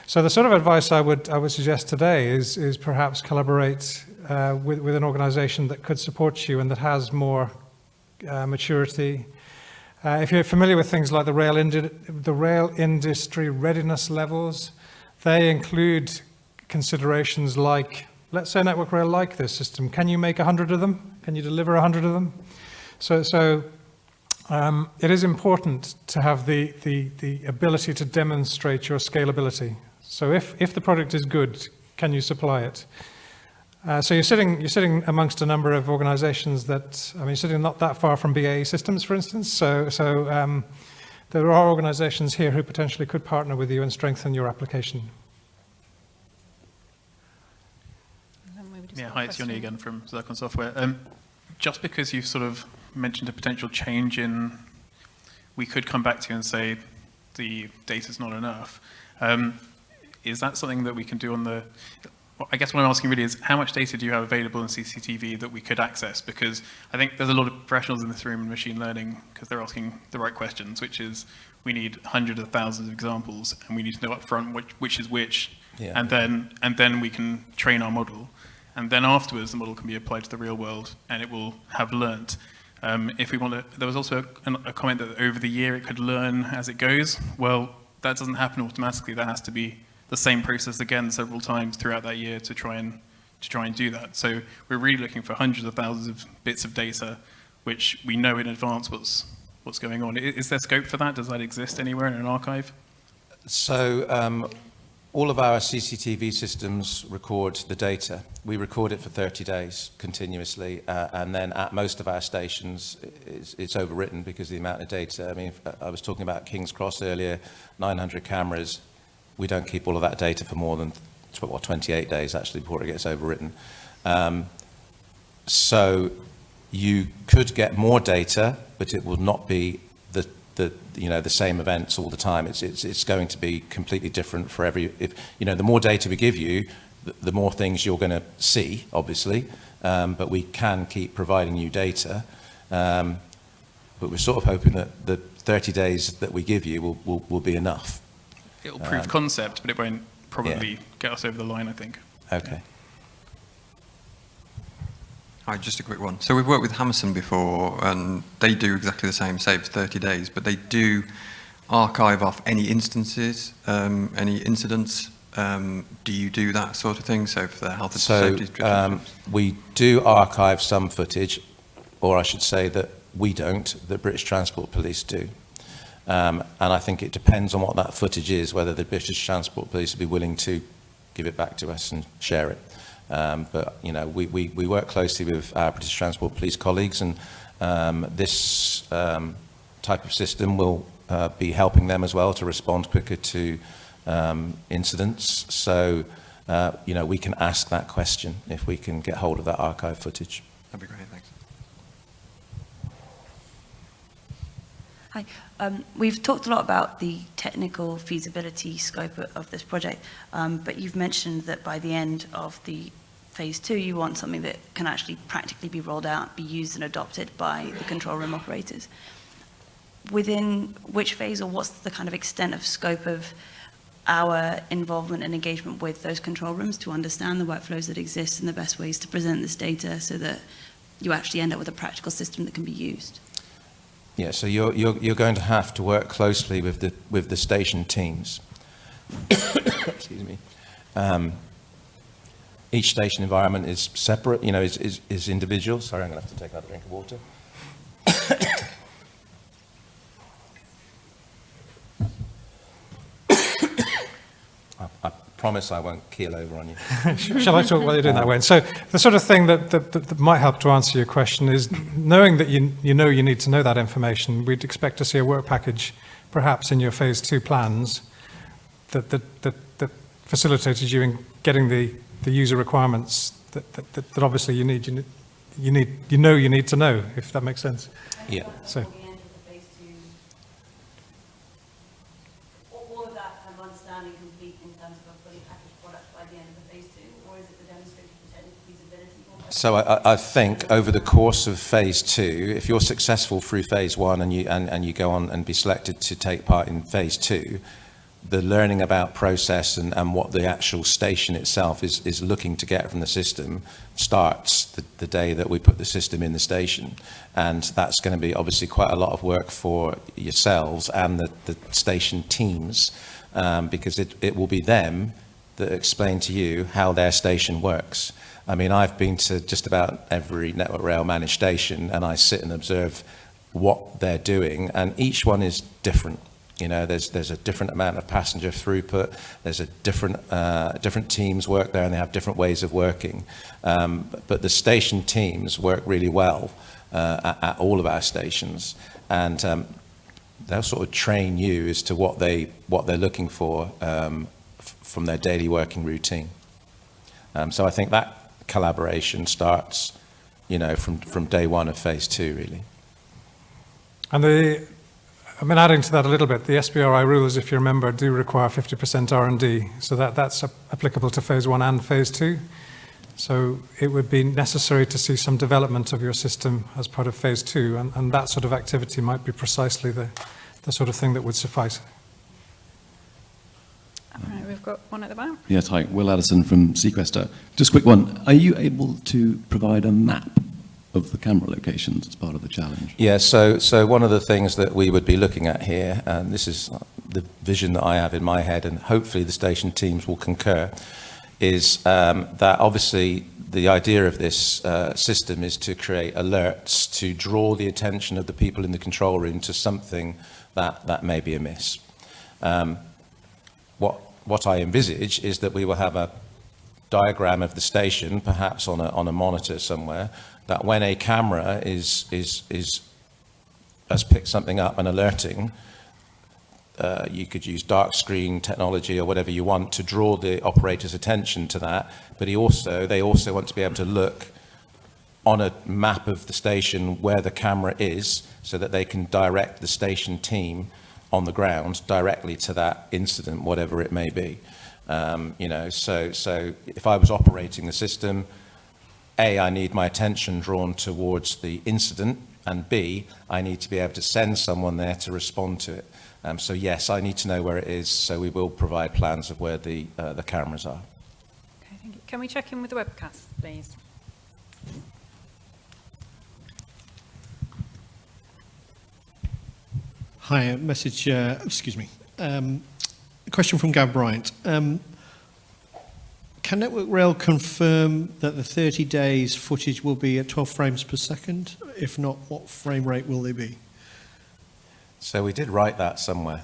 So the sort of advice I would suggest today is perhaps collaborate with an organization that could support you and that has more maturity. If you're familiar with things like the rail industry readiness levels, they include considerations like, let's say Network Rail like this system. Can you make 100 of them? Can you deliver 100 of them? So it is important to have the ability to demonstrate your scalability. So if the product is good, can you supply it? So you're sitting amongst a number of organizations that, you're sitting not that far from BAE Systems, for instance. So there are organizations here who potentially could partner with you and strengthen your application. Yeah, hi, it's Janine again from Zircon Software. Just because you've sort of mentioned a potential change in, we could come back to you and say the data's not enough. Is that something that we can do on the, I guess what I'm asking really is how much data do you have available in CCTV that we could access? Because I think there's a lot of professionals in this room in machine learning because they're asking the right questions, which is we need hundreds of thousands of examples and we need to know up front which is which, yeah. and then we can train our model. And then afterwards, the model can be applied to the real world, and it will have learnt. If we want to, there was also a comment that over the year it could learn as it goes. Well, that doesn't happen automatically. That has to be the same process again several times throughout that year to try and do that. So we're really looking for hundreds of thousands of bits of data, which we know in advance what's going on. Is there scope for that? Does that exist anywhere in an archive? So. All of our CCTV systems record the data. We record it for 30 days continuously, and then at most of our stations, it's overwritten because of the amount of data. I mean, I was talking about King's Cross earlier, 900 cameras. We don't keep all of that data for more than 28 days actually before it gets overwritten. So you could get more data, but it will not be the same events all the time. It's going to be completely different for the more data we give you, the more things you're going to see, obviously, but we can keep providing you data. But we're sort of hoping that the 30 days that we give you will be enough. It'll prove concept, but it won't probably get us over the line, I think. Okay. Hi, just a quick one. So we've worked with Hammerson before, and they do exactly the same, save 30 days, but they do archive off any instances, any incidents. Do you do that sort of thing? So for the health and safety? We do archive some footage, or I should say that we don't, the British Transport Police do. And I think it depends on what that footage is, whether the British Transport Police would be willing to give it back to us and share it. But we work closely with our British Transport Police colleagues, and this type of system will be helping them as well to respond quicker to incidents. So we can ask that question if we can get hold of that archive footage. That'd be great, thanks. Hi. We've talked a lot about the technical feasibility scope of this project, but you've mentioned that by the end of the phase 2, you want something that can actually practically be rolled out, be used and adopted by the control room operators. Within which phase, or what's the kind of extent of scope of our involvement and engagement with those control rooms to understand the workflows that exist and the best ways to present this data so that you actually end up with a practical system that can be used. Yeah, so you're going to have to work closely with the station teams. Excuse me. Each station environment is separate, you know, is individual. Sorry, I'm going to have to take another drink of water. I promise I won't keel over on you. Shall I talk while you're doing that, Wayne? So the sort of thing that might help to answer your question is knowing that you know you need to know that information. We'd expect to see a work package, perhaps in your phase 2 plans, that facilitated you in getting the user requirements that obviously you need to know, if that makes sense. Yeah. So. All of that kind of understanding complete in terms of a fully packaged product by the end of the phase 2, or is it the demonstration for technical feasibility? So I think over the course of phase 2, if you're successful through phase 1 and you go on and be selected to take part in phase 2, the learning about process and what the actual station itself is looking to get from the system starts the day that we put the system in the station. And that's going to be obviously quite a lot of work for yourselves and the station teams, because it will be them that explain to you how their station works. I mean, I've been to just about every Network Rail managed station, and I sit and observe what they're doing, and each one is different. You know, there's a different amount of passenger throughput. There's a different teams work there, and they have different ways of working. But the station teams work really well at all of our stations, and they'll sort of train you as to what they're looking for from their daily working routine. So I think that collaboration starts, you know, from day 1 of phase 2, really. And I mean, adding to that a little bit, the SBRI rules, if you remember, do require 50% R&D, so that's applicable to phase 1 and phase 2. So it would be necessary to see some development of your system as part of phase 2, and that sort of activity might be precisely the sort of thing that would suffice. All right, we've got one at the back. Yes, hi, Will Addison from Sequester. Just a quick one. Are you able to provide a map of the camera locations as part of the challenge? Yeah, so one of the things that we would be looking at here, and this is the vision that I have in my head, and hopefully the station teams will concur, is that obviously the idea of this system is to create alerts to draw the attention of the people in the control room to something that may be amiss. What I envisage is that we will have a diagram of the station, perhaps on a monitor somewhere, that when a camera has picked something up and alerting, you could use dark screen technology or whatever you want to draw the operator's attention to that. But they also want to be able to look on a map of the station where the camera is, so that they can direct the station team on the ground directly to that incident, whatever it may be. You know, so if I was operating the system, A, I need my attention drawn towards the incident, and B, I need to be able to send someone there to respond to it. So yes, I need to know where it is, so we will provide plans of where the cameras are. Okay, thank you. Can we check in with the webcast, please? Hi, a message, excuse me. A question from Gav Bryant. Can Network Rail confirm that the 30 days footage will be at 12 frames per second? If not, what frame rate will they be? So we did write that somewhere,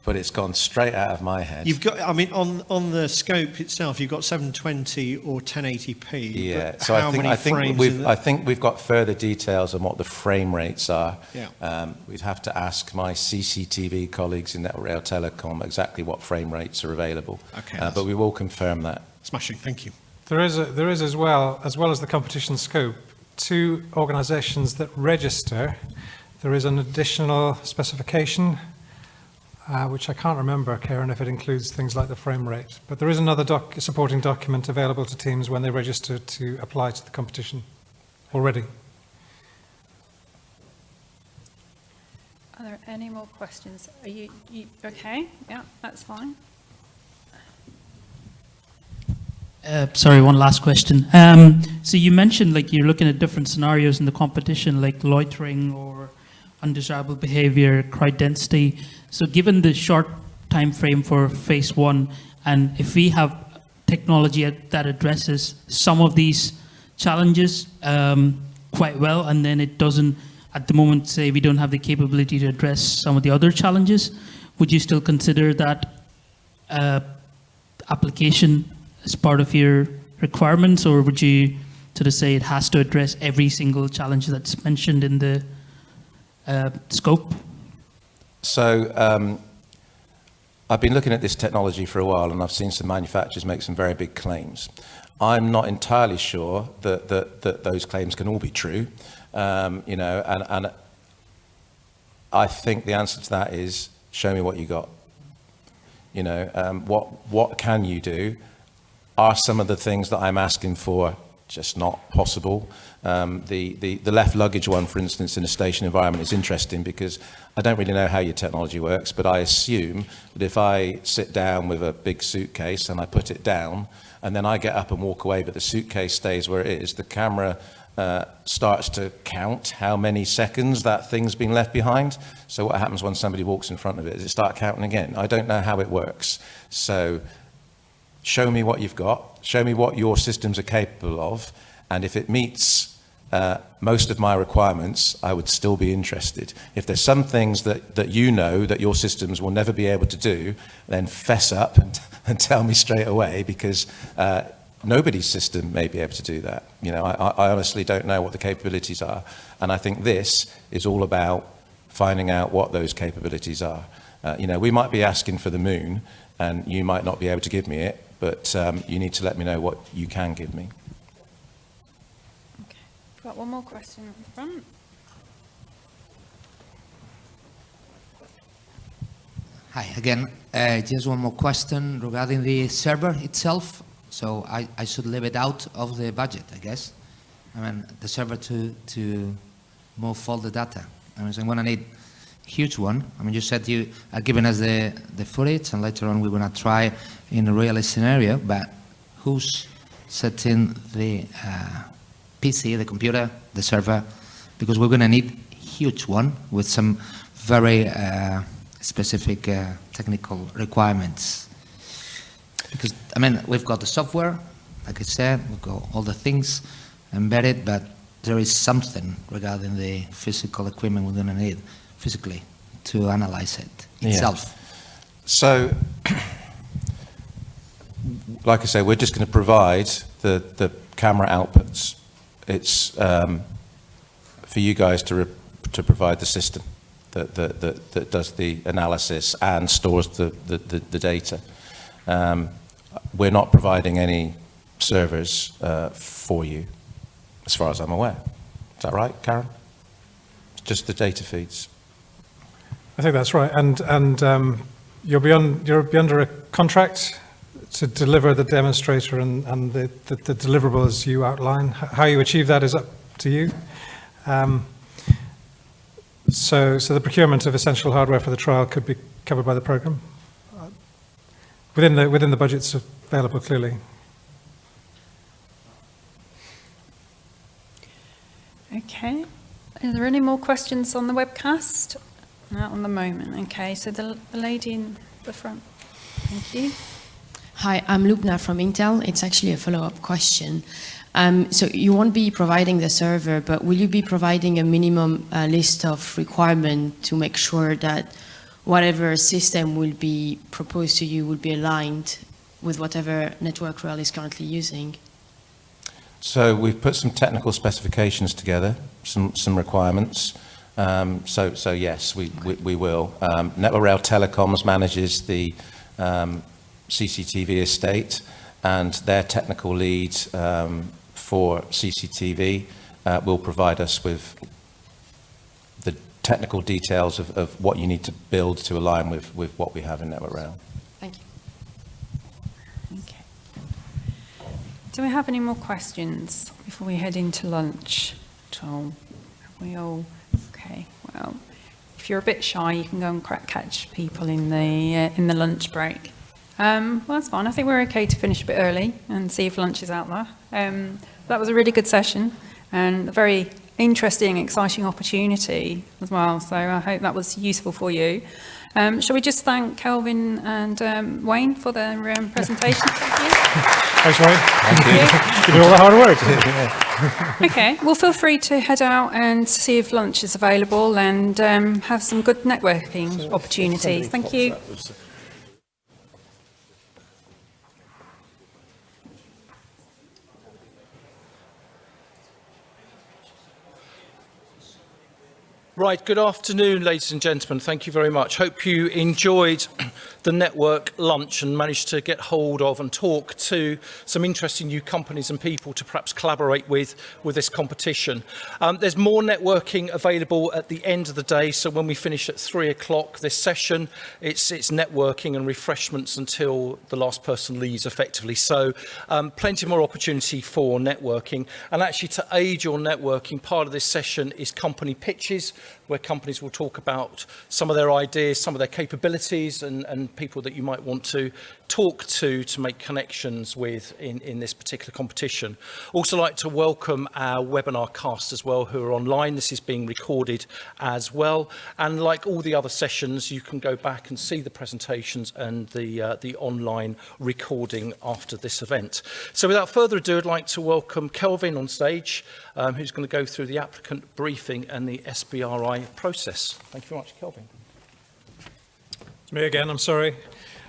but it's gone straight out of my head. You've got, I mean, on the scope itself, you've got 720 or 1080p. Yeah, so I think we've got further details on what the frame rates are. Yeah. We'd have to ask my CCTV colleagues in Network Rail Telecom exactly what frame rates are available. Okay, but we will confirm that. Smashing, thank you. There is as well as the competition scope, 2 organisations that register. There is an additional specification, which I can't remember, Karen, if it includes things like the frame rate. But there is another supporting document available to teams when they register to apply to the competition already. Are there any more questions? Are you okay? Yeah, that's fine. Sorry, one last question. So you mentioned like you're looking at different scenarios in the competition, like loitering or undesirable behavior, crowd density. So given the short time frame for phase 1, and if we have technology that addresses some of these challenges quite well, and then it doesn't, at the moment, say we don't have the capability to address some of the other challenges, would you still consider that application as part of your requirements, or would you sort of say it has to address every single challenge that's mentioned in the scope? So I've been looking at this technology for a while, and I've seen some manufacturers make some very big claims. I'm not entirely sure that those claims can all be true, you know, and I think the answer to that is show me what you got. You know, what can you do? Are some of the things that I'm asking for just not possible? The left luggage one, for instance, in a station environment is interesting because I don't really know how your technology works, but I assume that if I sit down with a big suitcase and I put it down and then I get up and walk away, but the suitcase stays where it is, the camera starts to count how many seconds that thing's been left behind. So what happens when somebody walks in front of it? Does it start counting again? I don't know how it works. So show me what you've got, show me what your systems are capable of, and if it meets most of my requirements, I would still be interested. If there's some things that you know that your systems will never be able to do, then fess up and tell me straight away, because nobody's system may be able to do that. You know, I honestly don't know what the capabilities are, and I think this is all about finding out what those capabilities are. You know, we might be asking for the moon, and you might not be able to give me it, but you need to let me know what you can give me. Okay, got one more question at the front. Hi again. Just one more question regarding the server itself. So I should leave it out of the budget, I guess. I mean, the server to move all the data. I mean, so I'm going to need a huge one. I mean, you said you are giving us the footage, and later on we're going to try in a real scenario, but who's setting the PC, the computer, the server? Because we're going to need a huge one with some very specific technical requirements. Because, I mean, we've got the software, like I said, we've got all the things embedded, but there is something regarding the physical equipment we're going to need physically to analyze it itself. Yeah. So, like I say, we're just going to provide the camera outputs. It's for you guys to provide the system that does the analysis and stores the data. We're not providing any servers for you, as far as I'm aware. Is that right, Karen? It's just the data feeds. I think that's right, and you'll be under a contract to deliver the demonstrator and the deliverables you outline. How you achieve that is up to you. So the procurement of essential hardware for the trial could be covered by the program within the budgets available, clearly. Okay. Are there any more questions on the webcast? Not on the moment. Okay. So the lady in the front. Thank you. Hi, I'm Lubna from Intel. It's actually a follow-up question. So you won't be providing the server, but will you be providing a minimum list of requirements to make sure that whatever system will be proposed to you will be aligned with whatever network rail is currently using? So we've put some technical specifications together, some requirements. So yes, we will. Network Rail Telecoms manages the CCTV estate, and their technical lead for CCTV will provide us with the technical details of what you need to build to align with what we have in Network Rail. Thank you. Okay. Do we have any more questions before we head into lunch at all? Have we all? Okay, well, if you're a bit shy, you can go and catch people in the lunch break. Well, that's fine. I think we're okay to finish a bit early and see if lunch is out there. That was a really good session and a very interesting, exciting opportunity as well. So I hope that was useful for you. Shall we just thank Kelvin and Wayne for their presentation? Thank you. Thanks, Wayne. Thank you. You did all the hard work. Okay, well, feel free to head out and see if lunch is available and have some good networking opportunities. Thank you. Right, good afternoon, ladies and gentlemen. Thank you very much. Hope you enjoyed the network lunch and managed to get hold of and talk to some interesting new companies and people to perhaps collaborate with this competition. There's more networking available at the end of the day, so when we finish at 3 o'clock this session, it's networking and refreshments until the last person leaves effectively. So plenty more opportunity for networking. And actually, to aid your networking, part of this session is company pitches, where companies will talk about some of their ideas, some of their capabilities, and people that you might want to talk to make connections with in this particular competition. Also like to welcome our webinar cast as well, who are online. This is being recorded as well. And like all the other sessions, you can go back and see the presentations and the online recording after this event. So without further ado, I'd like to welcome Kelvin on stage, who's going to go through the applicant briefing and the SBRI process. Thank you very much, Kelvin. It's me again, I'm sorry.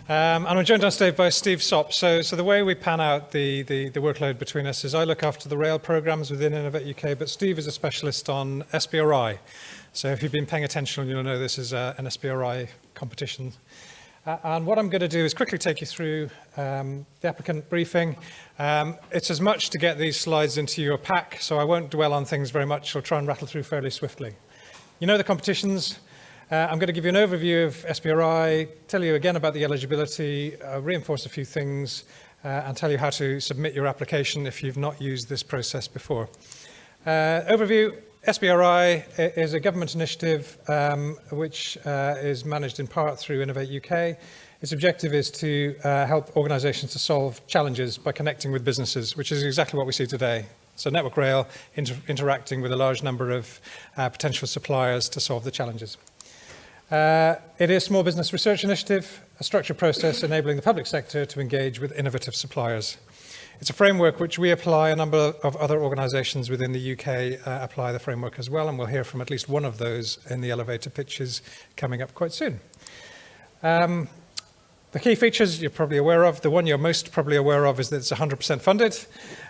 And I'm joined on stage by Steve Sopp. So the way we pan out the workload between us is I look after the rail programs within Innovate UK, but Steve is a specialist on SBRI. So if you've been paying attention, you'll know this is an SBRI competition. And what I'm going to do is quickly take you through the applicant briefing. It's as much to get these slides into your pack, so I won't dwell on things very much. I'll try and rattle through fairly swiftly. You know the competitions. I'm going to give you an overview of SBRI, tell you again about the eligibility, reinforce a few things, and tell you how to submit your application if you've not used this process before. Overview, SBRI is a government initiative which is managed in part through Innovate UK. Its objective is to help organisations to solve challenges by connecting with businesses, which is exactly what we see today. So Network Rail interacting with a large number of potential suppliers to solve the challenges. It is a small business research initiative, a structured process enabling the public sector to engage with innovative suppliers. It's a framework which we apply. A number of other organisations within the UK apply the framework as well, and we'll hear from at least one of those in the elevator pitches coming up quite soon. The key features you're probably aware of, the one you're most probably aware of is that it's 100% funded.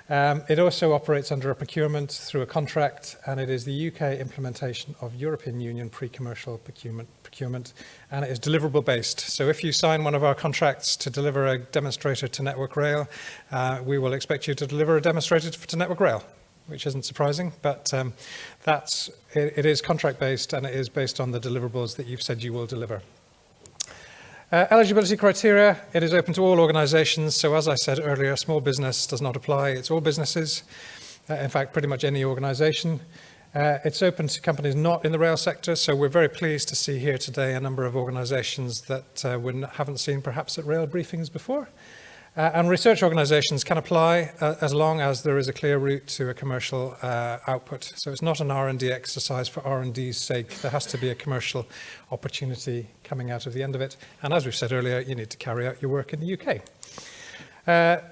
It also operates under a procurement through a contract, and it is the UK implementation of European Union pre-commercial procurement, and it is deliverable based. So if you sign one of our contracts to deliver a demonstrator to Network Rail, we will expect you to deliver a demonstrator to Network Rail, which isn't surprising, but it is contract based, and it is based on the deliverables that you've said you will deliver. Eligibility criteria, it is open to all organisations. So as I said earlier, small business does not apply. It's all businesses, in fact, pretty much any organisation. It's open to companies not in the rail sector. So we're very pleased to see here today a number of organisations that we haven't seen perhaps at rail briefings before. And research organisations can apply as long as there is a clear route to a commercial output. So it's not an R&D exercise for R&D's sake. There has to be a commercial opportunity coming out of the end of it. And as we've said earlier, you need to carry out your work in the UK.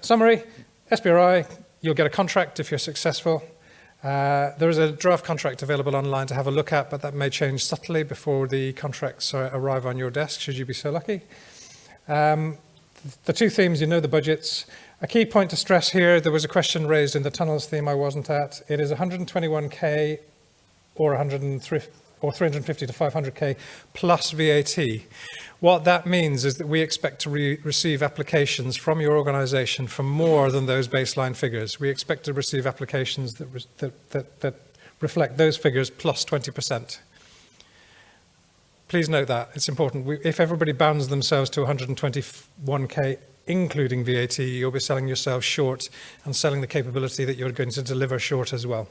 Summary, SBRI, you'll get a contract if you're successful. There is a draft contract available online to have a look at, but that may change subtly before the contracts arrive on your desk, should you be so lucky. The two themes, you know the budgets. A key point to stress here, there was a question raised in the tunnels theme I wasn't at. It is 121k or 350 to 500k plus VAT. What that means is that we expect to receive applications from your organisation for more than those baseline figures. We expect to receive applications that reflect those figures plus 20%. Please note that, it's important. If everybody bounds themselves to 121k, including VAT, you'll be selling yourself short and selling the capability that you're going to deliver short as well.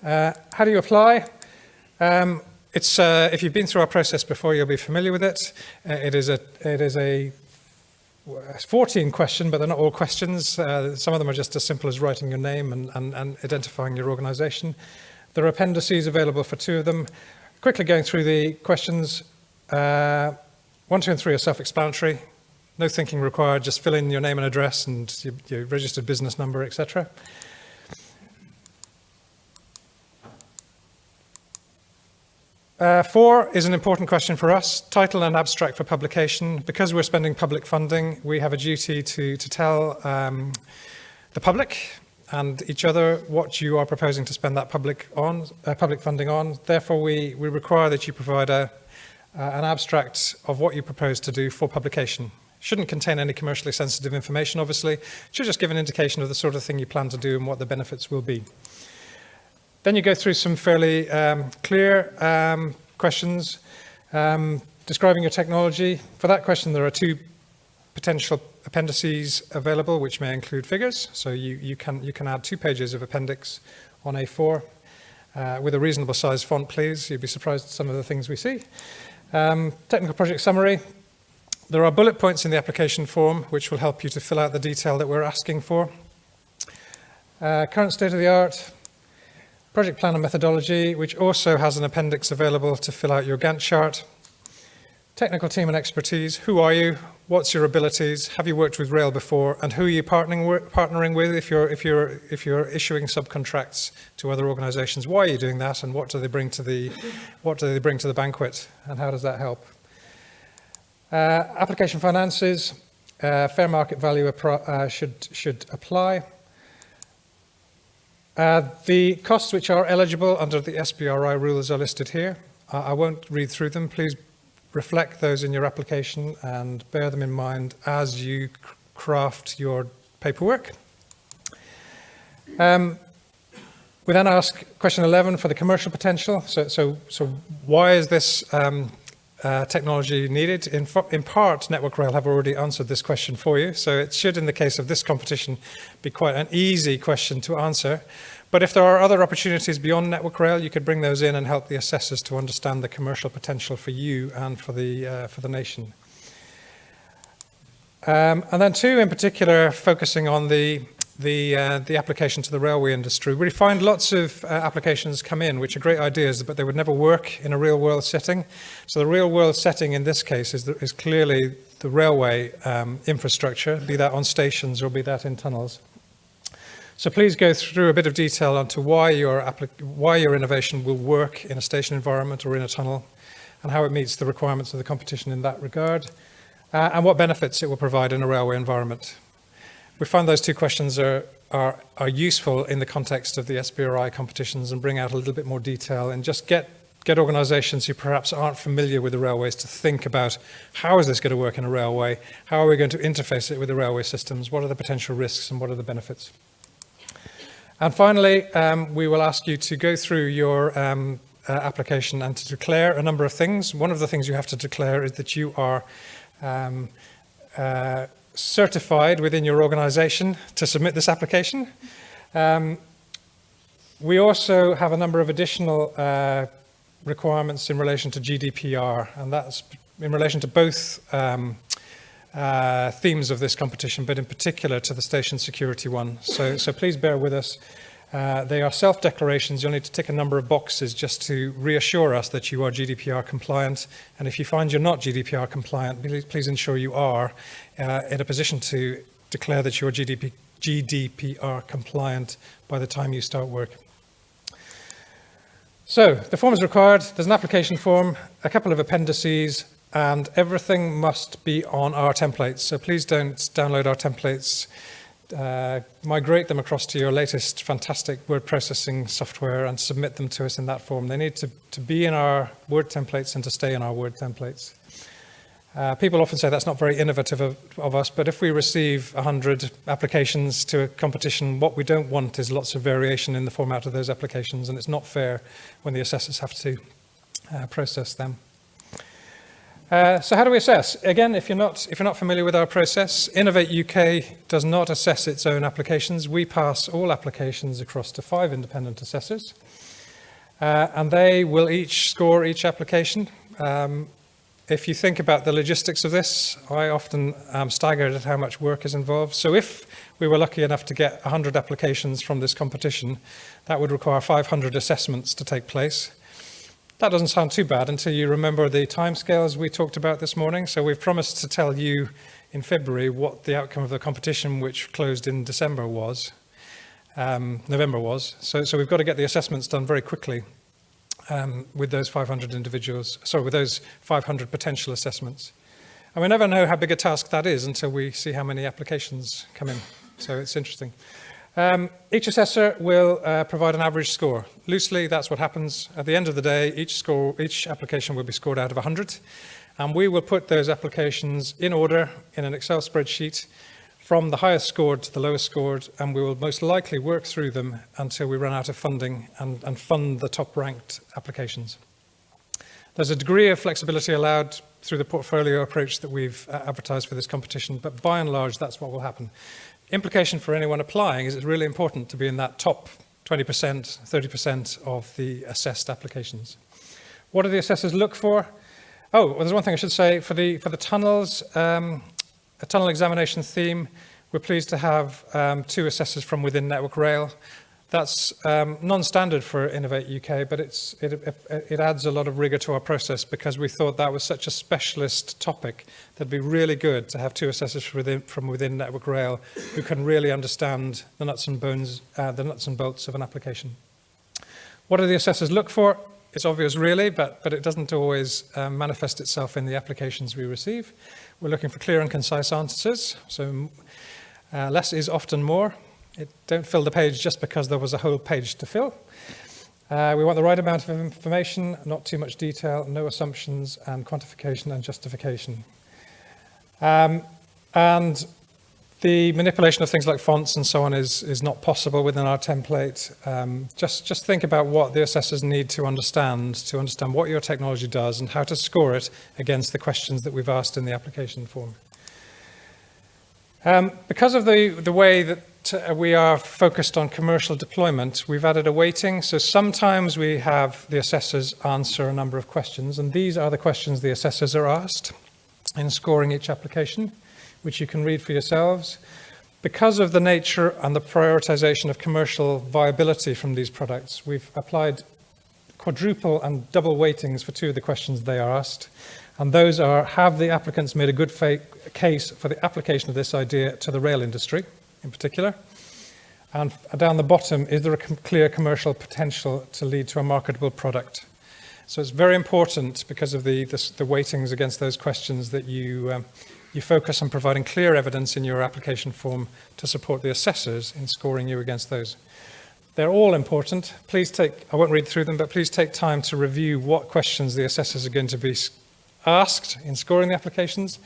How do you apply? It's, if you've been through our process before, you'll be familiar with it. It is a 14 question, but they're not all questions. Some of them are just as simple as writing your name and identifying your organisation. There are appendices available for 2 of them. Quickly going through the questions. 1, 2 and 3 are self-explanatory. No thinking required, just fill in your name and address and your registered business number, etc. 4 is an important question for us, title and abstract for publication. Because we're spending public funding, we have a duty to tell the public and each other what you are proposing to spend that public funding on. Therefore, we require that you provide an abstract of what you propose to do for publication. Shouldn't contain any commercially sensitive information, obviously. It should just give an indication of the sort of thing you plan to do and what the benefits will be. Then you go through some fairly clear questions describing your technology. For that question, there are 2 potential appendices available, which may include figures. So you can add 2 pages of appendix on A4 with a reasonable size font, please. You'd be surprised at some of the things we see. Technical project summary. There are bullet points in the application form which will help you to fill out the detail that we're asking for. Current state of the art. Project plan and methodology, which also has an appendix available to fill out your Gantt chart. Technical team and expertise. Who are you? What's your abilities? Have you worked with rail before? And who are you partnering with if you're issuing subcontracts to other organisations? Why are you doing that? And what do they bring to the banquet? And how does that help? Application finances. Fair market value should apply. The costs which are eligible under the SBRI rules are listed here. I won't read through them. Please reflect those in your application and bear them in mind as you craft your paperwork. We then ask question 11 for the commercial potential. So why is this technology needed? In part, Network Rail have already answered this question for you, so it should, in the case of this competition, be quite an easy question to answer. But if there are other opportunities beyond Network Rail, you could bring those in and help the assessors to understand the commercial potential for you and for the nation. And then 2 in particular, focusing on the application to the railway industry. We find lots of applications come in which are great ideas, but they would never work in a real world setting. So the real world setting in this case is clearly the railway infrastructure, be that on stations or be that in tunnels. So please go through a bit of detail onto why your innovation will work in a station environment or in a tunnel, and how it meets the requirements of the competition in that regard, and what benefits it will provide in a railway environment. We find those 2 questions are useful in the context of the SBRI competitions and bring out a little bit more detail and just get organisations who perhaps aren't familiar with the railways to think about how is this going to work in a railway, how are we going to interface it with the railway systems, what are the potential risks and what are the benefits. And finally, we will ask you to go through your application and to declare a number of things. One of the things you have to declare is that you are certified within your organisation to submit this application. We also have a number of additional requirements in relation to GDPR, and that's in relation to both themes of this competition, but in particular to the station security one. So please bear with us. They are self-declarations. You'll need to tick a number of boxes just to reassure us that you are GDPR compliant. And if you find you're not GDPR compliant, please ensure you are in a position to declare that you're GDPR compliant by the time you start work. So the form is required. There's an application form, a couple of appendices, and everything must be on our templates. So please don't download our templates. Migrate them across to your latest fantastic word processing software and submit them to us in that form. They need to be in our Word templates and to stay in our Word templates. People often say that's not very innovative of us, but if we receive 100 applications to a competition, what we don't want is lots of variation in the format of those applications, and it's not fair when the assessors have to process them. So how do we assess? Again, if you're not familiar with our process, Innovate UK does not assess its own applications. We pass all applications across to 5 independent assessors. and they will each score each application. If you think about the logistics of this, I often am staggered at how much work is involved. So if we were lucky enough to get 100 applications from this competition, that would require 500 assessments to take place. That doesn't sound too bad until you remember the timescales we talked about this morning. So we've promised to tell you in February what the outcome of the competition, which closed in December, was. November was. So we've got to get the assessments done very quickly. With those 500 individuals, with those 500 potential assessments. And we never know how big a task that is until we see how many applications come in. So it's interesting. Each assessor will provide an average score. Loosely, that's what happens. At the end of the day, each application will be scored out of 100. And we will put those applications in order in an Excel spreadsheet from the highest scored to the lowest scored, and we will most likely work through them until we run out of funding and fund the top ranked applications. There's a degree of flexibility allowed through the portfolio approach that we've advertised for this competition, but by and large, that's what will happen. Implication for anyone applying is it's really important to be in that top 20%, 30% of the assessed applications. What do the assessors look for? Oh, well, there's one thing I should say. For the tunnels, a tunnel examination theme, we're pleased to have 2 assessors from within Network Rail. That's non-standard for Innovate UK, but it adds a lot of rigour to our process because we thought that was such a specialist topic that it'd be really good to have 2 assessors from within Network Rail who can really understand the nuts and bolts of an application. What do the assessors look for? It's obvious really, but it doesn't always manifest itself in the applications we receive. We're looking for clear and concise answers, so less is often more. Don't fill the page just because there was a whole page to fill. We want the right amount of information, not too much detail, no assumptions, and quantification and justification. And the manipulation of things like fonts and so on is not possible within our template. Just think about what the assessors need to understand what your technology does and how to score it against the questions that we've asked in the application form. Because of the way that we are focused on commercial deployment, we've added a weighting. So sometimes we have the assessors answer a number of questions, and these are the questions the assessors are asked in scoring each application, which you can read for yourselves. Because of the nature and the prioritization of commercial viability from these products, we've applied quadruple and double weightings for 2 of the questions they are asked. And those are, have the applicants made a good case for the application of this idea to the rail industry in particular? And down the bottom, is there a clear commercial potential to lead to a marketable product? So it's very important because of the weightings against those questions that you focus on providing clear evidence in your application form to support the assessors in scoring you against those. They're all important. I won't read through them, but please take time to review what questions the assessors are going to be asked in scoring the applications.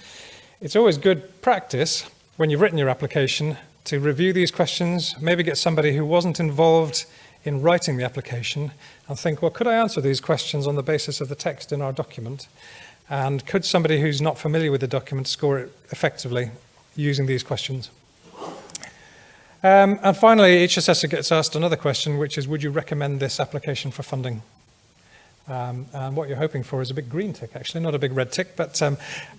It's always good practice when you've written your application to review these questions, maybe get somebody who wasn't involved in writing the application and think, well, could I answer these questions on the basis of the text in our document? And could somebody who's not familiar with the document score it effectively using these questions? And finally, each assessor gets asked another question, which is, would you recommend this application for funding? And what you're hoping for is a big green tick, actually, not a big red tick, but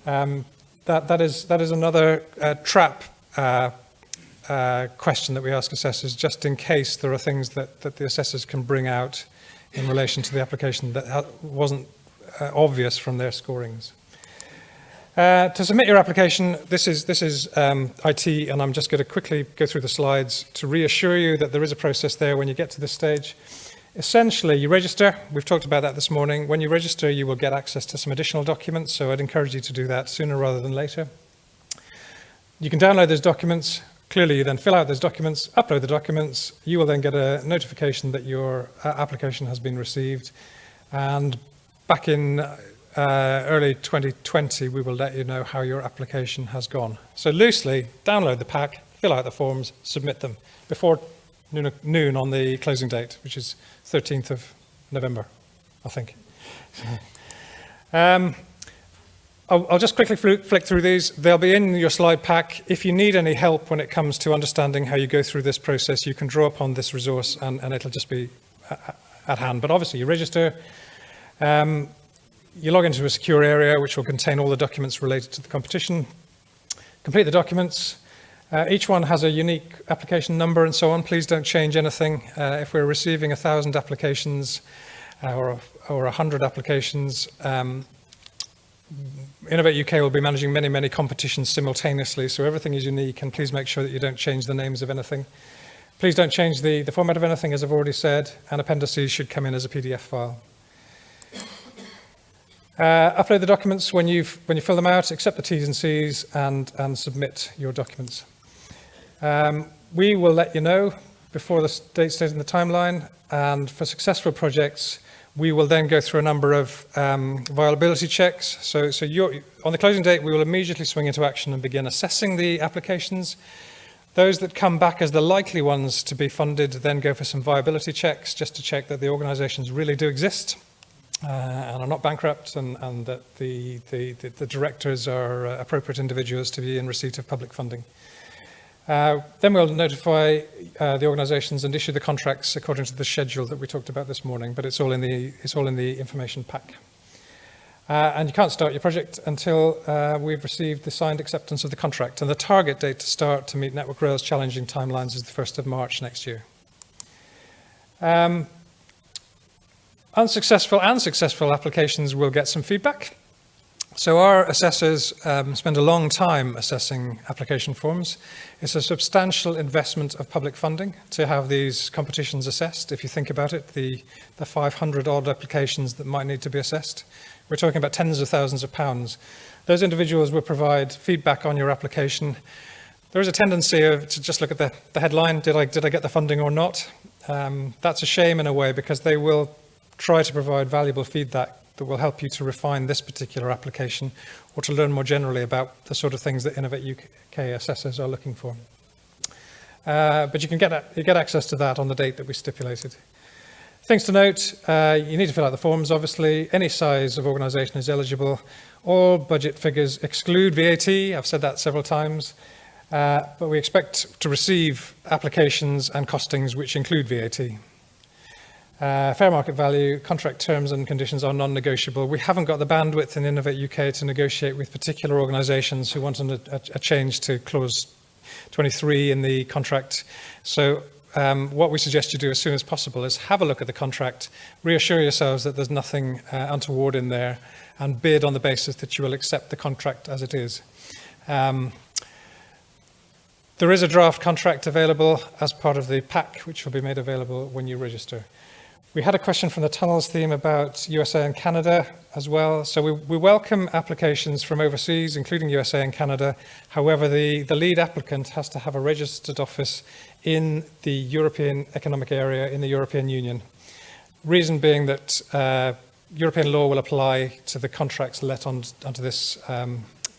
that is another trap question that we ask assessors, just in case there are things that the assessors can bring out in relation to the application that wasn't obvious from their scorings. To submit your application, this is IT, and I'm just going to quickly go through the slides to reassure you that there is a process there when you get to this stage. Essentially, you register. We've talked about that this morning. When you register, you will get access to some additional documents, so I'd encourage you to do that sooner rather than later. You can download those documents. Clearly, you then fill out those documents, upload the documents. You will then get a notification that your application has been received. And back in early 2020, we will let you know how your application has gone. So loosely, download the pack, fill out the forms, submit them before noon on the closing date, which is 13th of November, I think. I'll just quickly flick through these. They'll be in your slide pack. If you need any help when it comes to understanding how you go through this process, you can draw upon this resource and it'll just be at hand. But obviously you register, you log into a secure area which will contain all the documents related to the competition, complete the documents. Each one has a unique application number and so on. Please don't change anything. If we're receiving 1,000 applications or 100 applications, Innovate UK will be managing many, many competitions simultaneously, so everything is unique, and please make sure that you don't change the names of anything. Please don't change the format of anything, as I've already said, and appendices should come in as a PDF file. Upload the documents when you fill them out, accept the T's and C's, and submit your documents. We will let you know before the date stated in the timeline, and for successful projects, we will then go through a number of viability checks. So on the closing date, we will immediately swing into action and begin assessing the applications. Those that come back as the likely ones to be funded then go for some viability checks, just to check that the organisations really do exist and are not bankrupt, and that the directors are appropriate individuals to be in receipt of public funding. Then we'll notify the organisations and issue the contracts according to the schedule that we talked about this morning, but it's all in the information pack. And you can't start your project until we've received the signed acceptance of the contract. And the target date to start to meet Network Rail's challenging timelines is the 1st of March next year. Unsuccessful and successful applications will get some feedback. So our assessors spend a long time assessing application forms. It's a substantial investment of public funding to have these competitions assessed. If you think about it, the 500 odd applications that might need to be assessed, we're talking about tens of thousands of pounds. Those individuals will provide feedback on your application. There is a tendency to just look at the headline, did I get the funding or not? That's a shame in a way, because they will try to provide valuable feedback that will help you to refine this particular application, or to learn more generally about the sort of things that Innovate UK assessors are looking for. But you get access to that on the date that we stipulated. Things to note, you need to fill out the forms, obviously. Any size of organisation is eligible. All budget figures exclude VAT. I've said that several times. But we expect to receive applications and costings which include VAT. Fair market value, contract terms and conditions are non-negotiable. We haven't got the bandwidth in Innovate UK to negotiate with particular organisations who want a change to clause 23 in the contract. So what we suggest you do as soon as possible is have a look at the contract, reassure yourselves that there's nothing untoward in there, and bid on the basis that you will accept the contract as it is. There is a draft contract available as part of the pack, which will be made available when you register. We had a question from the Tunnels team about USA and Canada as well. So we welcome applications from overseas, including USA and Canada. However, the lead applicant has to have a registered office in the European Economic Area in the European Union. Reason being that European law will apply to the contracts let onto this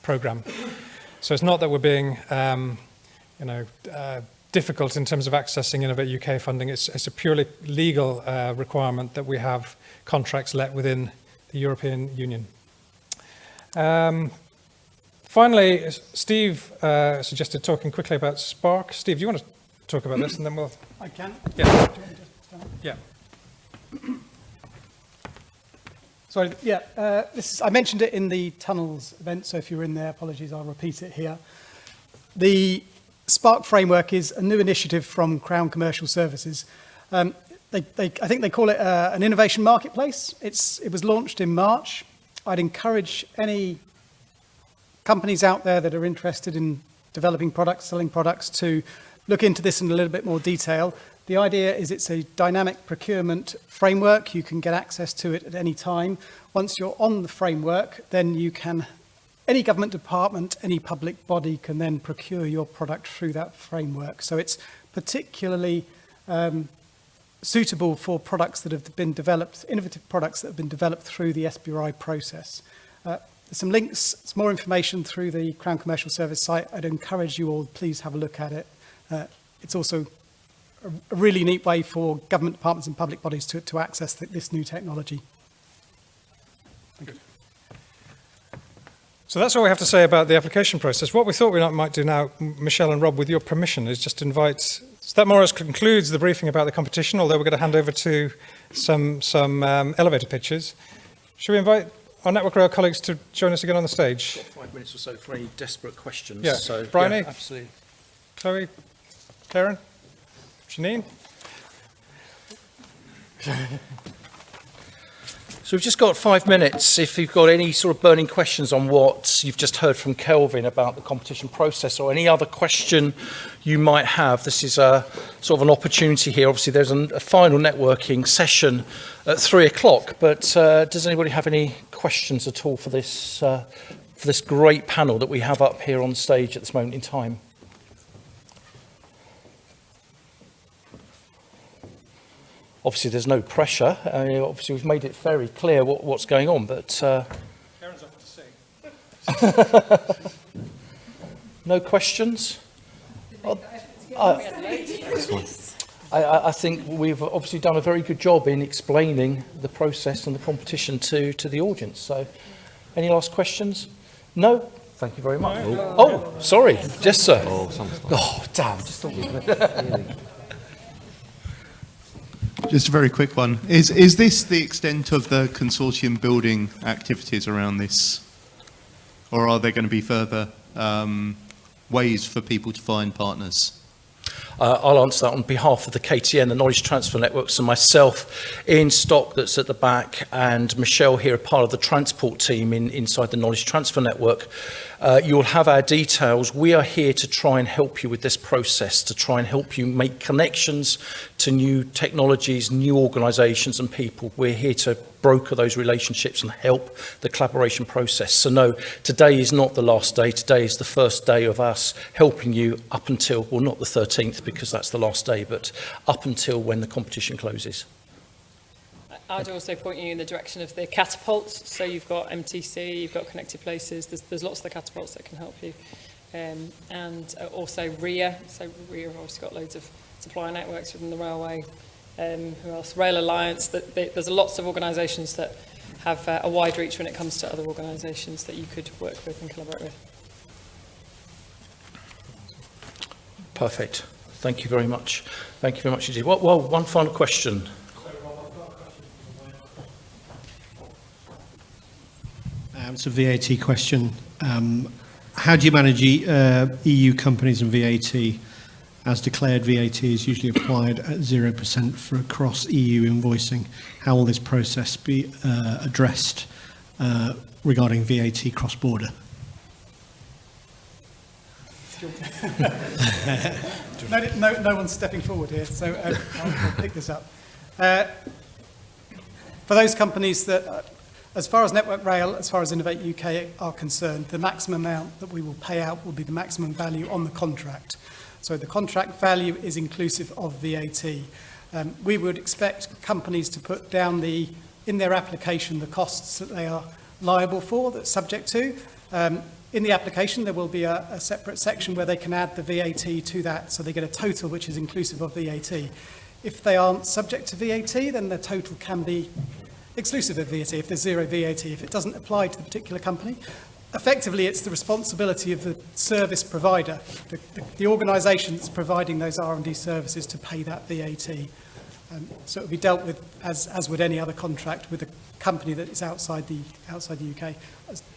programme. So it's not that we're being difficult in terms of accessing Innovate UK funding. It's a purely legal requirement that we have contracts let within the European Union. Finally, Steve suggested talking quickly about Spark. Steve, do you want to talk about this, and then we'll... I can. Yeah. Yeah. Sorry, yeah, I mentioned it in the Tunnels event, so if you were in there, apologies, I'll repeat it here. The Spark framework is a new initiative from Crown Commercial Services. I think they call it an innovation marketplace. It was launched in March. I'd encourage any companies out there that are interested in developing products, selling products, to look into this in a little bit more detail. The idea is it's a dynamic procurement framework. You can get access to it at any time. Once you're on the framework, then you can, any government department, any public body can then procure your product through that framework. So it's particularly suitable for products that have been developed, innovative products that have been developed through the SBRI process. There's some links, some more information through the Crown Commercial Service site. I'd encourage you all, please have a look at it. It's also a really neat way for government departments and public bodies to access this new technology. Good. So that's all we have to say about the application process. What we thought we might do now, Michelle and Rob, with your permission, is just invite So that more or less concludes the briefing about the competition, although we're going to hand over to some elevator pitches. Should we invite our Network Rail colleagues to join us again on the stage? 5 minutes or so for any desperate questions. Yeah. So, Bryony? yeah, absolutely. Chloe? Karen? Janine? So we've just got 5 minutes. If you've got any sort of burning questions on what you've just heard from Kelvin about the competition process, or any other question you might have, this is a sort of an opportunity here. Obviously, there's a final networking session at 3 o'clock, but does anybody have any questions at all for this great panel that we have up here on stage at this moment in time? Obviously, there's no pressure. Obviously, we've made it very clear what's going on, but... Karen's off to sing. No questions? I think we've obviously done a very good job in explaining the process and the competition to the audience. So, any last questions? No? Thank you very much. No. Oh, sorry. Yes, sir. Oh, damn. Just thought we were... Just a very quick one. Is this the extent of the consortium building activities around this? Or are there going to be further ways for people to find partners? I'll answer that on behalf of the KTN, the Knowledge Transfer Networks, and myself. Ian Stock, that's at the back, and Michelle here, are part of the transport team inside the Knowledge Transfer Network. You'll have our details. We are here to try and help you with this process, to try and help you make connections to new technologies, new organisations and people. We're here to broker those relationships and help the collaboration process. So no, today is not the last day. Today is the first day of us helping you up until, well, not the 13th because that's the last day, but up until when the competition closes. I'd also point you in the direction of the catapults. So you've got MTC, you've got Connected Places. There's lots of the catapults that can help you. And also RIA. So RIA have obviously got loads of supplier networks within the railway. Who else? Rail Alliance. There's lots of organisations that have a wide reach when it comes to other organisations that you could work with and collaborate with. Perfect. Thank you very much. Thank you very much indeed. Well, one final question. It's a VAT question. How do you manage EU companies and VAT? As declared, VAT is usually applied at 0% for across EU invoicing. How will this process be addressed regarding VAT cross-border? No one's stepping forward here, so I'll pick this up. For those companies that, as far as Network Rail, as far as Innovate UK are concerned, the maximum amount that we will pay out will be the maximum value on the contract. So the contract value is inclusive of VAT. We would expect companies to put down in their application the costs that they are liable for, that's subject to. In the application, there will be a separate section where they can add the VAT to that, so they get a total which is inclusive of VAT. If they aren't subject to VAT, then the total can be exclusive of VAT, if there's zero VAT. If it doesn't apply to the particular company, effectively it's the responsibility of the service provider, the organisation that's providing those R&D services, to pay that VAT. So it will be dealt with as would any other contract with a company that is outside the UK.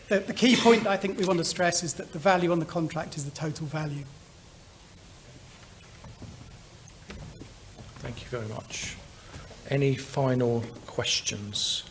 The key point I think we want to stress is that the value on the contract is the total value. Thank you very much. Any final questions?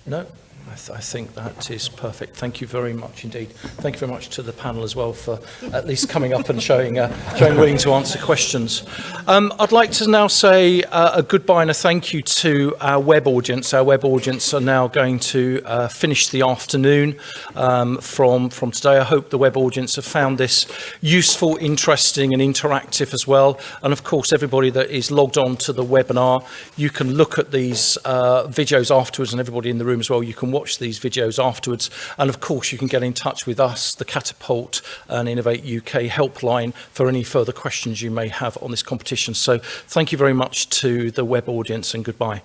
No? I think that is perfect. Thank you very much indeed. Thank you very much to the panel as well for at least coming up and showing willing to answer questions. I'd like to now say a goodbye and a thank you to our web audience. Our web audience are now going to finish the afternoon from today. I hope the web audience have found this useful, interesting and interactive as well. And of course, everybody that is logged on to the webinar, you can look at these videos afterwards, and everybody in the room as well, you can watch these videos afterwards. And of course, you can get in touch with us, the Catapult and Innovate UK helpline, for any further questions you may have on this competition. So thank you very much to the web audience and goodbye.